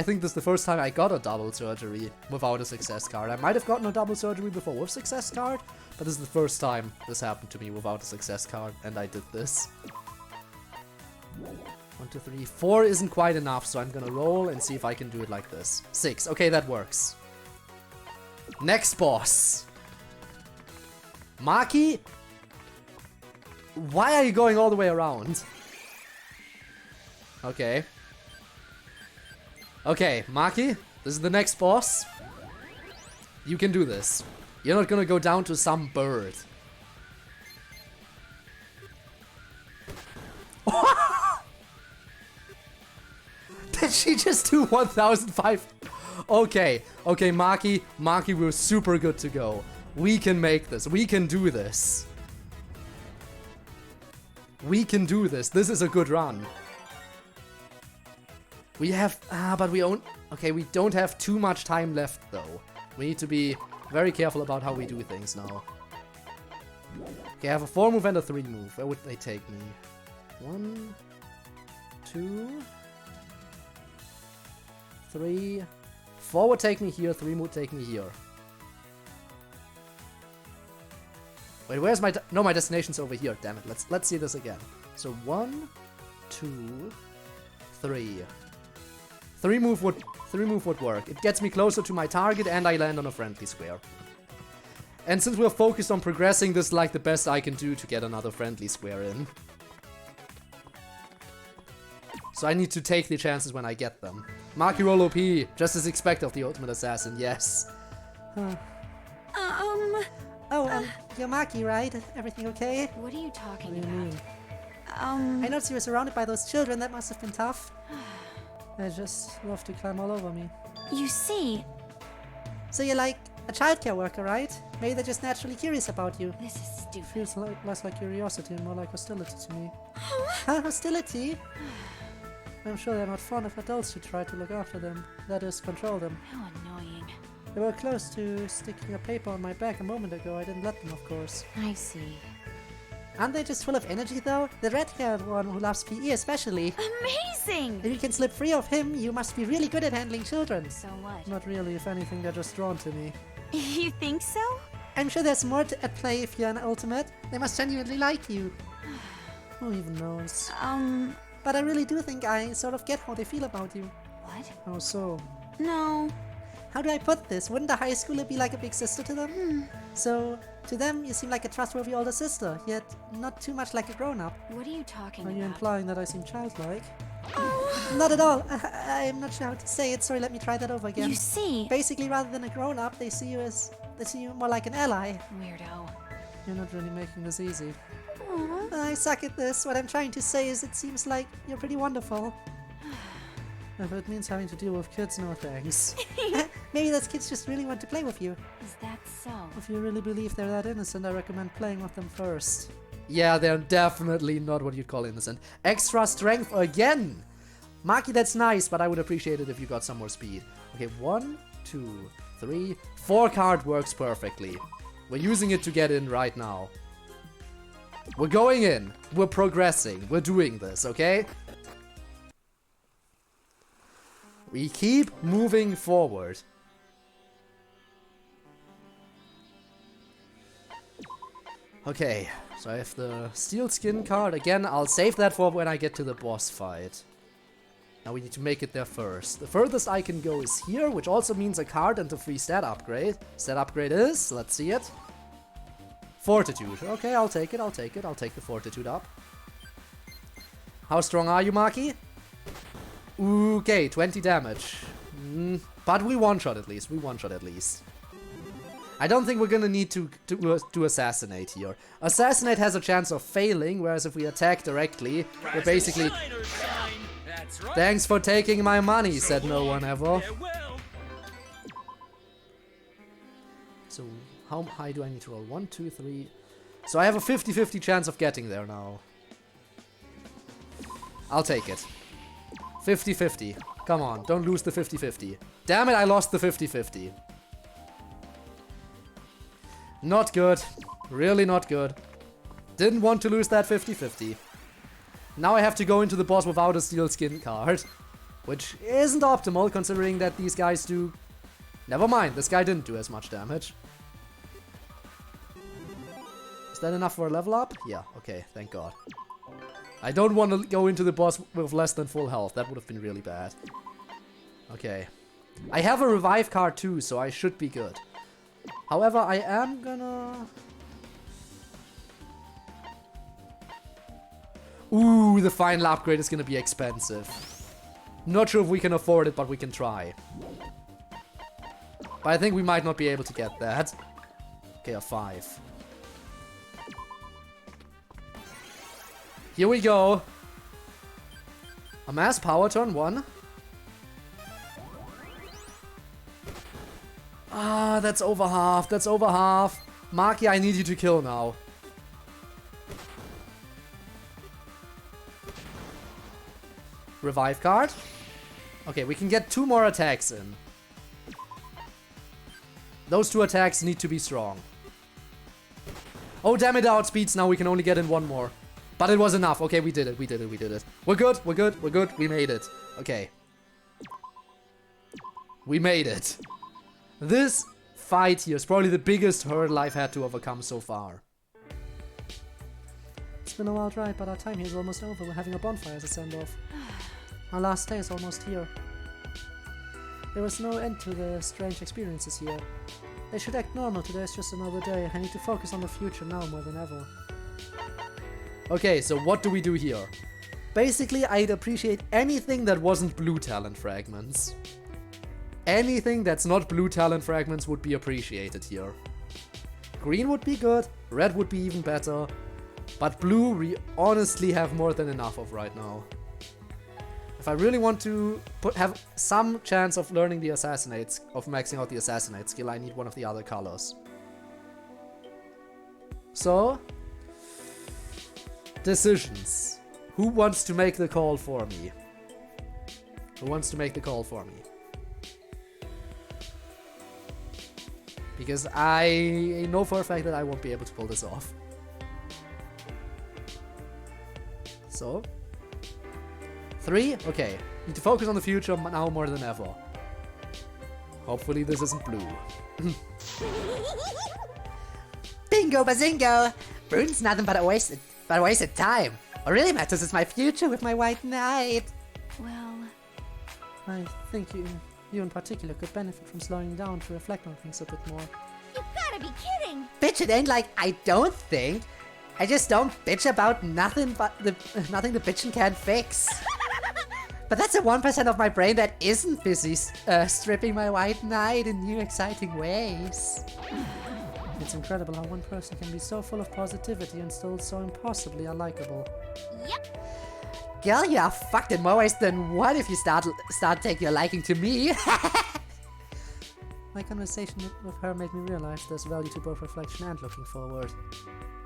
think this is the first time I got a double surgery without a success card. I might have gotten a double surgery before with success card, but this is the first time this happened to me without a success card, and I did this. 1, 2, 3, 4 isn't quite enough, so I'm gonna roll and see if I can do it like this. 6, okay, that works. Next boss. Maki? Why are you going all the way around? Okay. Okay, Maki, this is the next boss. You can do this. You're not gonna go down to some bird. Did she just do 1,005? Okay, okay, Maki, we're super good to go. We can make this. We can do this. We can do this. This is a good run. We have, but we don't have too much time left though. We need to be very careful about how we do things now. Okay, I have a 4 move and a 3 move. Where would they take me? 1, 2, 3, 4 would take me here, 3 would take me here. Wait, where's my, no, my destination's over here, damn it. Let's see this again. So 1, 2, 3. 3 move would work. It gets me closer to my target and I land on a friendly square. And since we're focused on progressing, this is like the best I can do to get another friendly square in. So I need to take the chances when I get them. Maki roll OP, just as expected of the Ultimate Assassin, yes. Oh, you're Maki, right? Everything okay? What are you talking What do you mean? about? I noticed you were surrounded by those children. That must have been tough. They just love to climb all over me. You see. So you're like a childcare worker, right? Maybe they're just naturally curious about you. This is stupid. Feels less like curiosity and more like hostility to me. Huh? Hostility? I'm sure they're not fond of adults who try to look after them. That is, control them. How annoying. They were close to sticking a paper on my back a moment ago. I didn't let them, of course. I see. Aren't they just full of energy though? The red-haired one who loves PE especially. Amazing! If you can slip free of him, you must be really good at handling children. So what? Not really, if anything, they're just drawn to me. You think so? I'm sure there's more at play if you're an ultimate. They must genuinely like you. Who even knows? But I really do think I sort of get how they feel about you. What? Oh, so. No. How do I put this? Wouldn't a high schooler be like a big sister to them? So, to them, you seem like a trustworthy older sister, yet not too much like a grown-up. What are you talking Are about? you implying that I seem childlike? Not at all. I'm not sure how to say it. Sorry, let me try that over again. You see? Basically, rather than a grown-up, they see you more like an ally. Weirdo. You're not really making this easy. Aw. I suck at this. What I'm trying to say is it seems like you're pretty wonderful. If it means having to deal with kids, no thanks. Maybe those kids just really want to play with you. Is that so? If you really believe they're that innocent, I recommend playing with them first. Yeah, they're definitely not what you'd call innocent. Extra strength again! Maki, that's nice, but I would appreciate it if you got some more speed. Okay, 1, 2, 3, 4 card works perfectly. We're using it to get in right now. We're going in. We're progressing. We're doing this, okay? We keep moving forward. Okay, so I have the steel skin card. Again, I'll save that for when I get to the boss fight. Now we need to make it there first. The furthest I can go is here, which also means a card and a free stat upgrade. Stat upgrade is, let's see it. Fortitude. Okay, I'll take it, I'll take it. I'll take the Fortitude up. How strong are you, Maki? Okay, 20 damage. But we one-shot at least, we one-shot at least. I don't think we're gonna need to assassinate here. Assassinate has a chance of failing, whereas if we attack directly, we're basically... Thanks for taking my money, said no one ever. So, how high do I need to roll? 1, 2, 3... So I have a 50-50 chance of getting there now. I'll take it. 50-50. Come on, don't lose the 50-50. Damn it, I lost the 50-50. Not good. Really not good. Didn't want to lose that 50-50. Now I have to go into the boss without a steel skin card. Which isn't optimal, considering that these guys do... Never mind, this guy didn't do as much damage. Is that enough for a level up? Yeah, okay, thank god. I don't want to go into the boss with less than full health. That would have been really bad. Okay. I have a revive card too, so I should be good. However, I am gonna... Ooh, the final upgrade is gonna be expensive. Not sure if we can afford it, but we can try. But I think we might not be able to get that. Okay, a 5. Here we go. A mass power turn 1. Ah, that's over half. That's over half. Maki, I need you to kill now. Revive card. Okay, we can get 2 more attacks in. Those 2 attacks need to be strong. Oh, damn it, outspeeds. Now we can only get in 1 more. But it was enough. Okay, we did it. We did it. We did it. We're good. We're good. We're good. We made it. Okay. We made it. This fight here is probably the biggest hurdle I've had to overcome so far. It's been a wild ride, but our time here is almost over. We're having a bonfire as a send-off. Our last day is almost here. There was no end to the strange experiences here. They should act normal. Today is just another day. I need to focus on the future now more than ever. Okay, so what do we do here? Basically, I'd appreciate anything that wasn't blue talent fragments. Anything that's not blue talent fragments would be appreciated here. Green would be good, red would be even better, but blue we honestly have more than enough of right now. If I really want to have some chance of learning the assassinates, of maxing out the assassinate skill, I need one of the other colors. So, decisions. Who wants to make the call for me? Who wants to make the call for me? Because I know for a fact that I won't be able to pull this off. so. 3? Okay. Need to focus on the future now more than ever. Hopefully this isn't blue. Bingo bazingo! Rune's nothing but a wasted time. What really matters is my future with my white knight. Well, I think you in particular could benefit from slowing down to reflect on things a bit more. you gotta be kidding! Bitch, it ain't like I don't think. I just don't bitch about nothing the bitchin' can't fix. But that's the 1% of my brain that isn't busy stripping my white knight in new exciting ways. It's incredible how one person can be so full of positivity and still so impossibly unlikable. Yep. Girl, you are fucked in more ways than one if you start taking a liking to me. My conversation with her made me realize there's value to both reflection and looking forward.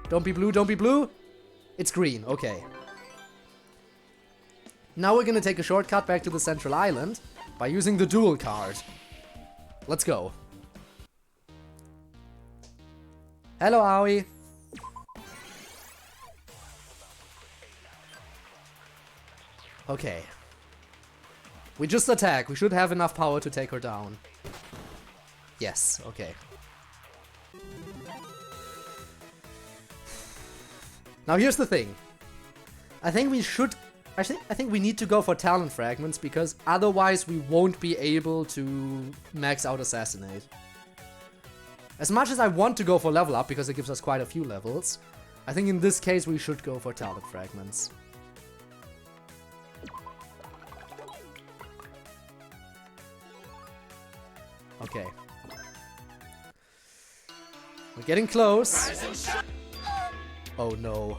Don't be blue, don't be blue. It's green, okay. Now we're gonna take a shortcut back to the central island by using the duel card. Let's go. Hello, Aoi. Okay. We just attack. We should have enough power to take her down. Yes, okay. Now here's the thing. I think we need to go for talent fragments because otherwise we won't be able to max out assassinate. As much as I want to go for level up because it gives us quite a few levels, I think in this case we should go for talent fragments. Okay. We're getting close. Oh no.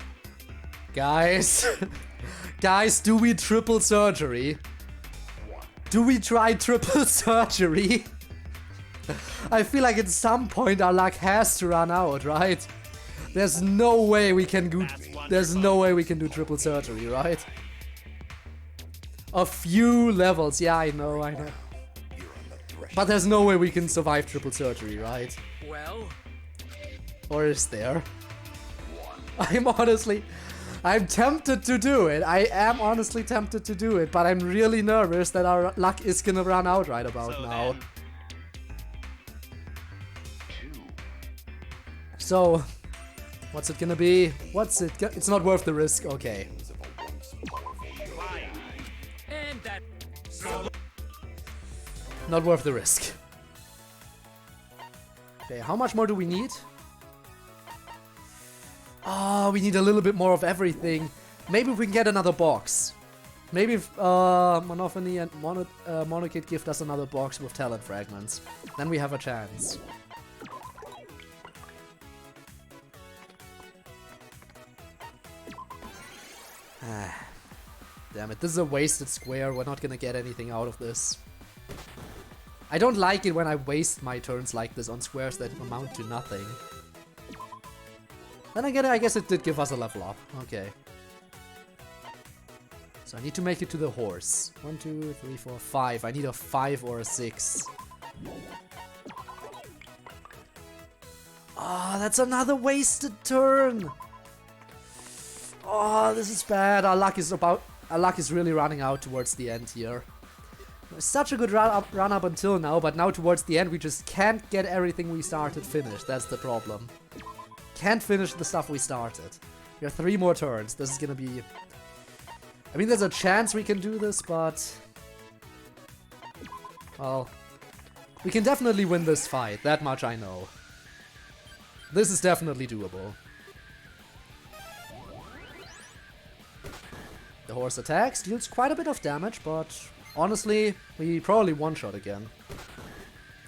Guys. Guys, do we triple surgery? Do we try triple surgery? I feel like at some point our luck has to run out, right? There's no way we can do triple surgery, right? A few levels, yeah, I know. But there's no way we can survive triple surgery, right? Well, or is there? I'm tempted to do it. I am honestly tempted to do it, but I'm really nervous that our luck is gonna run out right about now. So, what's it gonna be? It's not worth the risk. Okay. and that. Not worth the risk. Okay, how much more do we need? Oh, we need a little bit more of everything. Maybe we can get another box. Maybe if Monophony and Monokid give us another box with talent fragments. Then we have a chance. Damn it, this is a wasted square. We're not gonna get anything out of this. I don't like it when I waste my turns like this on squares that amount to nothing. Then again, I guess it did give us a level up. Okay. So I need to make it to the horse. 1, 2, 3, 4, 5. I need a 5 or a 6. Ah, oh, that's another wasted turn. Oh, this is bad. Our luck is really running out towards the end here. Such a good run up until now, but now towards the end we just can't get everything we started finished. That's the problem. Can't finish the stuff we started. We have 3 more turns. This is gonna be... I mean, there's a chance we can do this, but... well... we can definitely win this fight. That much I know. This is definitely doable. The horse attacks, deals quite a bit of damage, but... honestly, we probably one-shot again.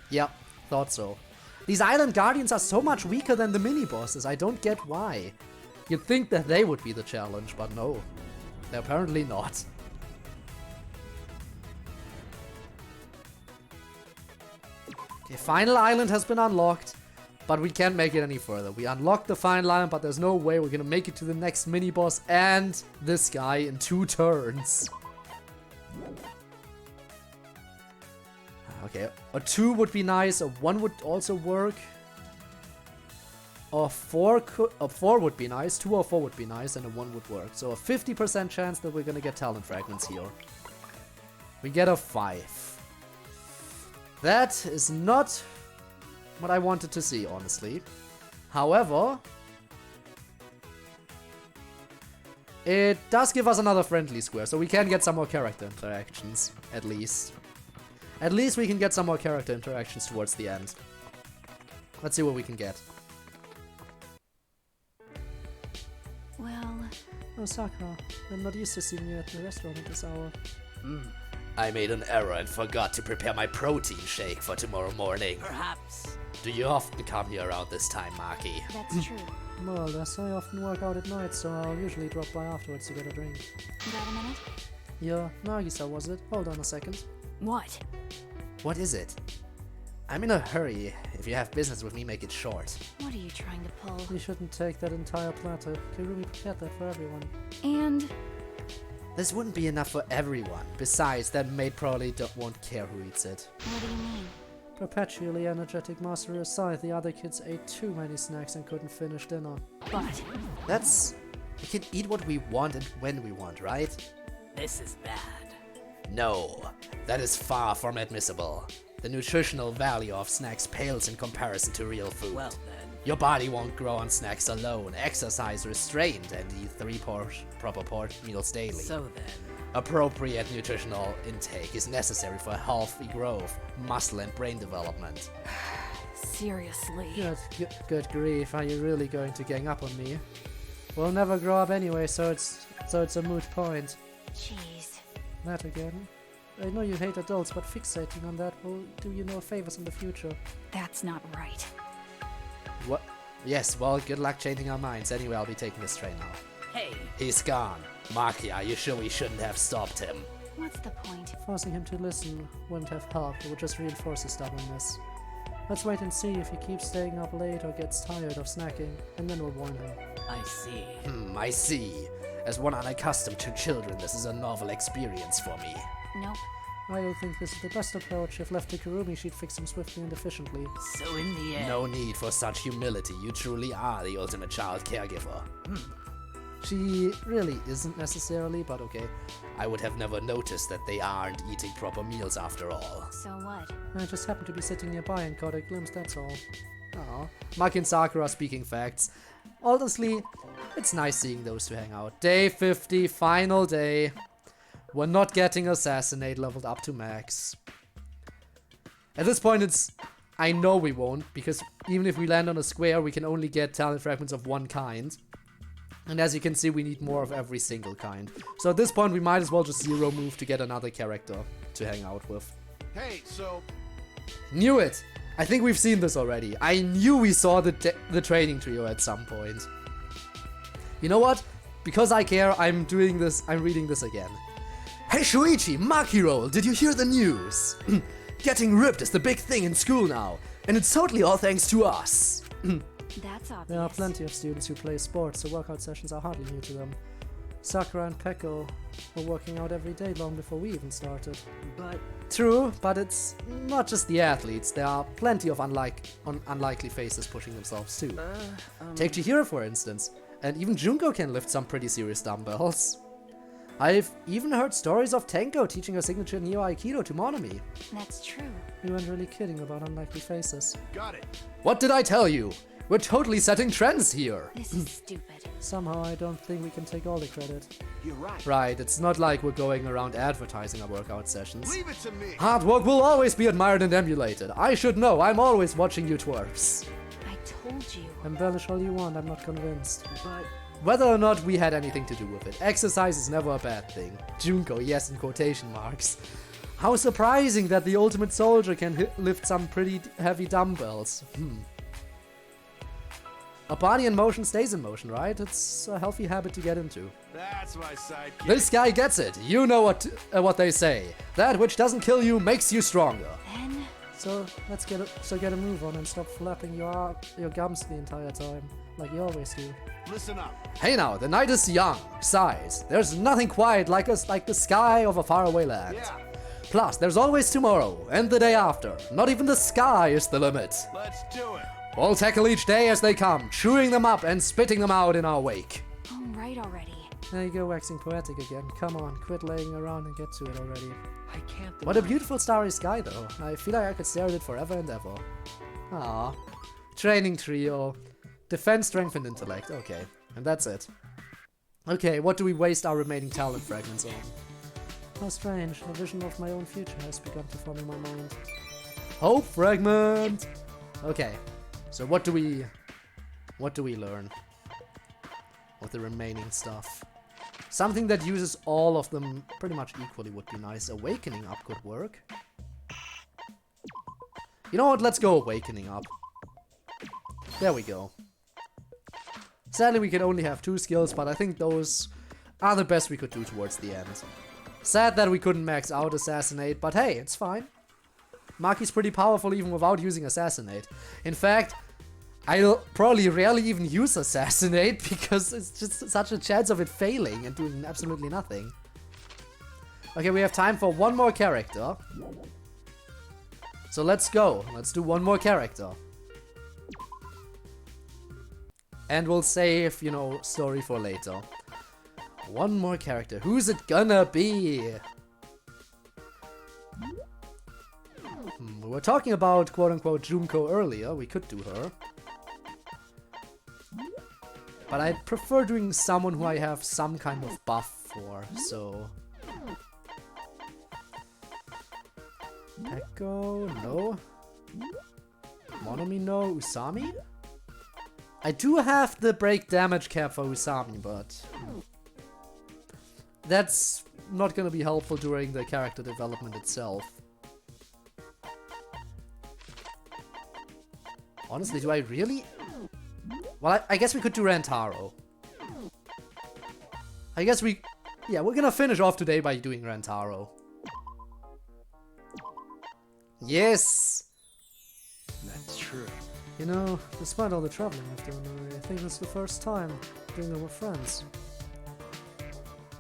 Yeah, thought so. These island guardians are so much weaker than the mini-bosses, I don't get why. You'd think that they would be the challenge, but no. They're apparently not. Okay, final island has been unlocked, but we can't make it any further. We unlocked the final island, but there's no way we're gonna make it to the next mini-boss and this guy in 2 turns. Okay, a 2 would be nice, a 1 would also work. or 4 would be nice, 2 or 4 would be nice, and a 1 would work. So a 50% chance that we're gonna get talent fragments here. We get a 5. That is not what I wanted to see, honestly. However, it does give us another friendly square, so we can get some more character interactions, at least. At least we can get some more character interactions towards the end. Let's see what we can get. Well, Oh, Sakura, I'm not used to seeing you at the restaurant at this hour. I made an error and forgot to prepare my protein shake for tomorrow morning. Perhaps. Do you often come here around this time, Maki? that's true. More or less, I often work out at night, so I'll usually drop by afterwards to get a drink. Got a minute? Yeah, Nagisa was it? Hold on a second. What? What is it? I'm in a hurry. If you have business with me, make it short. What are you trying to pull? You shouldn't take that entire platter. Kirumi prepared that for everyone. And This wouldn't be enough for everyone. Besides, that maid probably won't care who eats it. what do you mean? Perpetually energetic master aside, the other kids ate too many snacks and couldn't finish dinner. But That's... We can eat what we want and when we want, right? This is bad. No, that is far from admissible. The nutritional value of snacks pales in comparison to real food. Well then. Your body won't grow on snacks alone. Exercise restrained and eat 3 proper meals daily. So then. Appropriate nutritional intake is necessary for healthy growth, muscle and brain development. seriously. Good grief, are you really going to gang up on me? We'll never grow up anyway, so it's a moot point. Jeez. That again. I know you hate adults, but fixating on that will do you no favors in the future. That's not right. What? Yes, well, good luck changing our minds. Anyway, I'll be taking this train now. Hey. He's gone. Maki, are you sure we shouldn't have stopped him? What's the point? Forcing him to listen wouldn't have helped, it would just reinforce his stubbornness. Let's wait and see if he keeps staying up late or gets tired of snacking, and then we'll warn him. I see. I see. As one unaccustomed to children, this is a novel experience for me. Nope. I don't think this is the best approach. If left to Kurumi, she'd fix him swiftly and efficiently. So in the end. No need for such humility. You truly are the ultimate child caregiver. She really isn't necessarily, but okay. I would have never noticed that they aren't eating proper meals after all. So what? I just happened to be sitting nearby and caught a glimpse, that's all. Aw. Maki and Sakura speaking facts. Honestly, it's nice seeing those two hang out. Day 50, final day. We're not getting Assassinate leveled up to max. At this point, I know we won't, because even if we land on a square, we can only get talent fragments of one kind. And as you can see, we need more of every single kind. So at this point, we might as well just zero move to get another character to hang out with. Hey, so Knew it! I think we've seen this already. I knew we saw the training trio at some point. You know what? Because I care, I'm reading this again. Hey Shuichi, Maki roll, did you hear the news? Getting ripped is the big thing in school now, and it's totally all thanks to us. That's obvious. There are plenty of students who play sports, so workout sessions are hardly new to them. Sakura and Peko were working out every day long before we even started. But True, but it's not just the athletes, there are plenty of unlikely faces pushing themselves too. Take Chihiro for instance, and even Junko can lift some pretty serious dumbbells. I've even heard stories of Tenko teaching her signature Neo Aikido to Monami. That's true. We weren't really kidding about unlikely faces. got it. What did I tell you? We're totally setting trends here. This is stupid. Somehow I don't think we can take all the credit. You're right. Right, it's not like we're going around advertising our workout sessions. Leave it to me. Hard work will always be admired and emulated. I should know, I'm always watching you twerps. I told you. Embellish all you want, I'm not convinced. but Whether or not we had anything to do with it, exercise is never a bad thing. Junko, yes, in quotation marks. How surprising that the ultimate soldier can lift some pretty heavy dumbbells. A body in motion stays in motion, right? It's a healthy habit to get into. That's my sidekick. This guy gets it. You know what they say. That which doesn't kill you makes you stronger. Then So let's get a move on and stop flapping your gums the entire time, like you always do. Listen up. Hey now, the night is young. Besides, there's nothing quiet like the sky of a faraway land. Yeah, Plus, there's always tomorrow and the day after. Not even the sky is the limit. let's do it. We'll tackle each day as they come, chewing them up and spitting them out in our wake. All right already. There you go, waxing poetic again. Come on, quit laying around and get to it already. I can't. What a beautiful starry sky, though. I feel like I could stare at it forever and ever. Ah, training trio. Defense, strength, and intellect. Okay, and that's it. Okay, what do we waste our remaining talent fragments on? How strange. A vision of my own future has begun to form in my mind. Hope fragment! Okay, so what do we learn with the remaining stuff? Something that uses all of them pretty much equally would be nice. Awakening up could work. You know what? Let's go Awakening up. There we go. Sadly, we can only have 2 skills, but I think those are the best we could do towards the end. Sad that we couldn't max out Assassinate, but hey, it's fine. Maki's pretty powerful even without using Assassinate. In fact, I'll probably rarely even use Assassinate because it's just such a chance of it failing and doing absolutely nothing. Okay, we have time for one more character. So let's go. Let's do one more character. And we'll save, you know, story for later. One more character. Who's it gonna be? We were talking about quote-unquote Junko earlier. We could do her. But I prefer doing someone who I have some kind of buff for, so... Echo, no. Monomi, no. Usami? I do have the break damage cap for Usami, but... that's not gonna be helpful during the character development itself. Honestly, do I really... Well, I guess we could do Rantaro. I guess we... Yeah, we're gonna finish off today by doing Rantaro. Yes! That's true. You know, despite all the traveling I've done, I think it's the first time doing it with friends.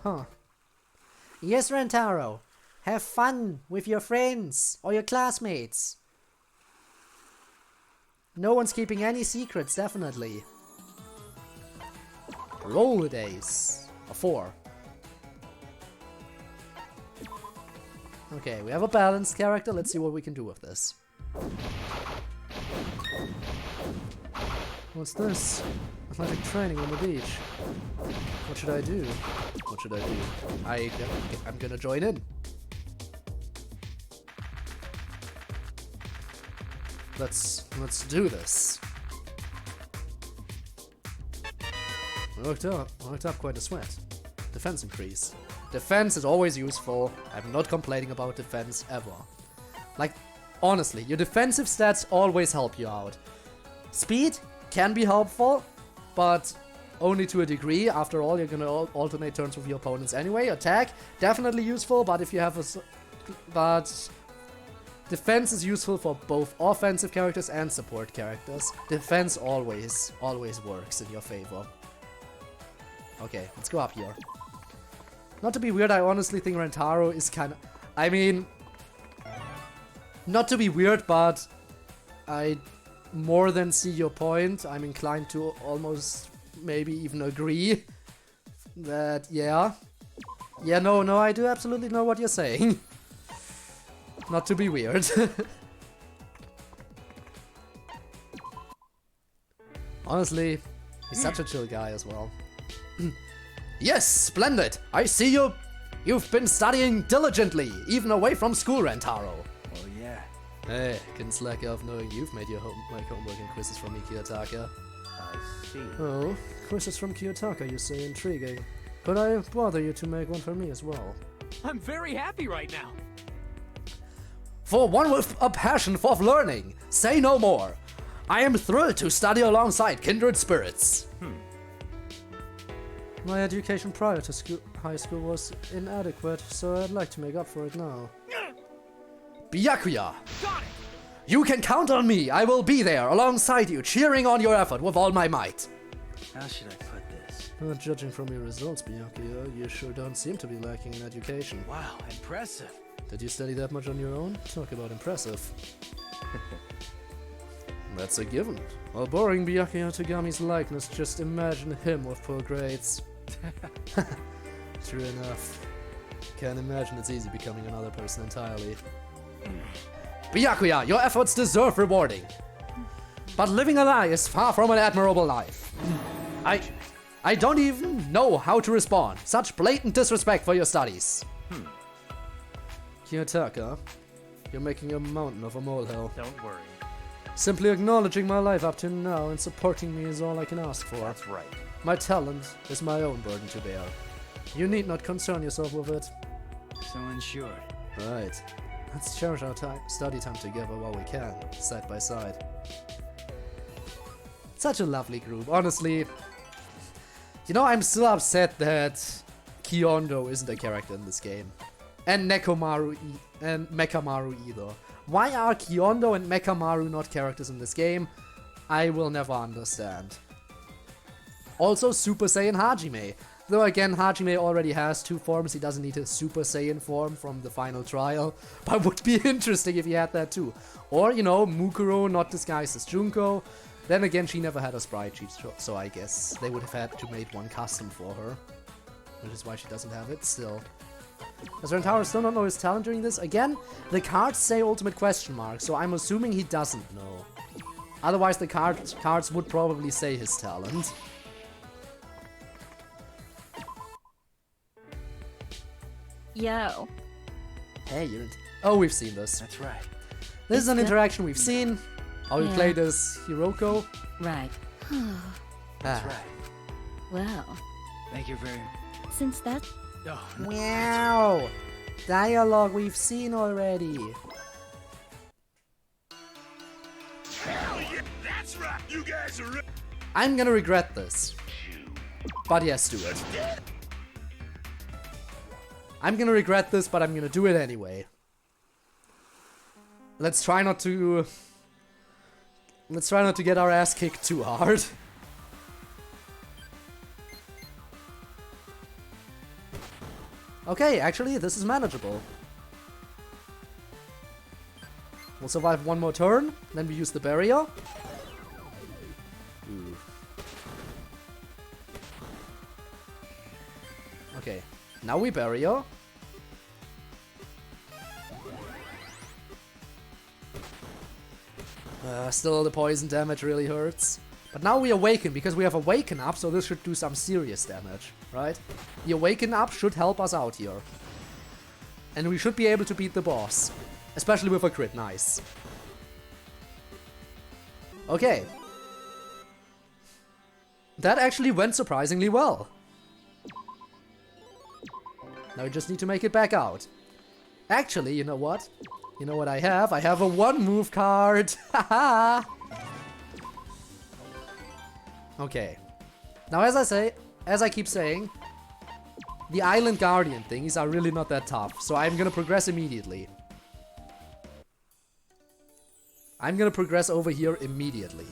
Huh. Yes, Rantaro. Have fun with your friends or your classmates. No one's keeping any secrets, definitely. Roll the dice. A 4. Okay, we have a balanced character. Let's see what we can do with this. What's this? Athletic training on the beach. What should I do? What should I do? I'm gonna join in. Let's do this. Worked up quite a sweat. Defense increase. Defense is always useful. I'm not complaining about defense ever. Like, honestly, your defensive stats always help you out. Speed can be helpful, but only to a degree. After all, you're gonna alternate turns with your opponents anyway. Attack, definitely useful, but if you have but defense is useful for both offensive characters and support characters. Defense always works in your favor. Okay, let's go up here. Not to be weird, I honestly think Rantaro is kind of... I mean... Not to be weird, but... I more than see your point. I'm inclined to almost maybe even agree. That, yeah. Yeah, no, I do absolutely know what you're saying. Not to be weird. Honestly, he's such a chill guy as well. Yes, splendid! I see you've been studying diligently, even away from school, Rantaro. Oh yeah. Hey, couldn't slack off knowing you've made your homework and quizzes from me, Kiyotaka. I see. Oh, quizzes from Kiyotaka, you say, intriguing. Could I bother you to make one for me as well? I'm very happy right now. For one with a passion for learning, say no more. I am thrilled to study alongside kindred spirits. My education prior to high school was inadequate, so I'd like to make up for it now. Byakuya, Got it! you can count on me. I will be there alongside you, cheering on your effort with all my might. How should I put this? Judging from your results, Byakuya, you sure don't seem to be lacking in education. Wow, impressive. Did you study that much on your own? Talk about impressive. That's a given. While borrowing Byakuya Togami's likeness, just imagine him with poor grades. True enough. Can't imagine it's easy becoming another person entirely. Byakuya, your efforts deserve rewarding. But living a lie is far from an admirable life. I don't even know how to respond. Such blatant disrespect for your studies. Kiyotaka, you're making a mountain of a molehill. Don't worry. Simply acknowledging my life up to now and supporting me is all I can ask for. That's right. My talent is my own burden to bear. You need not concern yourself with it. So unsure. Right. Let's cherish our study time together while we can, side by side. Such a lovely group, honestly. You know, I'm still upset that Kyondo isn't a character in this game. And Nekomaru and Mekamaru either. Why are Kyondo and Mekamaru not characters in this game? I will never understand. Also, Super Saiyan Hajime. Though again, Hajime already has 2 forms, he doesn't need a Super Saiyan form from the final trial. But would be interesting if he had that too. Or, you know, Mukuro not disguised as Junko. Then again, she never had a sprite sheet, so I guess they would have had to make one custom for her. Which is why she doesn't have it still. Does Rentaro still not know his talent during this? Again, the cards say ultimate question mark, so I'm assuming he doesn't know. Otherwise, the cards would probably say his talent. Yo. Hey, you're oh, we've seen this. That's right. This is an that- interaction we've seen. How we Yeah. played as Hiroko. Right. That's Ah. right. Well, Thank you very since that... Oh, Meow! Dialogue we've seen already. That's right. You guys are. I'm gonna regret this. But yes, do it. I'm gonna regret this, but I'm gonna do it anyway. Let's try not to get our ass kicked too hard. Okay, actually, this is manageable. We'll survive one more turn, then we use the barrier. Ooh. Okay, now we barrier. Still, the poison damage really hurts. But now we awaken, because we have awaken up, so this should do some serious damage, right? The awaken up should help us out here. And we should be able to beat the boss. Especially with a crit, nice. Okay. That actually went surprisingly well. Now we just need to make it back out. Actually, you know what? You know what I have? I have a 1-move card! Haha! Okay. Now as I keep saying, the Island Guardian things are really not that tough, so I'm gonna progress immediately. I'm gonna progress over here immediately.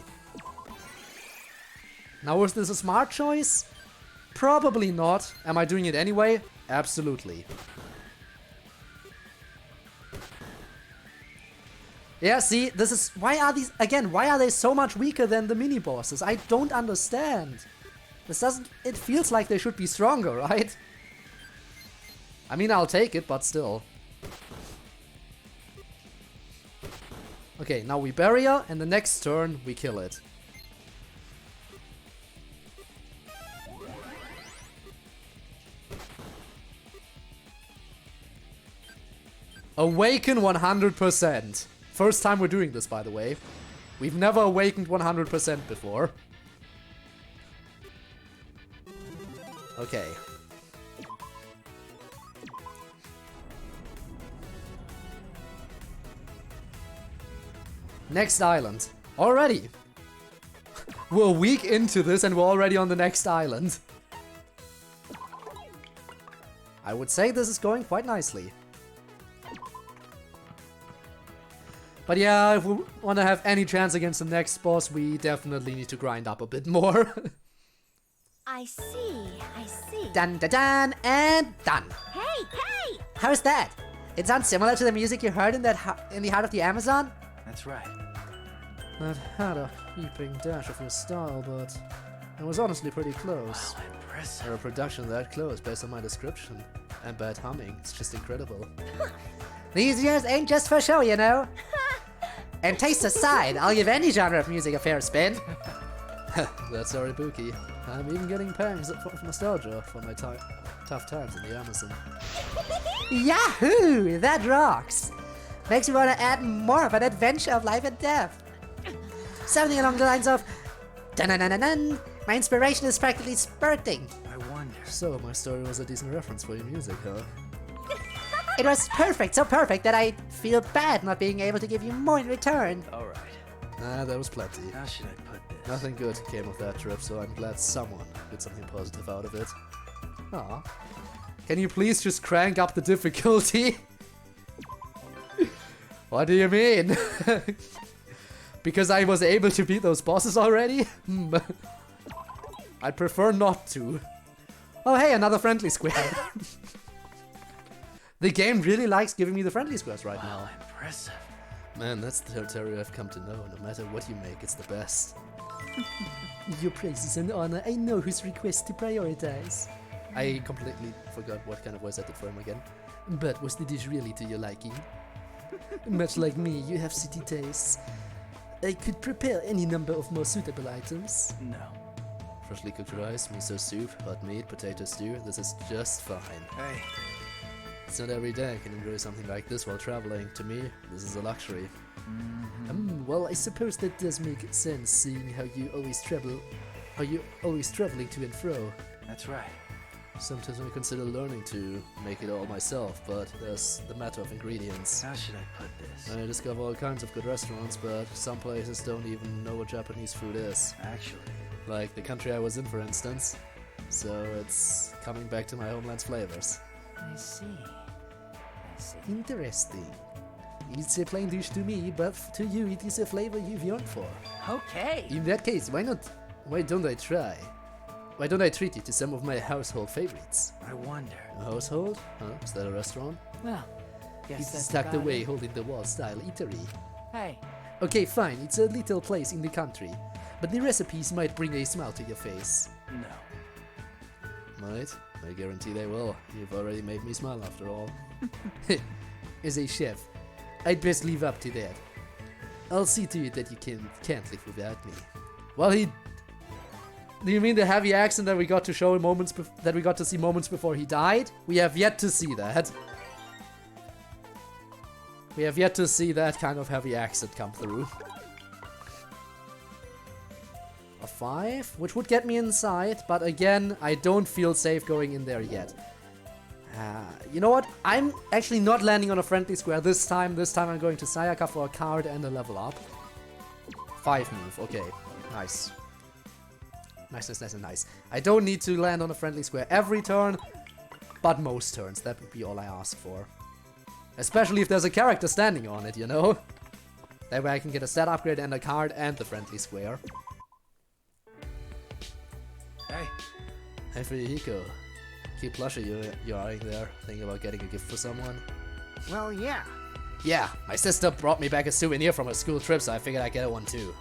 Now was this a smart choice? Probably not. Am I doing it anyway? Absolutely. Yeah, see, this is... Why are these... Again, why are they so much weaker than the mini-bosses? I don't understand. This doesn't... It feels like they should be stronger, right? I mean, I'll take it, but still. Okay, now we barrier, and the next turn, we kill it. Awaken 100%. First time we're doing this, by the way. We've never awakened 100% before. Okay. Next island. Already. We're a week into this and we're already on the next island. I would say this is going quite nicely. But yeah, if we want to have any chance against the next boss, we definitely need to grind up a bit more. I see, I see. Dun dun dun and done. Hey, hey! How's that? It sounds similar to the music you heard in the heart of the Amazon. That's right. That had a heaping dash of your style, but it was honestly pretty close. Wow, impressive. For a production that close based on my description and bad humming, it's just incredible. These years ain't just for show, you know. And taste aside, I'll give any genre of music a fair spin. That's sorry, Buki. I'm even getting pangs of nostalgia for my tough times in the Amazon. Yahoo! That rocks! Makes me want to add more of an adventure of life and death. Something along the lines of dun-dun-dun-dun-dun. My inspiration is practically spurting. I wonder. So, my story was a decent reference for your music, huh? It was perfect, so perfect that I feel bad not being able to give you more in return. Alright. Nah, there was plenty. How should I put this? Nothing good came of that trip, so I'm glad someone did something positive out of it. Aw. Can you please just crank up the difficulty? What do you mean? Because I was able to beat those bosses already? I'd prefer not to. Oh hey, another friendly square. The game really likes giving me the friendly squares right now. Wow, impressive. Man, that's the territory I've come to know. No matter what you make, it's the best. Your praise is an honor. I know whose request to prioritize. I completely forgot what kind of voice I did for him again. But was the dish really to your liking? Much like me, you have city tastes. I could prepare any number of more suitable items. No. Freshly cooked rice, miso soup, hot meat, potato stew. This is just fine. Hey. It's not every day I can enjoy something like this while traveling. To me, this is a luxury. Well, I suppose that does make sense, seeing how you always traveling to and fro. That's right. Sometimes I consider learning to make it all myself, but there's the matter of ingredients. How should I put this? I discover all kinds of good restaurants, but some places don't even know what Japanese food is. Actually. Like the country I was in, for instance. So it's coming back to my homeland's flavors. I see. Interesting. It's a plain dish to me, but to you it is a flavor you've yearned for. Okay. In that case, why don't I try? Why don't I treat you to some of my household favorites? I wonder. A household? Huh? Is that a restaurant? Well, guess It's that's tucked about away, it. holding the wall style eatery. Hey. Okay, fine, it's a little place in the country, but the recipes might bring a smile to your face. No. Might? I guarantee they will. You've already made me smile after all. As a chef, I'd best live up to that. I'll see to it that you can't live without me. Well, do you mean the heavy accent that we got to show that we got to see moments before he died? We have yet to see that. We have yet to see that kind of heavy accent come through. A 5, which would get me inside, but again, I don't feel safe going in there yet. You know what? I'm actually not landing on a friendly square this time. This time I'm going to Sayaka for a card and a level up. 5 move, okay. Nice. Nice. I don't need to land on a friendly square every turn, but most turns. That would be all I ask for. Especially if there's a character standing on it, you know? That way I can get a set upgrade and a card and the friendly square. Hey. Hey Fuyuhiko. Cute plushie you're eyeing there. Thinking about getting a gift for someone? Well, yeah. Yeah, my sister brought me back a souvenir from a school trip, so I figured I'd get one too.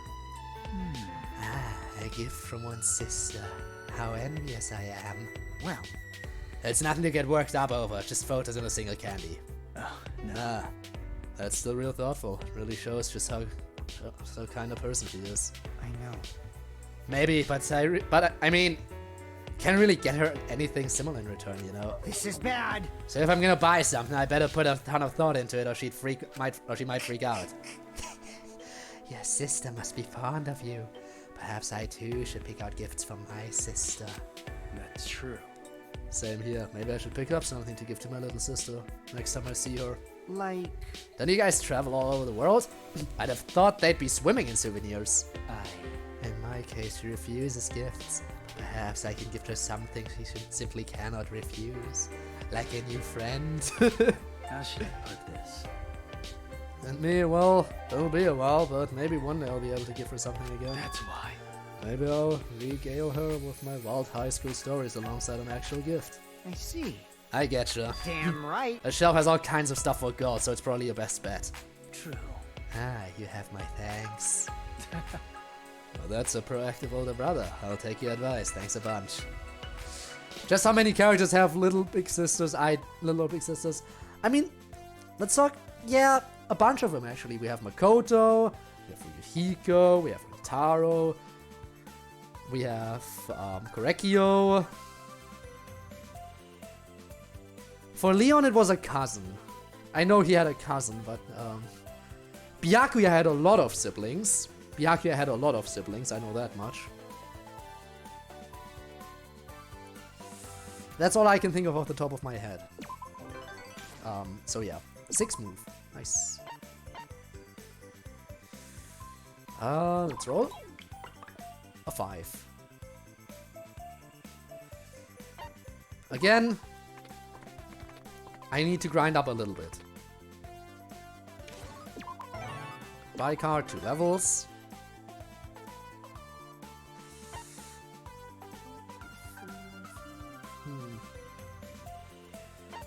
A gift from one's sister. How envious I am. Well, It's nothing to get worked up over, just photos and a single candy. Oh, no. Nah, that's still real thoughtful. Really shows just how kind of person she is. I know. Maybe, but I mean, can't really get her anything similar in return, you know. This is bad. So if I'm gonna buy something, I better put a ton of thought into it, or she might freak out. Your sister must be fond of you. Perhaps I too should pick out gifts from my sister. That's true. Same here. Maybe I should pick up something to give to my little sister next time I see her. Like, Don't you guys travel all over the world? I'd have thought they'd be swimming in souvenirs. In my case, she refuses gifts. Perhaps I can gift her something she simply cannot refuse. Like a new friend. How should I put this? And me, well, it'll be a while, but maybe one day I'll be able to give her something again. That's why. Maybe I'll regale her with my wild high school stories alongside an actual gift. I see. I getcha. Damn right. The shelf has all kinds of stuff for girls, so it's probably your best bet. True. You have my thanks. Well, that's a proactive older brother. I'll take your advice. Thanks a bunch. Just how many characters have little big sisters? Little big sisters. I mean, let's talk. Yeah, a bunch of them actually. We have Makoto, we have Ryuhiko, we have Taro, we have Korekio. For Leon, it was a cousin. I know he had a cousin, but Byakuya had a lot of siblings. Byakuya had a lot of siblings, I know that much. That's all I can think of off the top of my head. So yeah, 6 move. Nice. Let's roll. A 5. Again, I need to grind up a little bit. Buy card, 2 levels.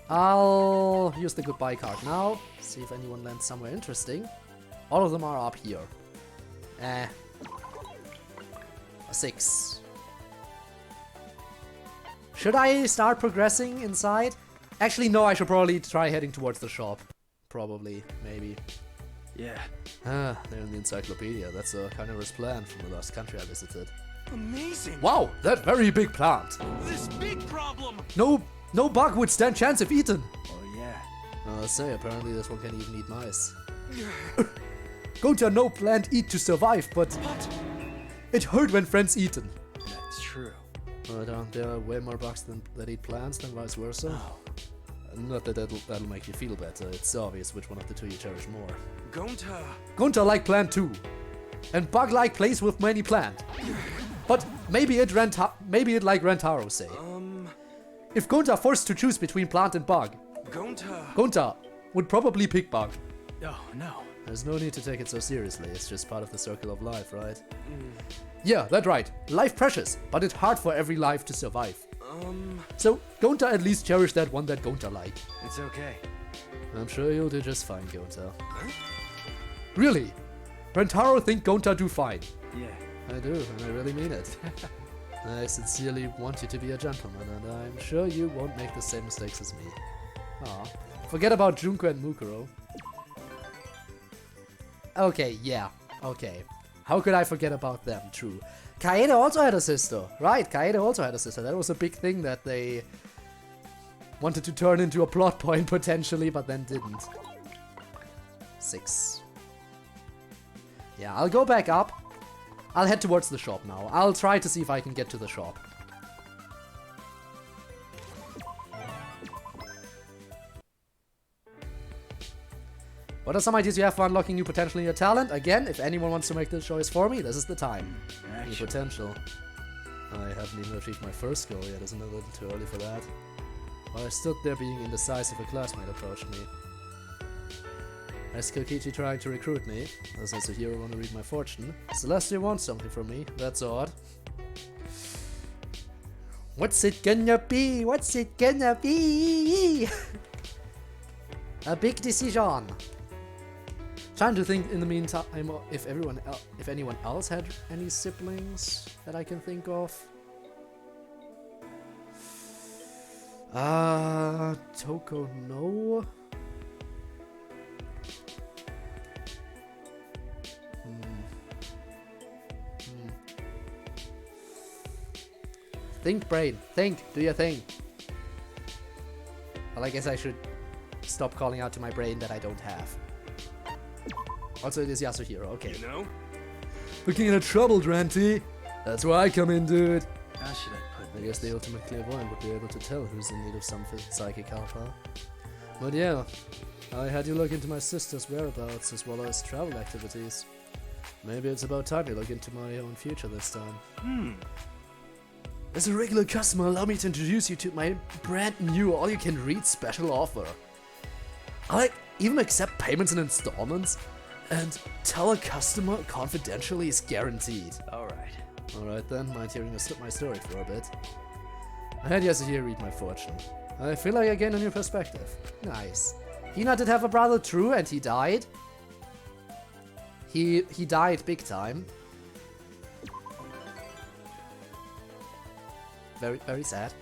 I'll use the goodbye card now. See if anyone lands somewhere interesting. All of them are up here. A 6. Should I start progressing inside? Actually, no, I should probably try heading towards the shop. Probably, maybe. Yeah. Ah, they're in the encyclopedia. That's a carnivorous plant from the last country I visited. Amazing! Wow, that very big plant. This big problem! No bug would stand chance if eaten. Oh, yeah. I'll say, apparently this one can even eat mice. Gonta no plant eat to survive, but it hurt when friends eaten. That's true. But there are way more bugs that eat plants than vice versa. Not that that'll make you feel better. It's obvious which one of the two you cherish more. Gonta like plant too, and bug like place with many plant. But maybe it like Rentaro say. If Gonta forced to choose between plant and bug, Gonta would probably pick bug. Oh, no. There's no need to take it so seriously, it's just part of the circle of life, right? Yeah, that's right. Life precious, but it's hard for every life to survive. So, Gonta at least cherish that one that Gonta like. It's okay. I'm sure you'll do just fine, Gonta. Really? Rentaro think Gonta do fine. Yeah. I do, and I really mean it. I sincerely want you to be a gentleman, and I'm sure you won't make the same mistakes as me. Aw. Forget about Junko and Mukuro. Okay, yeah. Okay. How could I forget about them? True. Kaede also had a sister. Right, Kaede also had a sister. That was a big thing that they wanted to turn into a plot point potentially, but then didn't. 6. Yeah, I'll go back up. I'll head towards the shop now. I'll try to see if I can get to the shop. What are some ideas you have for unlocking new potential in your talent? Again, if anyone wants to make this choice for me, this is the time. New potential. I haven't even achieved my first goal yet, isn't it a little too early for that? While I stood there being indecisive, a classmate approached me. Is Kokichi trying to recruit me? Does a hero want to read my fortune? Celestia wants something from me. That's odd. What's it gonna be? What's it gonna be? A big decision. Trying to think in the meantime if anyone else had any siblings that I can think of. Toko no. Think, brain. Think. Do your thing. Well, I guess I should stop calling out to my brain that I don't have. Also, it is Yasuhiro. Okay. You know? Looking in a troubled, Ranty. That's where I come in, dude. How should I put this? I guess the ultimate clairvoyant would be able to tell who's in need of some psychic help, huh? But yeah, I had you look into my sister's whereabouts as well as travel activities. Maybe it's about time you look into my own future this time. As a regular customer, allow me to introduce you to my brand new all-you-can-read special offer. I even accept payments in installments, and tell a customer confidentially is guaranteed. Alright then, mind hearing my story for a bit. I had Yasuhiro read my fortune. I feel like I gained a new perspective. Nice. Hina did have a brother, true, and he died? He died big time. Very, very sad.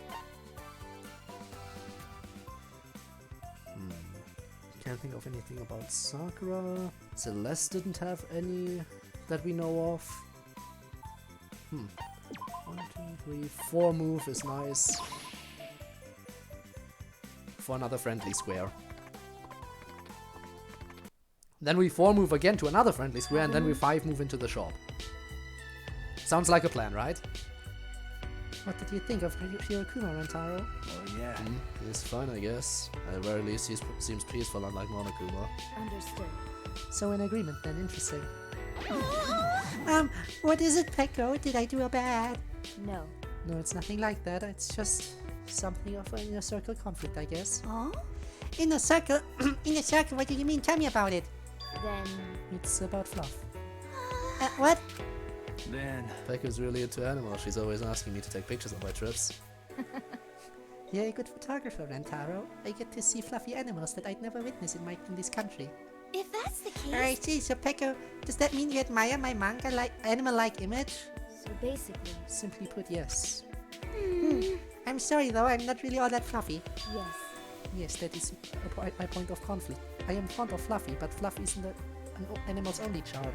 Can't think of anything about Sakura. Celeste didn't have any that we know of. 1, 2, 3, 4 move is nice. For another friendly square. Then we 4 move again to another friendly square, and then we 5 move into the shop. Sounds like a plan, right? What did you think of Hirokuma, Rantaro? Oh, yeah. He's fine, I guess. At the very least, he seems peaceful, unlike Monokuma. Understood. So in agreement then, interesting. What is it, Peko? Did I do a bad? No. No, it's nothing like that. It's just something of an inner circle conflict, I guess. Huh? Inner circle? Inner circle, what do you mean? Tell me about it. Then... It's about fluff. What? Then... Pekka's really into animals. She's always asking me to take pictures on my trips. You're a good photographer, Rantaro. I get to see fluffy animals that I'd never witness in this country. If that's the case... I see, so Peko, does that mean you admire my manga-like, animal-like image? So basically... Simply put, yes. I'm sorry though, I'm not really all that fluffy. Yes. Yes, that is my point of conflict. I am fond of Fluffy, but Fluffy isn't an animal's only charm.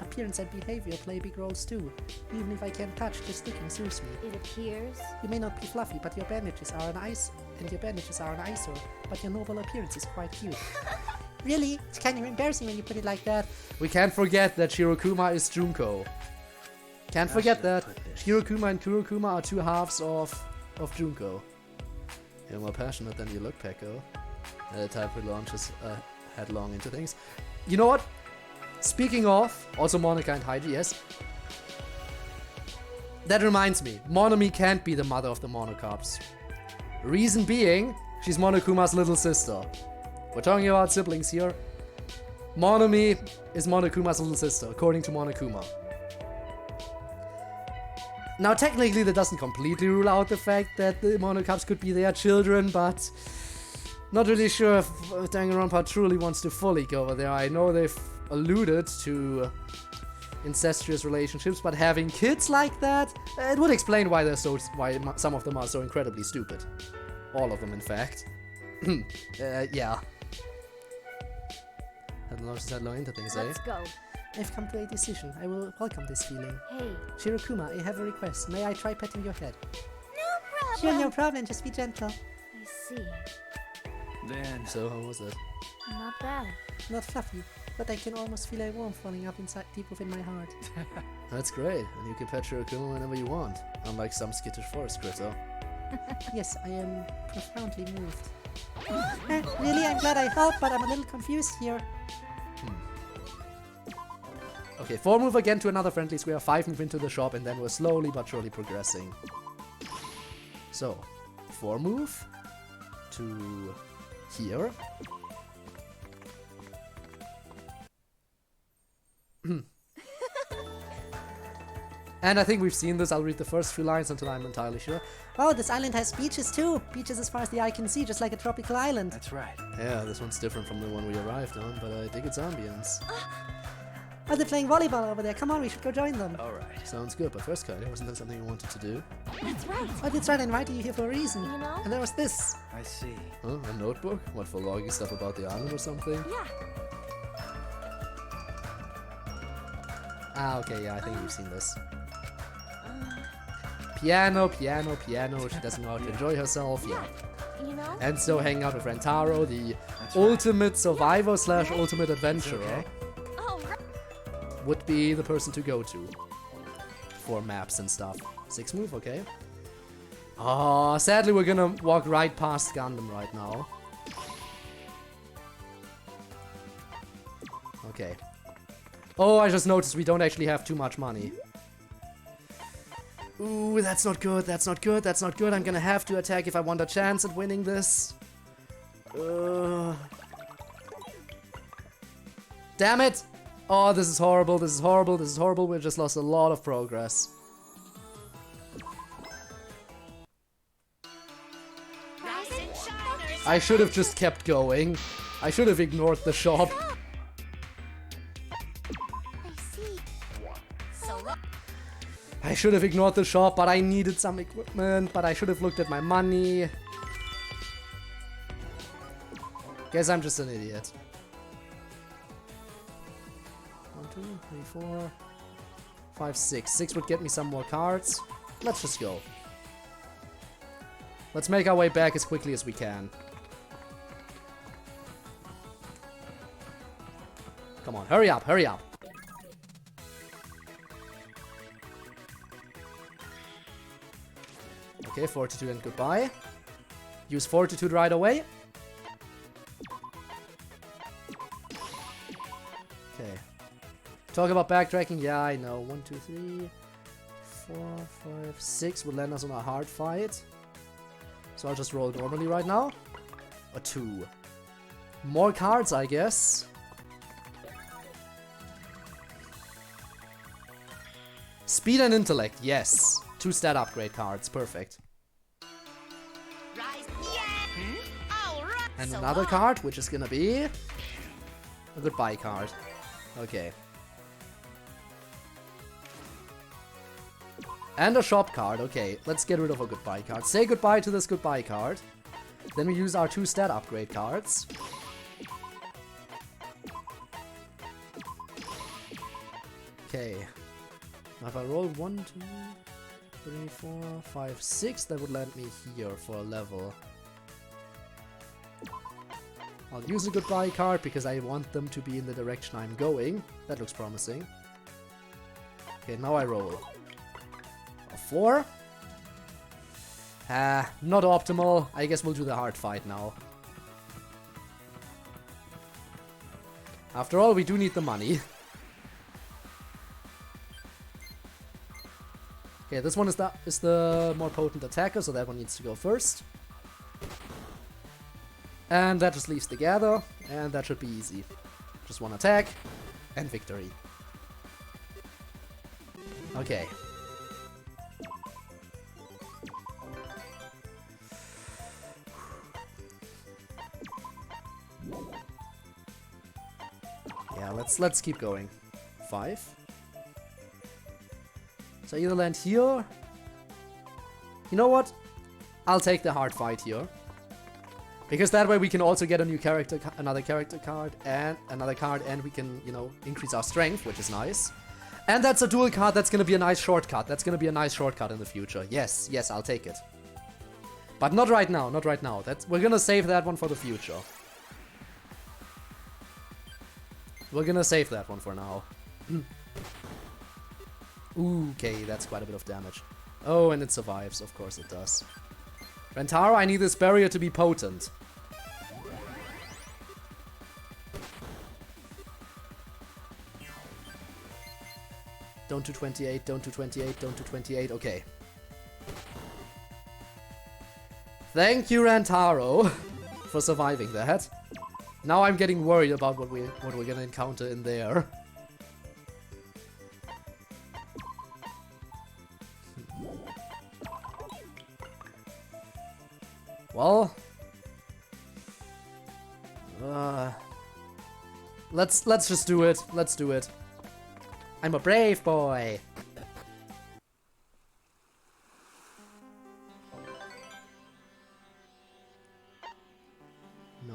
Appearance and behavior play big roles too. Even if I can't touch, just looking soothes me. It appears... You may not be fluffy, but your bandages are an eyesore, but your noble appearance is quite cute. Really? It's kind of embarrassing when you put it like that. We can't forget that Shirokuma is Junko. Can't forget that. Shirokuma and Kurokuma are 2 halves of Junko. You're more passionate than you look, Peko. The type who launches headlong into things. You know what? Speaking of, also Monika and Haiji, yes. That reminds me, Monomi can't be the mother of the Monocops. Reason being, she's Monokuma's little sister. We're talking about siblings here. Monomi is Monokuma's little sister, according to Monokuma. Now, technically, that doesn't completely rule out the fact that the Monocops could be their children, but not really sure if Danganronpa truly wants to fully go there. I know they've alluded to incestuous relationships, but having kids like that, it would explain why why some of them are so incredibly stupid. All of them, in fact. Yeah. Headlong into things, eh? Let's go. I've come to a decision. I will welcome this feeling. Hey. Shirokuma, I have a request. May I try petting your head? No problem. Sure, no problem. Just be gentle. I see. Then... So, how was it? Not bad. Not fluffy, but I can almost feel a warmth falling up inside, deep within my heart. That's great, and you can pet Shirokuma whenever you want, unlike some skittish forest critter. Yes, I am profoundly moved. Really, I'm glad I helped, but I'm a little confused here. Okay, 4 move again to another friendly square, 5 move into the shop, and then we're slowly but surely progressing. So, 4 move to here. And I think we've seen this. I'll read the first 3 lines until I'm entirely sure. Oh, this island has beaches too. Beaches as far as the eye can see, just like a tropical island. That's right. Yeah, this one's different from the one we arrived on, but I dig its ambience. Oh, they're playing volleyball over there. Come on, we should go join them. Alright. Sounds good, but first, Kylie, wasn't that something you wanted to do? That's right. Oh, that's right, I invited you here for a reason. You know? And there was this. I see. Huh? A notebook? What, for logging stuff about the island or something? Yeah. Ah, okay, yeah, I think we've seen this. Piano, piano, piano. She doesn't know how to enjoy herself. Yeah. You know? And so hanging out with Rentaro, the ultimate survivor slash ultimate adventurer, Okay. Oh, right. would be the person to go to for maps and stuff. 6 move, okay. Oh, sadly we're gonna walk right past Gundam right now. Okay. Oh, I just noticed we don't actually have too much money. Ooh, that's not good, that's not good, that's not good. I'm gonna have to attack if I want a chance at winning this. Damn it! Oh, this is horrible, this is horrible, this is horrible. We just lost a lot of progress. I should have just kept going. I should have ignored the shop. I should have ignored the shop, but I needed some equipment, but I should have looked at my money. Guess I'm just an idiot. 1, 2, 3, 4, 5, 6. 6 would get me some more cards. Let's just go. Let's make our way back as quickly as we can. Come on, hurry up, hurry up. Okay, Fortitude and goodbye. Use Fortitude right away. Okay. Talk about backtracking. Yeah, I know. 1, 2, 3, 4, 5, 6 would land us on a hard fight. So I'll just roll normally right now. A 2. More cards, I guess. Speed and intellect, yes. 2 stat upgrade cards, perfect. And another card, which is gonna be a goodbye card. Okay. And a shop card, okay. Let's get rid of a goodbye card. Say goodbye to this goodbye card. Then we use our 2 stat upgrade cards. Okay. Now if I roll 1, 2, 3, 4, 5, 6, that would land me here for a level. I'll use a goodbye card because I want them to be in the direction I'm going. That looks promising. Okay, now I roll. A 4. Not optimal. I guess we'll do the hard fight now. After all, we do need the money. Okay, this one is the more potent attacker, so that one needs to go first. And that just leaves the gather, and that should be easy. Just one attack, and victory. Okay. Yeah, let's keep going. 5. So either land here. You know what? I'll take the hard fight here. Because that way we can also get a new character, another character card, and another card, and we can, you know, increase our strength, which is nice. And that's a dual card, that's gonna be a nice shortcut. That's gonna be a nice shortcut in the future. Yes, yes, I'll take it. But not right now, not right now. We're gonna save that one for the future. We're gonna save that one for now. Ooh, okay, that's quite a bit of damage. Oh, and it survives, of course it does. Rentaro, I need this barrier to be potent. Don't do 28, don't do 28, don't do 28, okay. Thank you, Rantaro, for surviving that. Now I'm getting worried about what we're gonna encounter in there. Well, let's just do it. Let's do it. I'm a brave boy. No.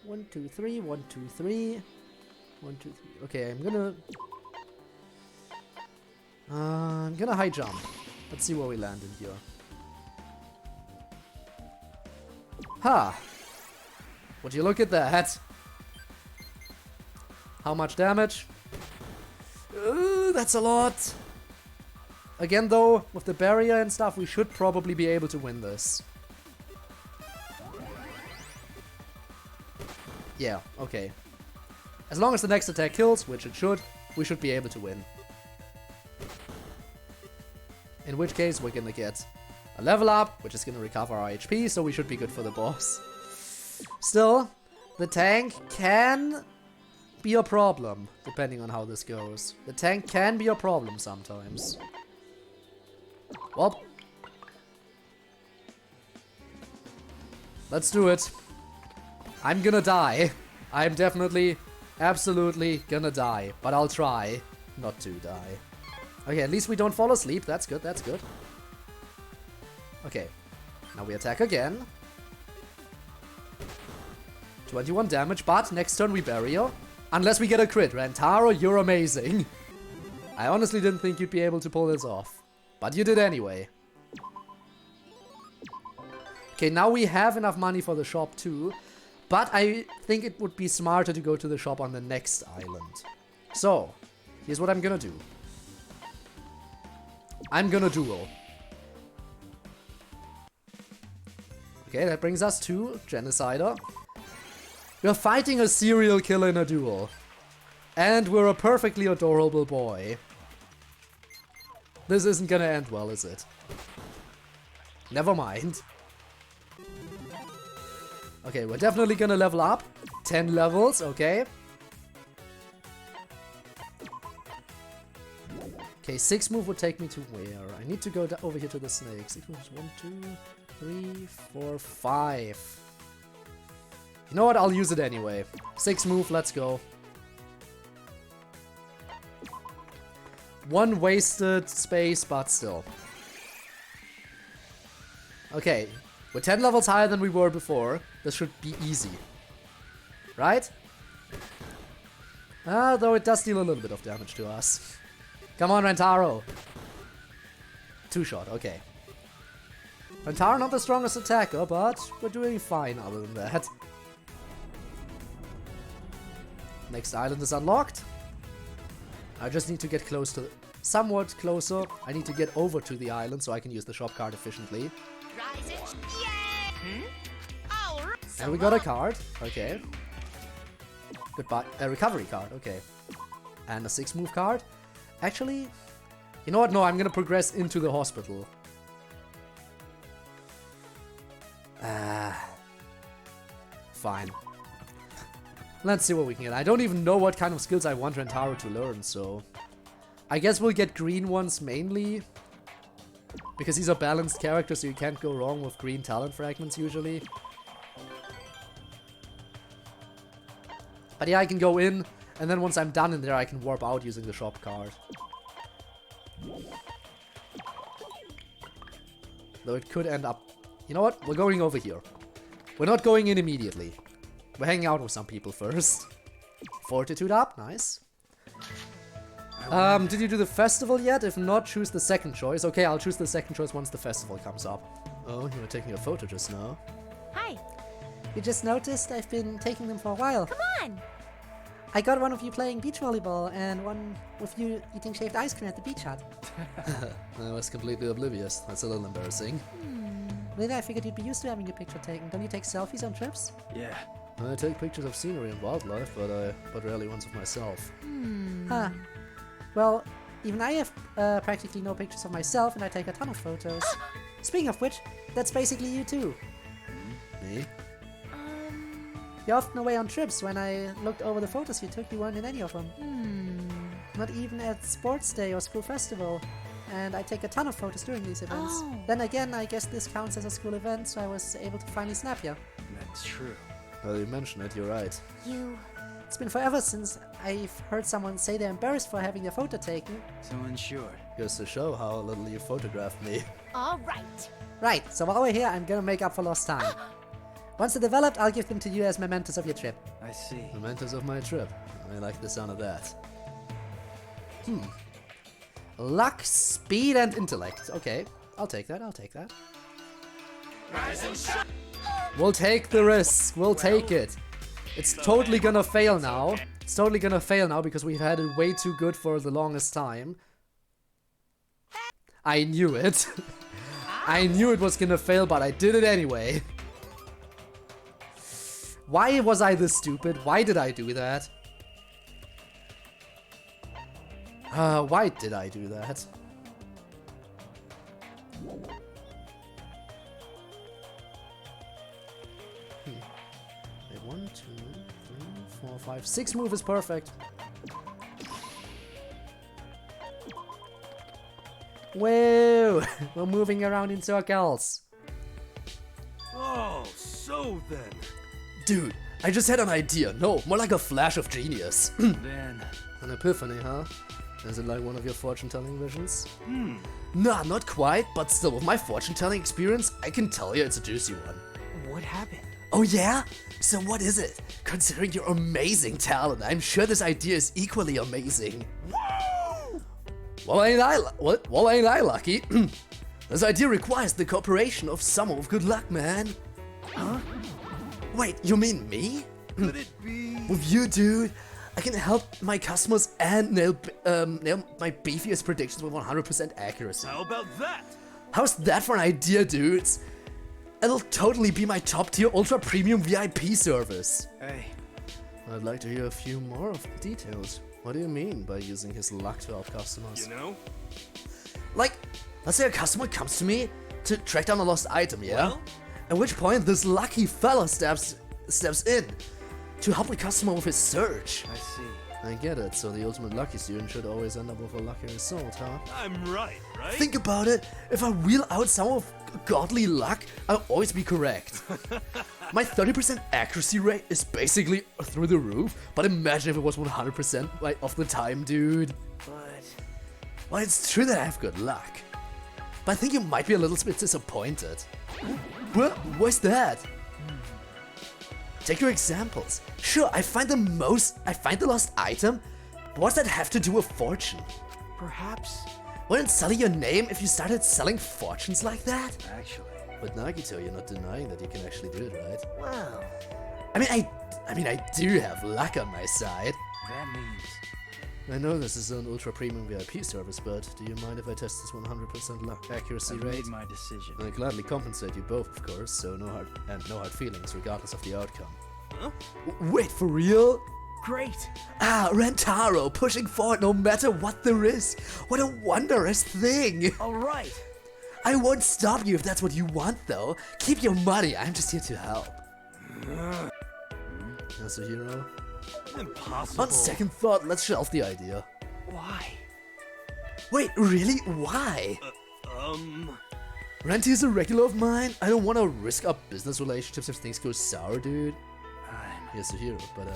1, 2, 3. 1, 2, 3. 1, 2, 3. Okay, I'm gonna high jump. Let's see where we land in here. Ha! Would you look at that? How much damage? That's a lot. Again though, with the barrier and stuff, we should probably be able to win this. Yeah, okay. As long as the next attack kills, which it should, we should be able to win. In which case, we're gonna get a level up, which is gonna recover our HP, so we should be good for the boss. Still, the tank can be a problem, depending on how this goes. The tank can be a problem sometimes. Well, let's do it. I'm gonna die. I'm definitely, absolutely gonna die, but I'll try not to die. Okay, at least we don't fall asleep. That's good, that's good. Okay. Now we attack again. 21 damage, but next turn we burial. Unless we get a crit. Rantaro, you're amazing. I honestly didn't think you'd be able to pull this off. But you did anyway. Okay, now we have enough money for the shop too. But I think it would be smarter to go to the shop on the next island. So, here's what I'm gonna do. I'm gonna duel. Okay, that brings us to Genocider. We're fighting a serial killer in a duel. And we're a perfectly adorable boy. This isn't gonna end well, is it? Never mind. Okay, we're definitely gonna level up. 10 levels, okay. Okay, 6 move would take me to where? I need to go over here to the snake. 6 moves, 1, 2, 3, 4, 5. You know what? I'll use it anyway. 6 move, let's go. 1 wasted space, but still. Okay, we're 10 levels higher than we were before. This should be easy. Right? Though it does deal a little bit of damage to us. Come on, Rantaro. 2-shot, okay. Rantaro not the strongest attacker, but we're doing fine other than that. Next island is unlocked. I just need to get close to... somewhat closer. I need to get over to the island so I can use the shop card efficiently. And we got a card. Okay. Goodbye. A recovery card. Okay. And a 6-move card. Actually, you know what? No, I'm gonna progress into the hospital. Fine. Let's see what we can get. I don't even know what kind of skills I want Rantaro to learn, so... I guess we'll get green ones mainly. Because he's a balanced character, so you can't go wrong with green talent fragments usually. But yeah, I can go in, and then once I'm done in there, I can warp out using the shop card. Though it could end up... You know what? We're going over here. We're not going in immediately. We're hanging out with some people first. Fortitude up, nice. Did you do the festival yet? If not, choose the second choice. Okay, I'll choose the second choice once the festival comes up. Oh, you were taking a photo just now. Hi. You just noticed I've been taking them for a while. Come on. I got one of you playing beach volleyball and one with you eating shaved ice cream at the beach hut. I was completely oblivious. That's a little embarrassing. Really, I figured you'd be used to having your picture taken. Don't you take selfies on trips? Yeah. I take pictures of scenery and wildlife, but rarely ones of myself. Huh. Well, even I have practically no pictures of myself, and I take a ton of photos. Speaking of which, that's basically you too. Me? You're often away on trips. When I looked over the photos you took, you weren't in any of them. Not even at sports day or school festival. And I take a ton of photos during these events. Oh. Then again, I guess this counts as a school event, so I was able to finally snap you. That's true. Now that you mention it, you're right. It's been forever since I've heard someone say they're embarrassed for having their photo taken. So unsure. Goes to show how little you photographed me. All right. Right, so while we're here, I'm gonna make up for lost time. Once they're developed, I'll give them to you as mementos of your trip. I see. Mementos of my trip. I like the sound of that. Luck, speed, and intellect. Okay, I'll take that, I'll take that. We'll take the risk, we'll take it. It's totally gonna fail now. It's totally gonna fail now because we've had it way too good for the longest time. I knew it. I knew it was gonna fail, but I did it anyway. Why was I this stupid? Why did I do that? Why did I do that? Wait, 1, 2, 3, 4, 5, 6 move is perfect. Whoa! We're moving around in circles. Oh, so then. Dude, I just had an idea. No, more like a flash of genius. Then An epiphany, huh? Is it like one of your fortune-telling visions? Nah, not quite, but still, with my fortune-telling experience, I can tell you it's a juicy one. What happened? Oh yeah? So what is it? Considering your amazing talent, I'm sure this idea is equally amazing. Well, ain't I lucky? This idea requires the cooperation of someone with good luck, man. Huh? Wait, you mean me? Could it be? With you, dude, I can help my customers and nail my beefiest predictions with 100% accuracy. How about that? How's that for an idea, dudes? It'll totally be my top-tier ultra-premium VIP service. Hey, I'd like to hear a few more of the details. What do you mean by using his luck to help customers? You know? Like, let's say a customer comes to me to track down a lost item, yeah? Well? At which point this lucky fella steps in to help the customer with his search. I see. I get it, so the ultimate lucky student should always end up with a lucky result, huh? I'm right? Think about it, if I wheel out someone with godly luck, I'll always be correct. My 30% accuracy rate is basically through the roof, but imagine if it was 100% of the time, dude. Well, it's true that I have good luck, but I think you might be a little bit disappointed. What? What's that? Take your examples. Sure, I find the lost item, but what's that have to do with fortune? Perhaps. Wouldn't sully your name if you started selling fortunes like that? Actually, With Nagito, you're not denying that you can actually do it, right? Well, I mean, I do have luck on my side. that means I know this is an ultra premium VIP service, but do you mind if I test this 100% luck accuracy I've rate? made my decision. I'll gladly compensate you both, of course, so no hard feelings, regardless of the outcome. Huh? Wait, for real? great. Ah, Rentaro, pushing forward no matter what the risk. What a wondrous thing. All right. I won't stop you if that's what you want, though. Keep your money, I'm just here to help. Yasuhiro? Impossible. On second thought, let's shelve the idea. Why? Wait, really? Why? Um... Renty is a regular of mine. I don't want to risk our business relationships if things go sour, dude. Yasuhiro, but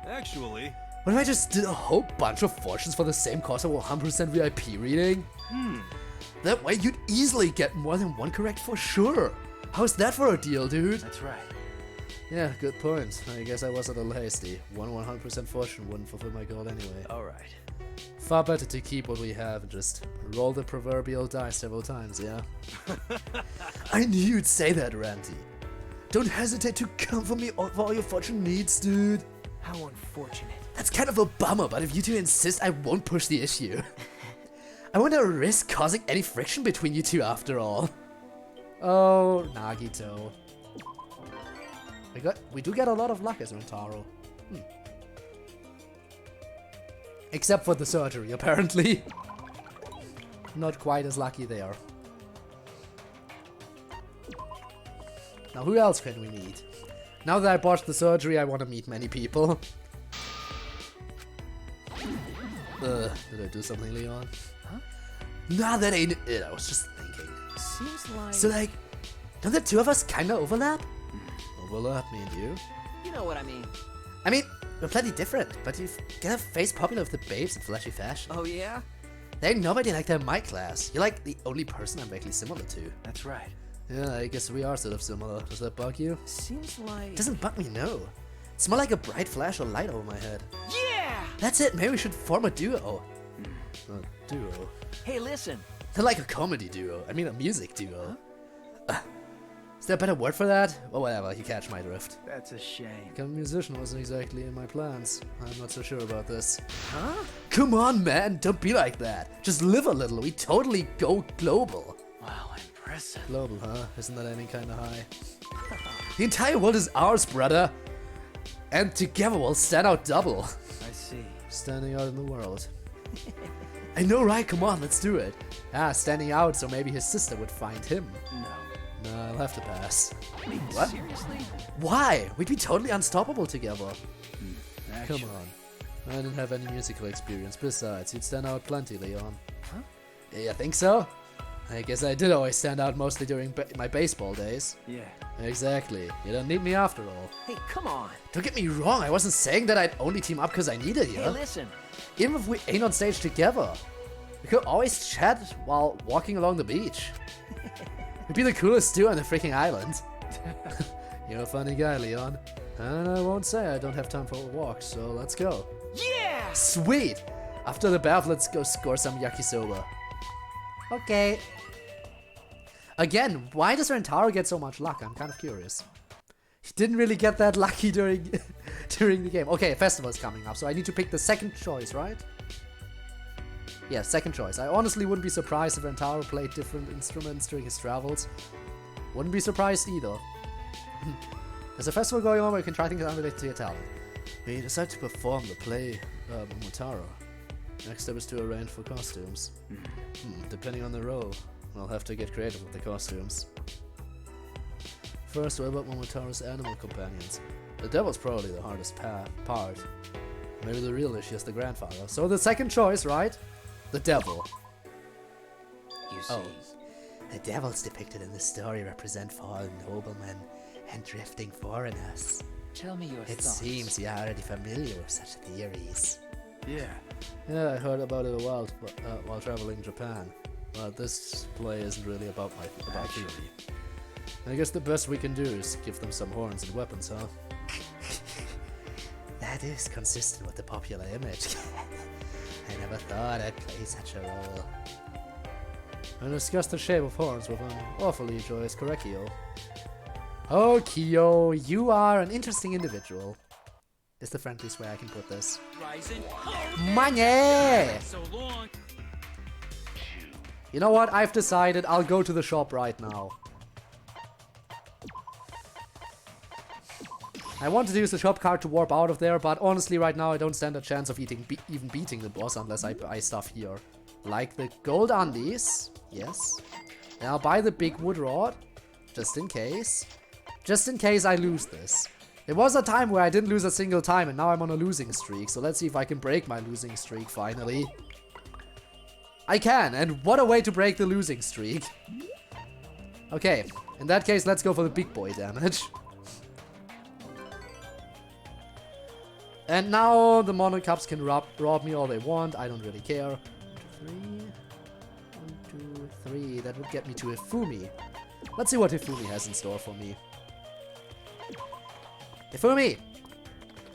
Actually... what if I just did a whole bunch of fortunes for the same cost of 100% VIP reading? That way you'd easily get more than one correct for sure. How's that for a deal, dude? That's right. Yeah, good point. I guess I was a little hasty. 100% fortune wouldn't fulfill my goal anyway. Alright. Far better to keep what we have and just roll the proverbial dice several times, yeah? I knew you'd say that, Ranty. Don't hesitate to come for me for all your fortune needs, dude. How unfortunate. That's kind of a bummer, but if you two insist, I won't push the issue. I want to risk causing any friction between you two after all. Oh, Nagito. We do get a lot of luck as Rentaro. Except for the surgery, apparently. Not quite as lucky there. Now who else can we meet? Now that I botched the surgery, I want to meet many people. Did I do something, Leon? Huh? Nah, that ain't it. I was just thinking. Seems like... So like, don't the two of us kinda overlap? Overlap, me and you? You know what I mean. I mean, we're plenty different, but you get a face popular with the babes in flashy fashion. Oh, yeah? There ain't nobody like that in my class. You're like the only person I'm vaguely similar to. That's right. Yeah, I guess we are sort of similar. Does that bug you? Seems like... It doesn't bug me, no. It's more like a bright flash of light over my head. Yeah! That's it, maybe we should form a duo. A duo? Hey, listen. They're like a comedy duo. I mean a music duo. Is there a better word for that? Well, whatever, you catch my drift. That's a shame. Becoming a musician wasn't exactly in my plans. I'm not so sure about this. Huh? Come on, man, don't be like that. Just live a little, we totally go global. Wow, impressive. Global, huh? Isn't that aiming kinda high? The entire world is ours, brother. And together we'll stand out double. I see. Standing out in the world. I know, right? Come on, let's do it. Ah, standing out so maybe his sister would find him. No. Nah, I'll have to pass. What? Seriously? Why? We'd be totally unstoppable together. Actually. Come on. I didn't have any musical experience. Besides, you'd stand out plenty, Leon. Huh? Yeah, you think so? I guess I did always stand out mostly during my baseball days. Yeah. Exactly. You don't need me after all. Hey, come on. Don't get me wrong, I wasn't saying that I'd only team up because I needed you. Hey, listen. Even if we ain't on stage together, we could always chat while walking along the beach. We'd be the coolest duo on the freaking island. You're a funny guy, Leon. And I won't say I don't have time for a walk, so let's go. Yeah! Sweet! After the bath, let's go score some yakisoba. Okay. Again, why does Rentaro get so much luck? I'm kind of curious. He didn't really get that lucky during during the game. Okay, festival's coming up, so I need to pick the second choice, right? Yeah, second choice. I honestly wouldn't be surprised if Rentaro played different instruments during his travels. Wouldn't be surprised either. There's a festival going on where you can try things unrelated to your talent. We decided to perform the play Momotaro. Next step is to arrange for costumes. Depending on the role, I'll have to get creative with the costumes. First, what about Momotaro's animal companions? The devil's probably the hardest part. Maybe the real issue is the grandfather. So the second choice, right? The devil. You see, the devils depicted in the story represent fallen noblemen and drifting foreigners. Tell me your It thoughts. seems you're already familiar with such theories. Yeah. Yeah, I heard about it while traveling Japan. But this play isn't really about theory. I guess the best we can do is give them some horns and weapons, huh? That is consistent with the popular image. I never thought I'd play such a role. I discussed the shape of horns with an awfully joyous Korekio. Oh, Kyo, you are an interesting individual. Is the friendliest way I can put this. Money! So long. You know what? I've decided I'll go to the shop right now. I wanted to use the shop card to warp out of there, but honestly right now I don't stand a chance of even beating the boss unless I buy stuff here. Like the gold undies, yes. And I'll buy the big wood rod, just in case. Just in case I lose this. There was a time where I didn't lose a single time and now I'm on a losing streak, so let's see if I can break my losing streak finally. I can, and what a way to break the losing streak. Okay, in that case let's go for the big boy damage. And now the Mono Cups can rob me all they want, I don't really care. 1, 2, 3, that would get me to Hifumi. Let's see what Hifumi has in store for me. Hifumi!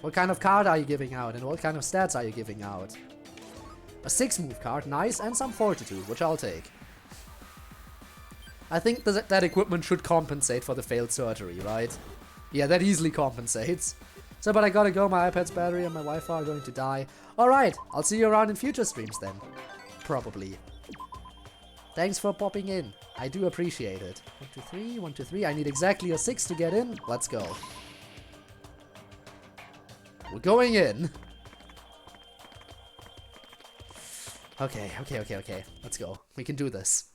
What kind of card are you giving out and what kind of stats are you giving out? A 6-move card, nice, and some fortitude, which I'll take. I think that equipment should compensate for the failed surgery, right? Yeah, that easily compensates. So, but I gotta go, my iPad's battery and my Wi-Fi are going to die. Alright, I'll see you around in future streams then. Probably. Thanks for popping in. I do appreciate it. 1, 2, 3, 1, 2, 3. I need exactly a 6 to get in. Let's go. We're going in. Okay. Let's go. We can do this.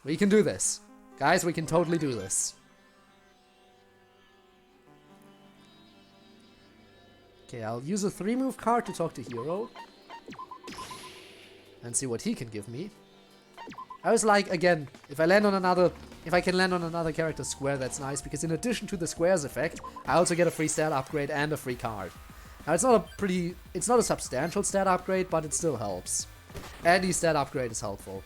We can do this. Guys, we can totally do this. Okay, I'll use a 3-move card to talk to Hero. And see what he can give me. I was like, again, if I can land on another character square, that's nice, because in addition to the squares effect, I also get a free stat upgrade and a free card. Now it's not a substantial stat upgrade, but it still helps. Any stat upgrade is helpful.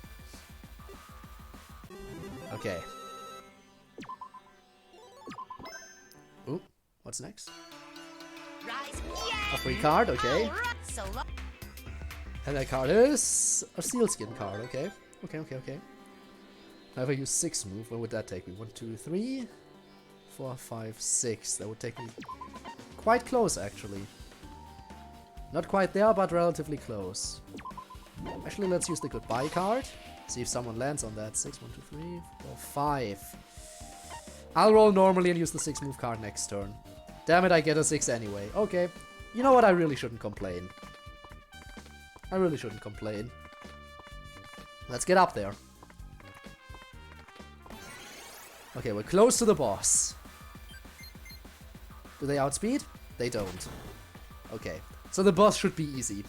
Okay. Ooh, what's next? A free card, okay. And that card is a sealskin card, okay. Okay. Now if I use 6-move, what would that take me? 1, 2, 3, 4, 5, 6. That would take me quite close, actually. Not quite there, but relatively close. Actually, let's use the goodbye card. See if someone lands on that. 6, 1, 2, 3, 4, 5. I'll roll normally and use the 6-move card next turn. Damn it, I get a 6 anyway. Okay. You know what? I really shouldn't complain. Let's get up there. Okay, we're close to the boss. Do they outspeed? They don't. Okay. So the boss should be easy.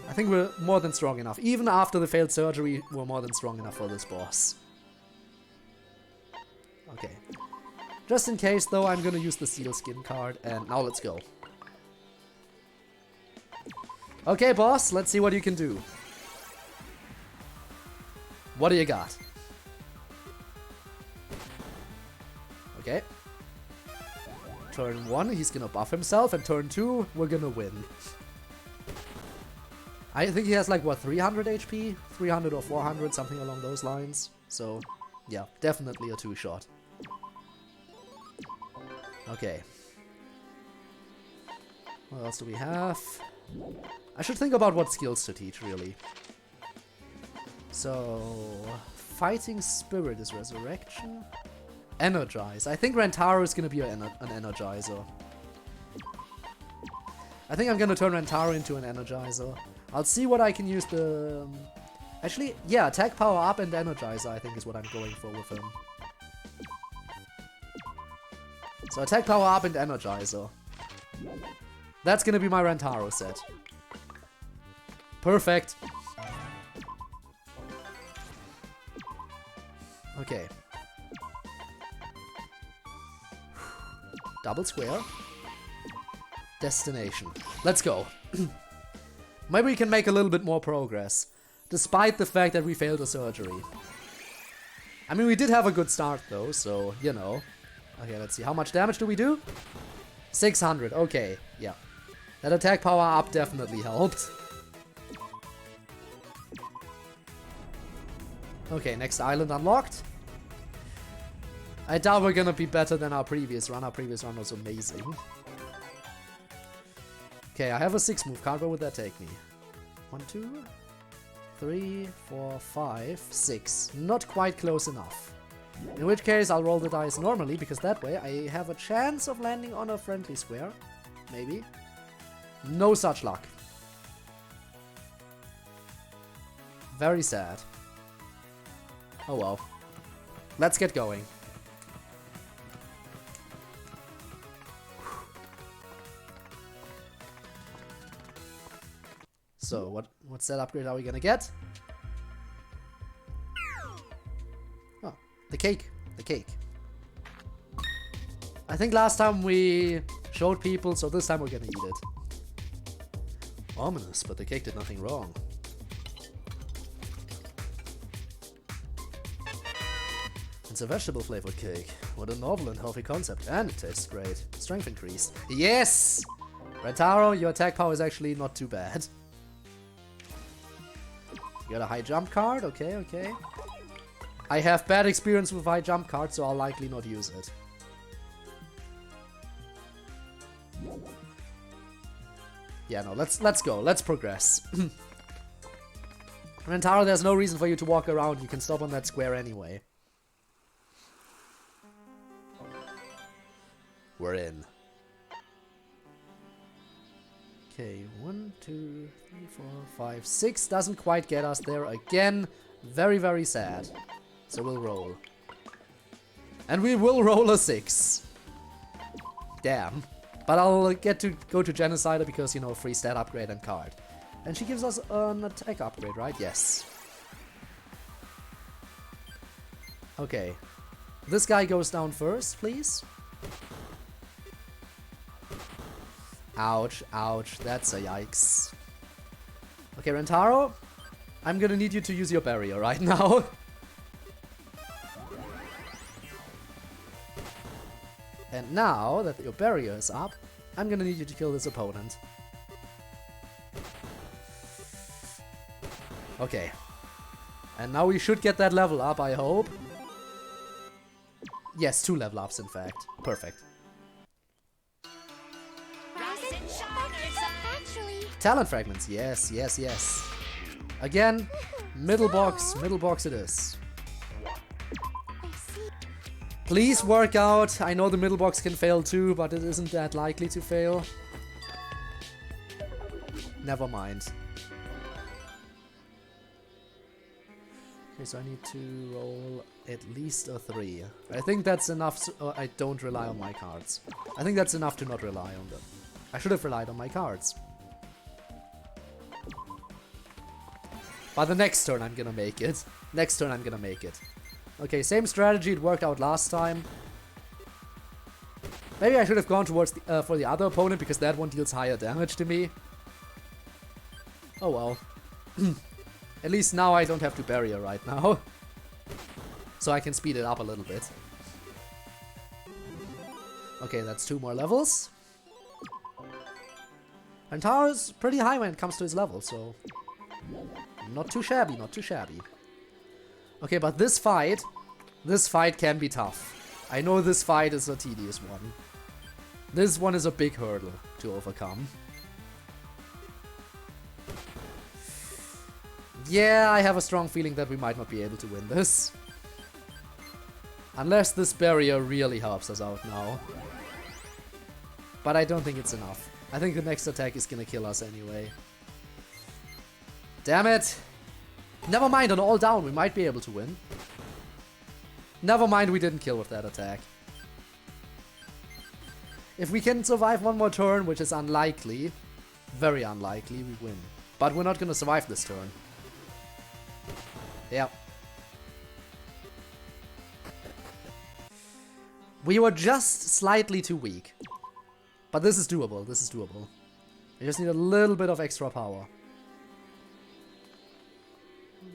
I think we're more than strong enough. Even after the failed surgery, we're more than strong enough for this boss. Okay. Just in case, though, I'm gonna use the seal skin card, and now let's go. Okay, boss, let's see what you can do. What do you got? Okay. Turn 1, he's gonna buff himself, and turn 2, we're gonna win. I think he has like, what, 300 HP? 300 or 400, something along those lines. So, yeah, definitely a two-shot. Okay. What else do we have? I should think about what skills to teach, really. So, Fighting Spirit is Resurrection. Energize. I think Rentaro is gonna be an Energizer. I think I'm gonna turn Rentaro into an Energizer. I'll see what I can use the... Actually, yeah, attack power up and Energizer I think is what I'm going for with him. So attack power up and Energizer. That's gonna be my Rentaro set. Perfect. Okay. Double square. Destination. Let's go. Maybe we can make a little bit more progress, despite the fact that we failed a surgery. I mean, we did have a good start though, so, you know. Okay, let's see. How much damage do we do? 600. Okay, yeah. That attack power up definitely helped. Okay, next island unlocked. I doubt we're gonna be better than our previous run. Our previous run was amazing. Okay, I have a 6-move card. Where would that take me? 1, 2, 3, 4, 5, 6. Not quite close enough. In which case, I'll roll the dice normally, because that way I have a chance of landing on a friendly square. Maybe. No such luck. Very sad. Oh well. Let's get going. So, what's that upgrade are we gonna get? Oh, the cake. The cake. I think last time we showed people, so this time we're gonna eat it. Ominous, but the cake did nothing wrong. It's a vegetable flavored cake. What a novel and healthy concept. And it tastes great. Strength increased. Yes! Rentaro, your attack power is actually not too bad. You got a high jump card? Okay, okay. I have bad experience with high jump cards, so I'll likely not use it. Yeah, no, let's go. Let's progress. Rentaro, there's no reason for you to walk around. You can stop on that square anyway. We're in. Okay, 1, 2, 3, 4, 5, 6 doesn't quite get us there again. Very, very sad. So we'll roll. And we will roll a 6. Damn. But I'll get to go to Genocider because, you know, free stat upgrade and card. And she gives us an attack upgrade, right? Yes. Okay. This guy goes down first, please. Ouch, ouch, that's a yikes. Okay, Rentaro, I'm gonna need you to use your barrier right now. And now that your barrier is up, I'm gonna need you to kill this opponent. Okay. And now we should get that level up, I hope. Yes, 2 level ups in fact. Perfect. Talent fragments, yes, yes, yes. Again, middle box it is. Please work out. I know the middle box can fail too, but it isn't that likely to fail. Never mind. Okay, so I need to roll at least a 3. I think that's enough so I don't rely on my cards. I think that's enough to not rely on them. I should have relied on my cards. By the next turn, I'm gonna make it. Next turn, I'm gonna make it. Okay, same strategy. It worked out last time. Maybe I should have gone towards the, for the other opponent because that one deals higher damage to me. Oh well. At least now I don't have to barrier right now. So I can speed it up a little bit. Okay, that's 2 more levels. And Taro's pretty high when it comes to his level, so... Not too shabby, not too shabby. Okay, but this fight can be tough. I know this fight is a tedious one. This one is a big hurdle to overcome. Yeah, I have a strong feeling that we might not be able to win this. Unless this barrier really helps us out now. But I don't think it's enough. I think the next attack is gonna kill us anyway. Damn it! Never mind, on all down we might be able to win. Never mind, we didn't kill with that attack. If we can survive one more turn, which is unlikely, very unlikely, we win. But we're not gonna survive this turn. Yeah. We were just slightly too weak. But this is doable, this is doable. We just need a little bit of extra power. 1,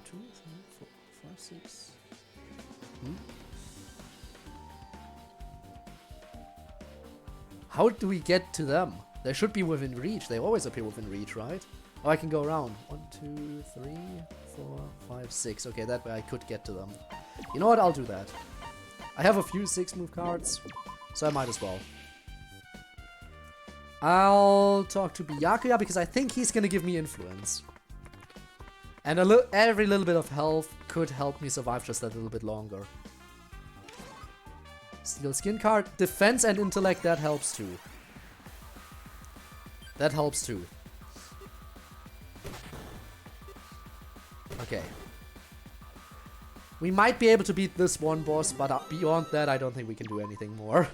2, 3, 4, 5, 6. How do we get to them? They should be within reach. They always appear within reach, right? Oh, I can go around. 1, 2, 3, 4, 5, 6. Okay, that way I could get to them. You know what? I'll do that. I have a few 6-move cards, so I might as well. I'll talk to Byakuya because I think he's gonna give me influence. And every little bit of health could help me survive just a little bit longer. Steel skin card. Defense and intellect, that helps too. That helps too. Okay. We might be able to beat this one boss, but beyond that, I don't think we can do anything more.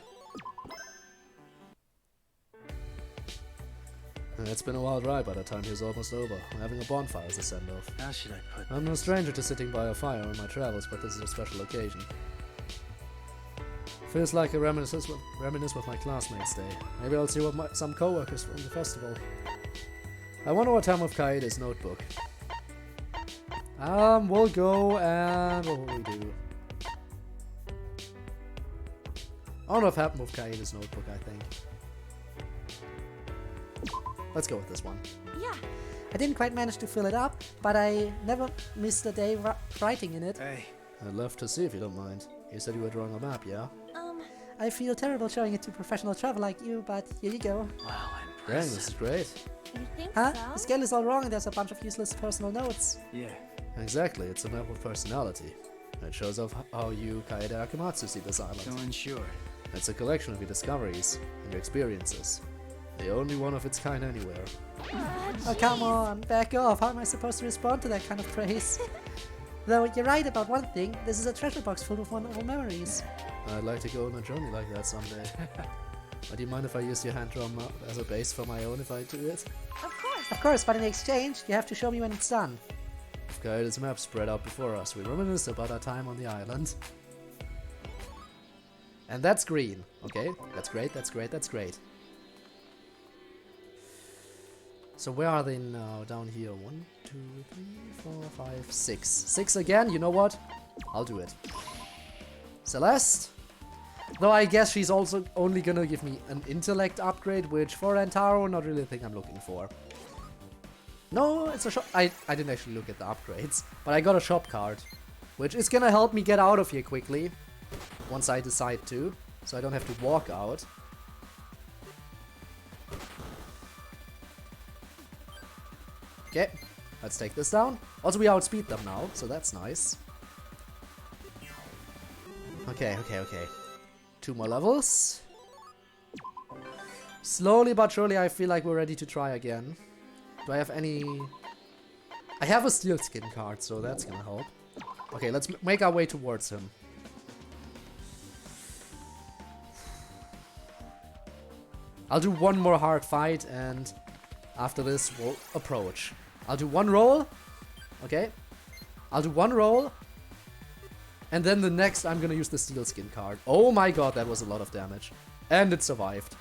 It's been a wild ride by the time he's almost over. I'm having a bonfire as a send-off. How should I put I'm no stranger to sitting by a fire on my travels, but this is a special occasion. Feels like a reminisce with my classmates' day. Maybe I'll see what some co-workers from the festival. I wonder what happened with Kaede's notebook. We'll go and what will we do? I don't know what happened with Kaede's notebook, I think. Let's go with this one. Yeah. I didn't quite manage to fill it up, but I never missed a day writing in it. Hey. I'd love to see if you don't mind. You said you were drawing a map, yeah? I feel terrible showing it to professional travel like you, but here you go. Wow, Dang, this is great. You think Huh? so? The scale is all wrong and there's a bunch of useless personal notes. Yeah. Exactly, it's a map of personality. It shows off how you, Kaede Akamatsu, see this island. So unsure. It's a collection of your discoveries and your experiences. The only one of its kind anywhere. Oh, come on, back off. How am I supposed to respond to that kind of praise? Though you're right about one thing, this is a treasure box full of wonderful memories. I'd like to go on a journey like that someday. But do you mind if I use your hand-drawn map as a base for my own if I do it? Of course, but in exchange, you have to show me when it's done. With Kaede's map spread out before us, we reminisce about our time on the island. And that's green, okay? That's great, that's great, that's great. So where are they now? Down here. 1, 2, 3, 4, 5, 6. 6 again, you know what? I'll do it. Celeste? Though I guess she's also only gonna give me an intellect upgrade, which for Antaro, not really a thing I'm looking for. No, it's a shop. I didn't actually look at the upgrades, but I got a shop card, which is gonna help me get out of here quickly, once I decide to, so I don't have to walk out. Okay, let's take this down. Also, we outspeed them now, so that's nice. Okay. 2 more levels. Slowly but surely, I feel like we're ready to try again. Do I have any... I have a steel skin card, so that's gonna help. Okay, let's make our way towards him. I'll do one more hard fight, and after this, we'll approach. I'll do one roll. Okay. I'll do one roll. And then the next I'm gonna use the steel skin card. Oh my god, that was a lot of damage. And it survived.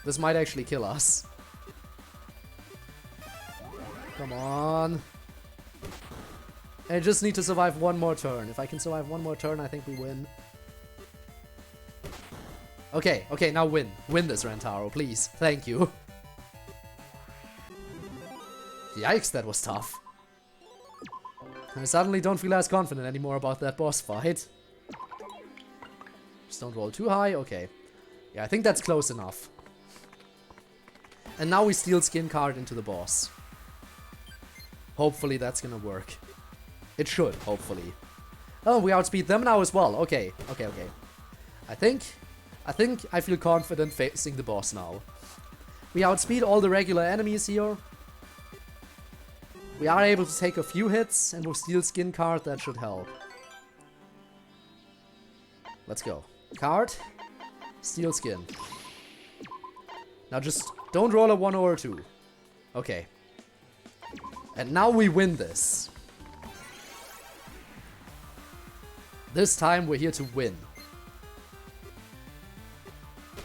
This might actually kill us. Come on. I just need to survive one more turn. If I can survive one more turn, I think we win. Okay, okay, now win. Win this, Rentaro, please. Thank you. Yikes, that was tough. I suddenly don't feel as confident anymore about that boss fight. Just don't roll too high. Okay. Yeah, I think that's close enough. And now we steal skin card into the boss. Hopefully that's gonna work. It should, hopefully. Oh, we outspeed them now as well. Okay, okay, okay. I think I feel confident facing the boss now. We outspeed all the regular enemies here. We are able to take a few hits, and we'll steal skin card, that should help. Let's go. Card. Steal skin. Now just don't roll a 1 or a 2. Okay. And now we win this. This time we're here to win.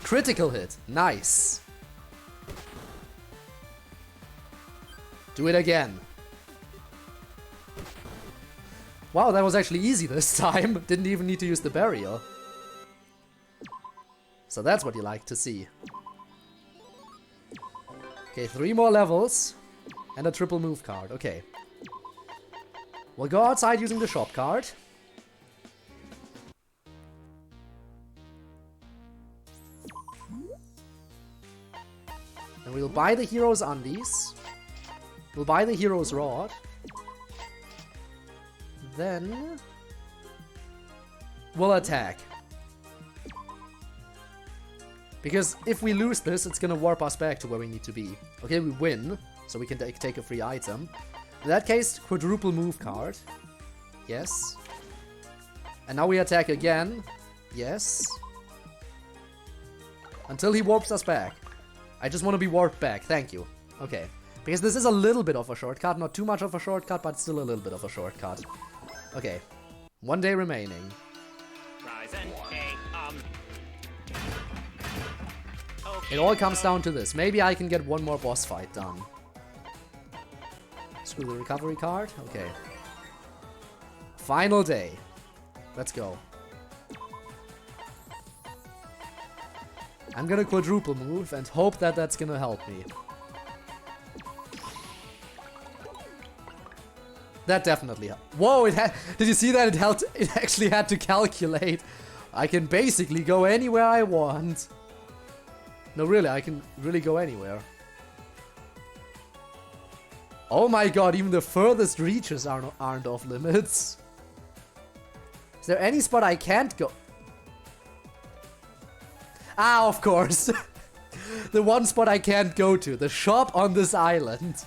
Critical hit. Nice. Do it again. Wow, that was actually easy this time. Didn't even need to use the barrier. So that's what you like to see. Okay, 3 more levels. And a triple move card. Okay. We'll go outside using the shop card. And we'll buy the hero's undies. We'll buy the hero's rod. Then we'll attack. Because if we lose this, it's gonna warp us back to where we need to be. Okay, we win, so we can take a free item. In that case, quadruple move card. Yes. And now we attack again. Yes. Until he warps us back. I just want to be warped back, thank you. Okay. Because this is a little bit of a shortcut, not too much of a shortcut, but still a little bit of a shortcut. Okay. 1 day remaining. Ryzen, It all comes down to this. Maybe I can get one more boss fight done. Screw the recovery card. Okay. Final day. Let's go. I'm gonna quadruple move and hope that that's gonna help me. That definitely helped. Whoa, did you see that? It helped. It actually had to calculate. I can basically go anywhere I want. No, really, I can really go anywhere. Oh my god, even the furthest reaches aren't off limits. Is there any spot I can't go? Ah, of course. The one spot I can't go to. The shop on this island.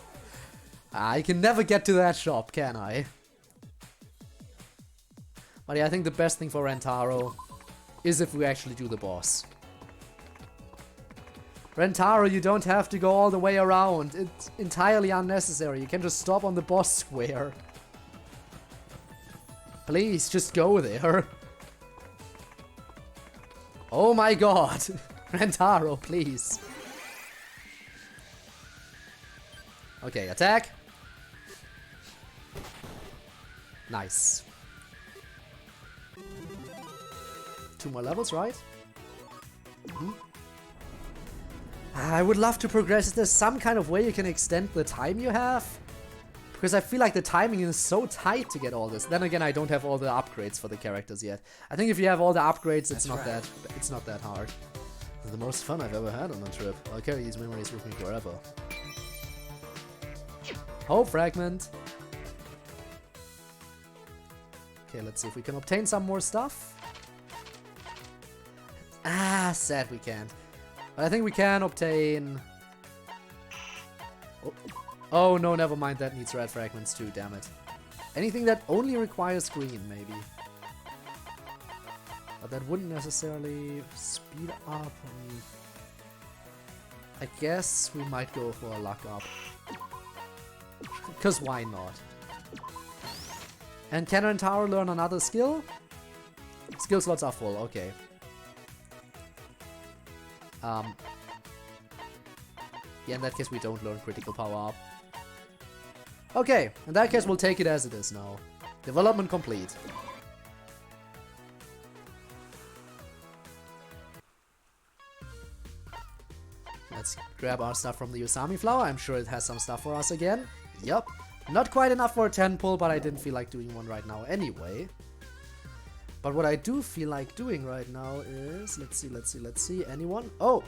I can never get to that shop, can I? But yeah, I think the best thing for Rentaro is if we actually do the boss. Rentaro, you don't have to go all the way around. It's entirely unnecessary. You can just stop on the boss square. Please, just go there. Oh my god. Rentaro, please. Okay, attack. Nice. 2 more levels, right? Mm-hmm. I would love to progress. Is there some kind of way you can extend the time you have? Because I feel like the timing is so tight to get all this. Then again, I don't have all the upgrades for the characters yet. I think if you have all the upgrades, it's not that hard. It's the most fun I've ever had on a trip. I'll carry these memories with me forever. Hope fragment. Okay, let's see if we can obtain some more stuff. Ah, sad we can't. But I think we can obtain... Oh no, never mind, that needs red fragments too, damn it. Anything that only requires green, maybe. But that wouldn't necessarily speed up. I guess we might go for a luck up. Because why not? And can Tower learn another skill? Skill slots are full, okay. Yeah, in that case we don't learn critical power up. Okay, in that case we'll take it as it is now. Development complete. Let's grab our stuff from the Usami flower. I'm sure it has some stuff for us again. Yup. Not quite enough for a 10 pull, but I didn't feel like doing one right now anyway. But what I do feel like doing right now is... Let's see. Anyone? Oh!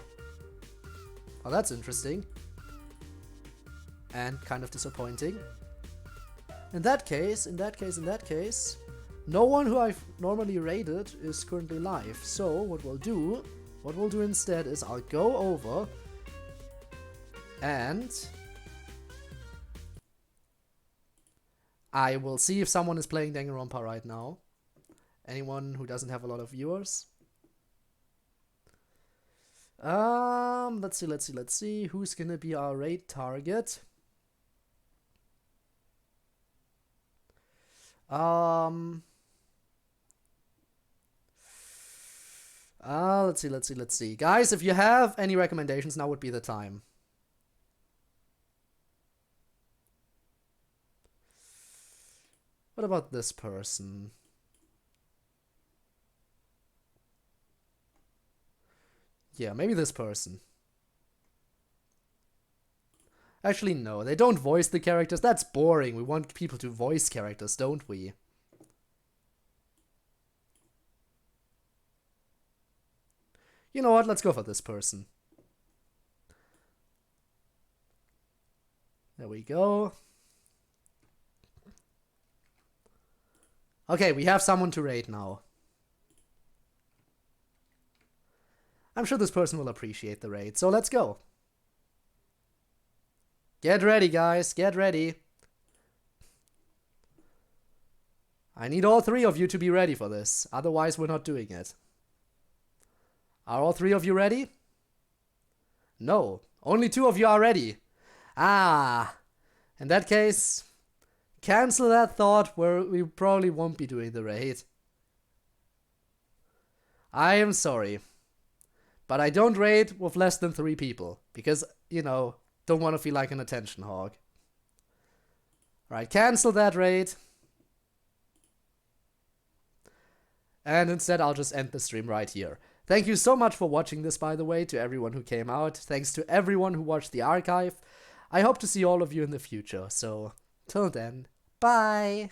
Oh, that's interesting. And kind of disappointing. In that case, no one who I've normally raided is currently live. So what we'll do instead is I'll go over and I will see if someone is playing Danganronpa right now. Anyone who doesn't have a lot of viewers. Let's see. Who's gonna be our raid target? Let's see. Guys, if you have any recommendations, now would be the time. What about this person? Yeah, maybe this person. Actually, no, they don't voice the characters. That's boring. We want people to voice characters, don't we? You know what? Let's go for this person. There we go. Okay, we have someone to raid now. I'm sure this person will appreciate the raid, so let's go. Get ready, guys. Get ready. I need all three of you to be ready for this. Otherwise, we're not doing it. Are all three of you ready? No. Only two of you are ready. Ah. In that case, cancel that thought where we probably won't be doing the raid. I am sorry. But I don't raid with less than 3 people. Because, you know, don't want to feel like an attention hog. Alright, cancel that raid. And instead I'll just end the stream right here. Thank you so much for watching this, by the way, to everyone who came out. Thanks to everyone who watched the archive. I hope to see all of you in the future. So, till then, bye!